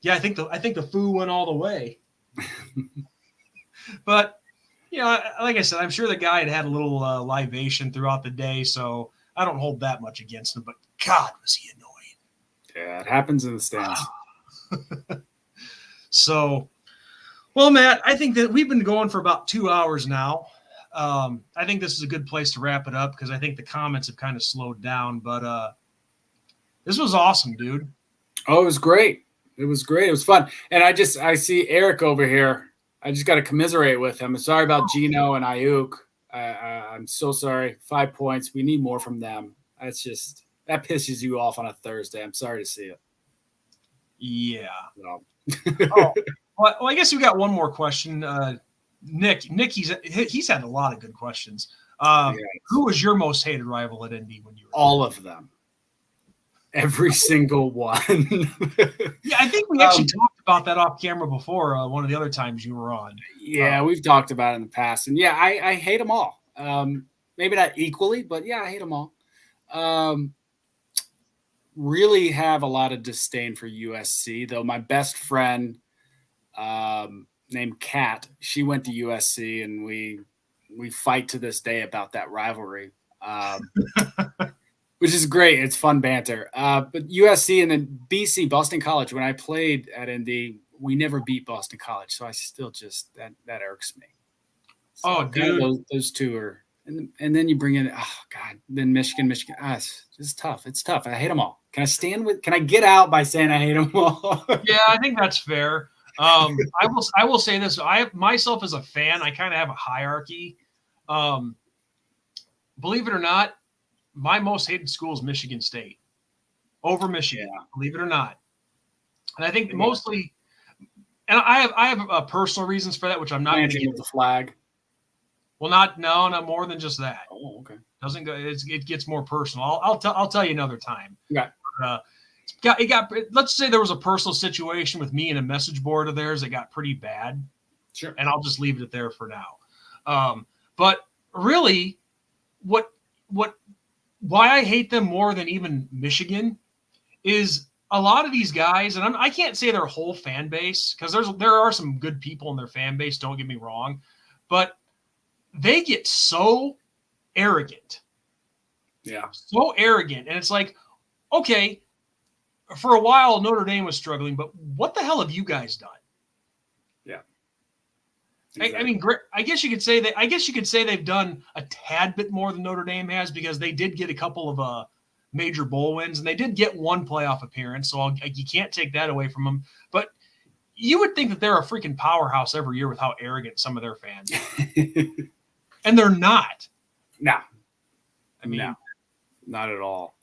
Yeah, I think the foo went all the way. But like I said, I'm sure the guy had a little libation throughout the day, so I don't hold that much against him. But God, was he annoying? Yeah, it happens in the stands. So, well, Matt, I think that we've been going for about 2 hours now. I think this is a good place to wrap it up because I think the comments have kind of slowed down. But this was awesome, dude. Oh, it was great. It was great. It was fun. And I see Eric over here. I just got to commiserate with him. I'm sorry about Gino and Ayuk. I'm so sorry. 5 points. We need more from them. That pisses you off on a Thursday. I'm sorry to see it. Yeah. No. Oh, well, I guess we got one more question. Nick, he's had a lot of good questions. Yes. Who was your most hated rival at Indy when you were All of them. Every single one. Yeah, I think we actually talked about that off camera before. One of the other times you were on. Yeah, we've talked about it in the past, and yeah, I hate them all. Maybe not equally, but yeah, I hate them all. Really have a lot of disdain for USC, though. My best friend, named Kat, she went to USC, and we fight to this day about that rivalry. Which is great. It's fun banter. But USC and then BC, Boston College, when I played at Indy, we never beat Boston College. So I still just, that irks me. So dude. Those two are, and then you bring in, oh, God, then Michigan. It's tough. It's tough. I hate them all. Can I get out by saying I hate them all? Yeah, I think that's fair. I will say this. I myself as a fan, I kind of have a hierarchy. Believe it or not, my most hated school is Michigan State over Michigan, believe it or not. And I think mostly, and I have personal reasons for that, which I'm not going to get with the flag. Well, not more than just that. Oh, okay. Doesn't go. It gets more personal. I'll tell you another time. Yeah. Let's say there was a personal situation with me and a message board of theirs that got pretty bad. Sure. And I'll just leave it there for now. But really, why I hate them more than even Michigan is a lot of these guys, and I can't say their whole fan base, because there are some good people in their fan base, don't get me wrong, but they get so arrogant. Yeah. So arrogant. And it's like, okay, for a while Notre Dame was struggling, but what the hell have you guys done? Yeah. Exactly. I mean, I guess you could say they've done a tad bit more than Notre Dame has, because they did get a couple of major bowl wins, and they did get one playoff appearance. So you can't take that away from them. But you would think that they're a freaking powerhouse every year with how arrogant some of their fans are. And they're not. No. I mean, no, not at all.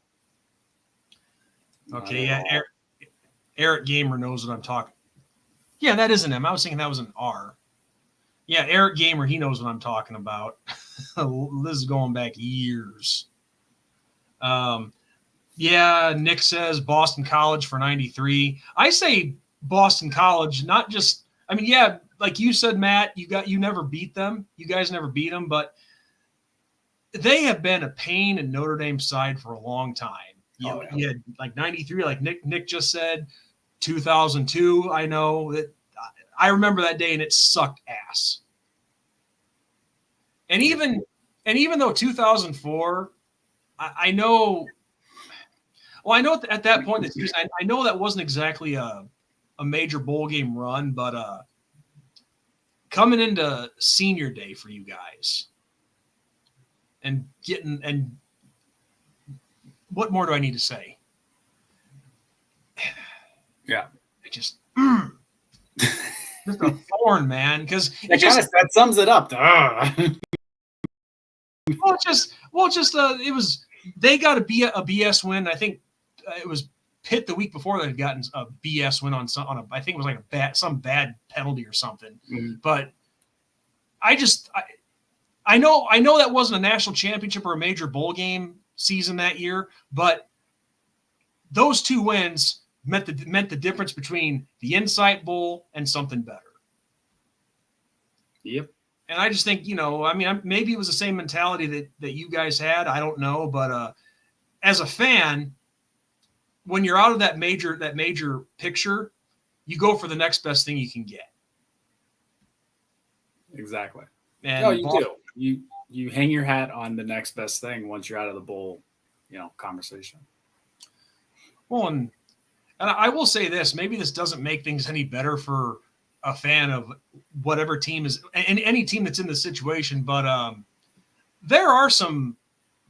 Okay, yeah. Eric Gamer knows what I'm talking. Yeah, that is an M. I was thinking that was an R. Yeah, Eric Gamer, he knows what I'm talking about. This is going back years. Yeah, Nick says Boston College for 93. I say Boston College, not just, I mean, yeah, like you said, Matt, you never beat them. You guys never beat them, but they have been a pain in Notre Dame's side for a long time. You had like 93, like Nick just said, 2002. I know that I remember that day, and it sucked ass. And even though 2004, I know. Well, I know at that point that I know that wasn't exactly a major bowl game run, but coming into senior day for you guys, and what more do I need to say? Yeah, it just a thorn, man, because that sums it up. It was, they got a BS win. I think it was Pitt the week before that had gotten a BS win on I think it was like some bad penalty or something. Mm-hmm. But I know that wasn't a national championship or a major bowl game season that year, but those two wins meant the difference between the Insight Bowl and something better. Yep. And I just think, I mean, maybe it was the same mentality that you guys had. I don't know. But as a fan, when you're out of that major picture, you go for the next best thing you can get. Exactly. And no, you do. You hang your hat on the next best thing once you're out of the bowl, conversation. Well, and I will say this, maybe this doesn't make things any better for a fan of whatever team is, and any team that's in this situation, but there are some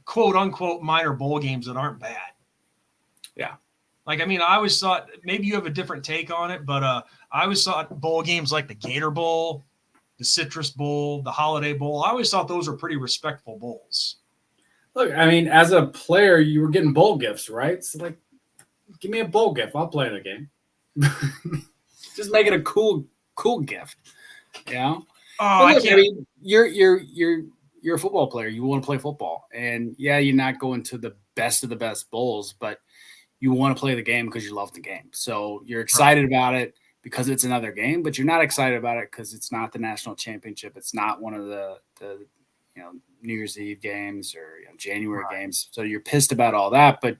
quote unquote minor bowl games that aren't bad. Yeah. Like, I mean, I always thought, maybe you have a different take on it, but I always thought bowl games like the Gator Bowl, the Citrus Bowl, the Holiday Bowl, I always thought those were pretty respectful bowls. Look, I mean, as a player, you were getting bowl gifts, right? So, like, give me a bowl gift. I'll play the game. Just make it a cool gift. You know? Oh, But I look, can't. I mean, you're a football player. You want to play football, and yeah, you're not going to the best of the best bowls, but you want to play the game because you love the game. So you're excited about it because it's another game, but you're not excited about it because it's not the national championship. It's not one of the New Year's Eve games or January games. So you're pissed about all that, but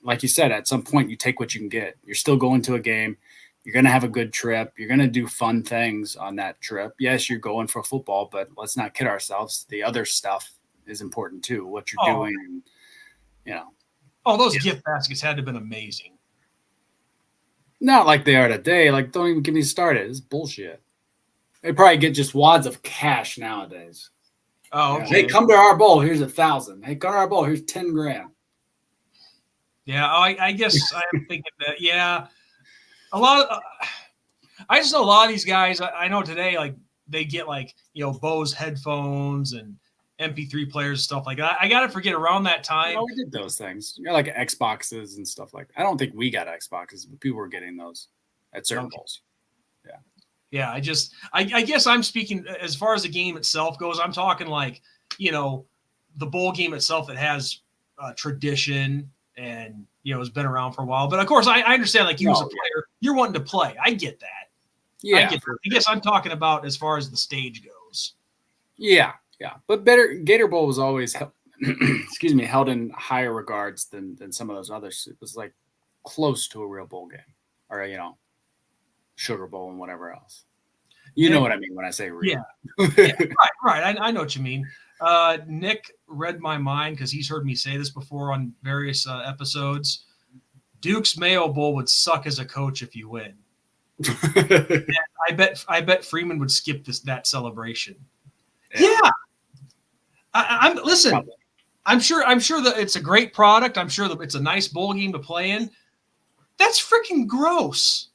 like you said, at some point you take what you can get. You're still going to a game. You're going to have a good trip. You're going to do fun things on that trip. Yes, you're going for football, but let's not kid ourselves. The other stuff is important too, what you're doing. Oh, those gift baskets had to have been amazing. Not like they are today. Like, don't even get me started. It's bullshit. They probably get just wads of cash nowadays. Oh, okay. Hey, come to our bowl. Here's 1,000. Hey, come to our bowl. Here's 10 grand. Yeah, I guess I'm thinking that. Yeah, I just know a lot of these guys. I know today, like they get like Bose headphones and MP3 players and stuff like that. I gotta forget around that time. We did those things. Like Xboxes and stuff like that. I don't think we got Xboxes, but people were getting those at certain bowls. Yeah. Yeah, I guess I'm speaking as far as the game itself goes. I'm talking like the bowl game itself that has tradition and has been around for a while. But of course, I understand like you as a player, you're wanting to play. I get that. Yeah, I guess I'm talking about as far as the stage goes. Yeah. But Gator Bowl was always held in higher regards than some of those others. It was like close to a real bowl game, or Sugar Bowl and whatever else. You know what I mean when I say real. Yeah, right. I know what you mean. Nick read my mind because he's heard me say this before on various episodes. Duke's Mayo Bowl would suck as a coach if you win. I bet Freeman would skip that celebration. Yeah. Listen. I'm sure that it's a great product. I'm sure that it's a nice bowl game to play in. That's freaking gross.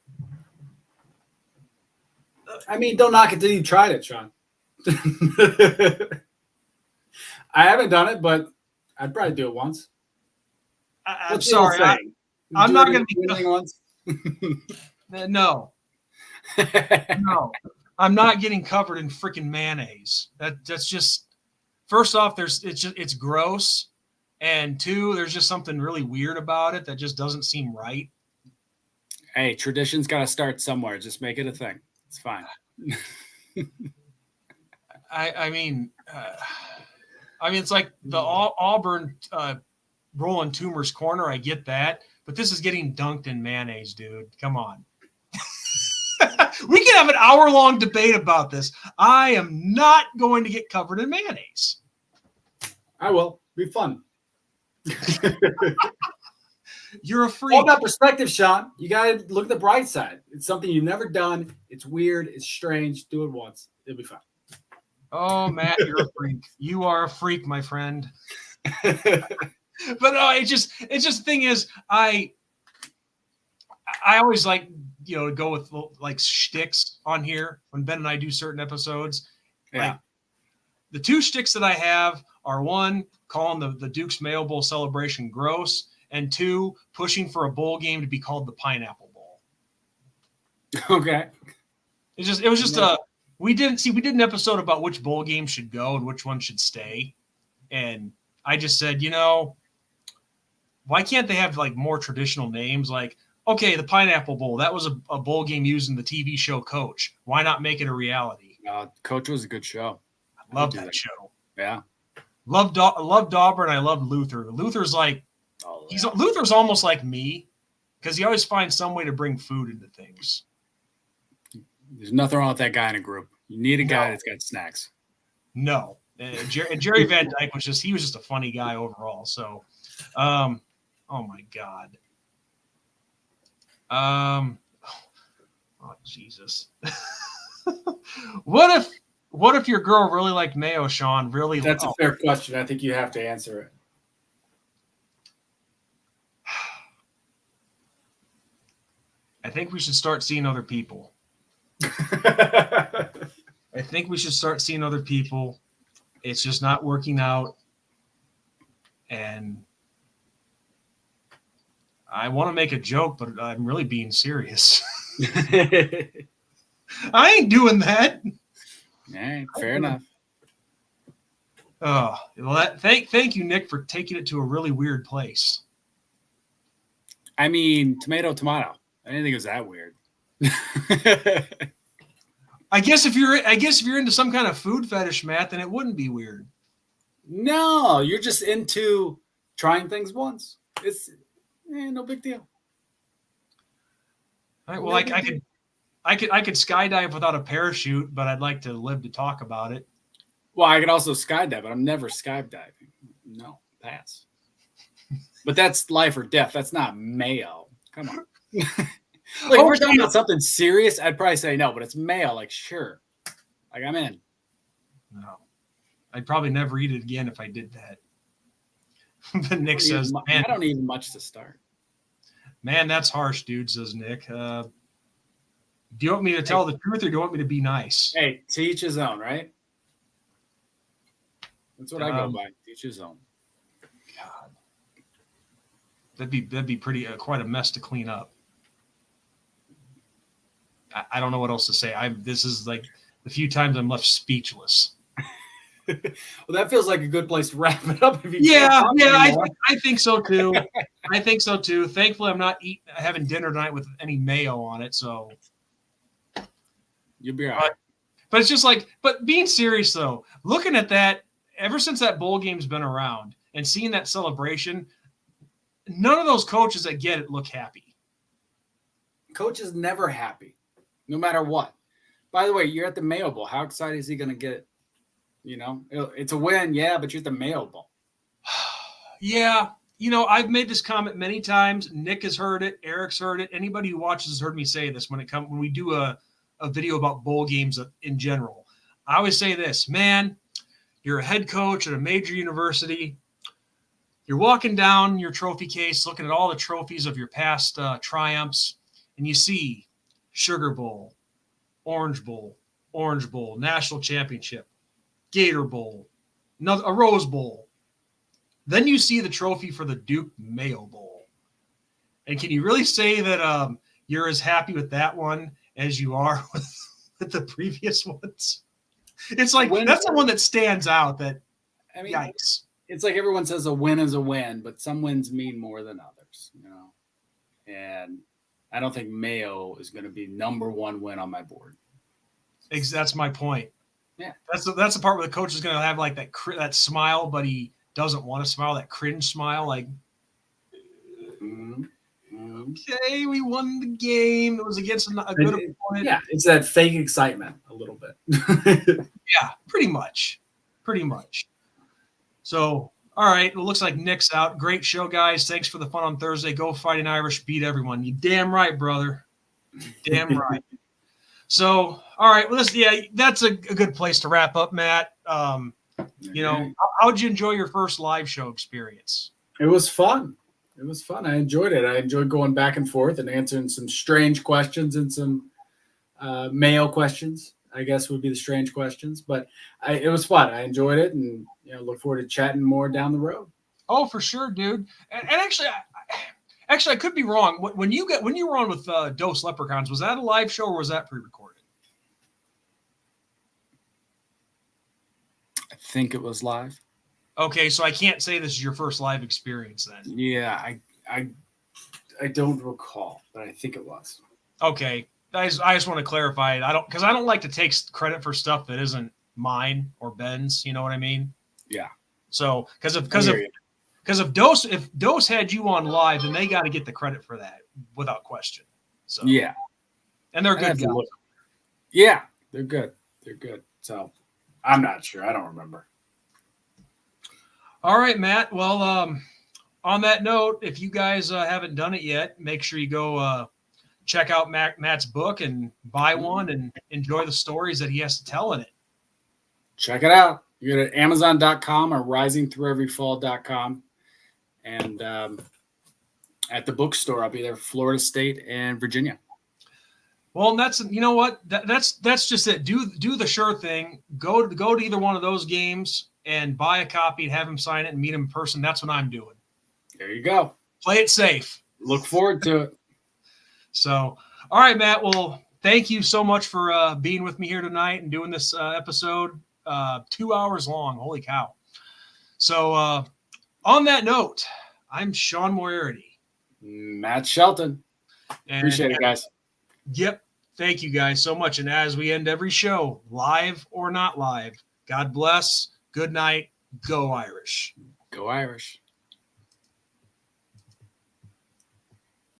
I mean, don't knock it till you tried it, Sean. I haven't done it, but I'd probably do it once. I'm sorry. I'm not going to be anything once. No. No. I'm not getting covered in freaking mayonnaise. That's just, first off, it's gross, and two, there's just something really weird about it that just doesn't seem right. Hey, tradition's got to start somewhere. Just make it a thing. It's fine. I mean, it's like the Auburn rolling Toomer's corner. I get that, but this is getting dunked in mayonnaise, dude. Come on. We can have an hour-long debate about this. I am not going to get covered in mayonnaise. I will. Be fun. You're a freak. All about perspective, Sean. You got to look at the bright side. It's something you've never done. It's weird. It's strange. Do it once. It'll be fun. Oh, Matt, you're a freak. You are a freak, my friend. But no, it's just the thing is, I always like go with like shticks on here when Ben and I do certain episodes. Yeah. Like, the two shticks that I have are one, calling the Duke's Mayo Bowl celebration gross, and two, pushing for a bowl game to be called the Pineapple Bowl. Okay. It was just we did an episode about which bowl game should go and which one should stay, and I just said, why can't they have like more traditional names? Like, okay, the Pineapple Bowl, that was a bowl game used in the TV show Coach. Why not make it a reality? Coach was a good show. I love that show. Yeah. Loved Dauber, and I loved Luther. Luther's like, Luther's almost like me because he always finds some way to bring food into things. There's nothing wrong with that guy in a group. You need a guy that's got snacks. No. And Jerry Van Dyke was just a funny guy overall. So, oh my God. Oh Jesus. What if your girl really liked mayo, Sean? Really? That's a fair question. I think you have to answer it. I think we should start seeing other people. I think we should start seeing other people. It's just not working out. And I want to make a joke, but I'm really being serious. I ain't doing that. All right, fair enough. Oh, well, thank you, Nick, for taking it to a really weird place. I mean, tomato. I didn't think it was that weird. I guess if you're into some kind of food fetish, Matt, then it wouldn't be weird. No, you're just into trying things once. It's no big deal. All right, well, I could skydive without a parachute, but I'd like to live to talk about it. Well, I could also skydive, but I'm never skydiving. No, pass. But that's life or death. That's not Mayo. Come on. Like, if we're talking about something serious, I'd probably say no, but it's Mayo. Like, sure. Like, I'm in. No. I'd probably never eat it again if I did that. But Nick says, man, I don't need much to start. Man, that's harsh, dude, says Nick. Do you want me to tell the truth or do you want me to be nice? Hey, to each his own, right? That's what I go by. To each his own. God. That'd be pretty quite a mess to clean up. I don't know what else to say. This is like the few times I'm left speechless. Well, that feels like a good place to wrap it up. I think so too. I think so too. Thankfully, I'm not having dinner tonight with any mayo on it, so you'll be all right. But it's just like, but being serious though, looking at that, ever since that bowl game's been around and seeing that celebration, none of those coaches that get it look happy. Coach is never happy, no matter what. By the way, you're at the Mayo Bowl. How excited is he going to get? You know, it's a win, yeah, but you're at the Mayo Bowl. Yeah. You know, I've made this comment many times. Nick has heard it. Eric's heard it. Anybody who watches has heard me say this when we do a video about bowl games in general. I always say this, man, you're a head coach at a major university. You're walking down your trophy case, looking at all the trophies of your past triumphs, and you see Sugar Bowl, Orange Bowl, National Championship, Gator Bowl, a Rose Bowl. Then you see the trophy for the Duke Mayo Bowl. And can you really say that you're as happy with that one as you are with the previous ones? It's like that's the one that stands out. Yikes. It's like everyone says a win is a win, but some wins mean more than others, you know. And I don't think Mayo is going to be number one win on my board. That's my point. Yeah, that's the part where the coach is going to have like that smile, but he doesn't want to smile. That cringe smile, like, okay, we won the game. It was against a good opponent. Yeah, it's that fake excitement a little bit. Yeah, pretty much. So, all right, it looks like Nick's out. Great show, guys. Thanks for the fun on Thursday. Go Fighting Irish, beat everyone. You damn right, brother. Damn right. So, all right, well, that's a good place to wrap up, Matt. You know, how'd you enjoy your first live show experience? It was fun. I enjoyed it. I enjoyed going back and forth and answering some strange questions and some Mayo questions, I guess would be the strange questions. But it was fun. I enjoyed it, and look forward to chatting more down the road. Oh, for sure, dude. And actually, I could be wrong. When you were on with Dose Leprechauns, was that a live show or was that pre-recorded? I think it was live. Okay, so I can't say this is your first live experience then. Yeah, I don't recall, but I think it was. Okay, I just want to clarify it. I don't like to take credit for stuff that isn't mine or Ben's. You know what I mean? Yeah. So because if Dose had you on live, then they got to get the credit for that without question. So yeah, and they're good guys. Yeah, they're good. So I'm not sure. I don't remember. All right, Matt. Well, on that note, if you guys haven't done it yet, make sure you go check out Matt's book and buy one and enjoy the stories that he has to tell in it. Check it out. You go to Amazon.com or risingthrougheveryfall.com. And at the bookstore, I'll be there, Florida State and Virginia. Well, and that's that's just it. Do the sure thing. Go to either one of those games and buy a copy and have him sign it and meet him in person. That's what I'm doing. There you go. Play it safe. Look forward to it. So, All right, Matt. Well, thank you so much for being with me here tonight and doing this episode. 2 hours long. Holy cow. So on that note, I'm Sean Moriarty. Matt Shelton. Appreciate it, guys. Yep. Thank you guys so much. And as we end every show, live or not live, God bless. Good night. Go Irish. Go Irish.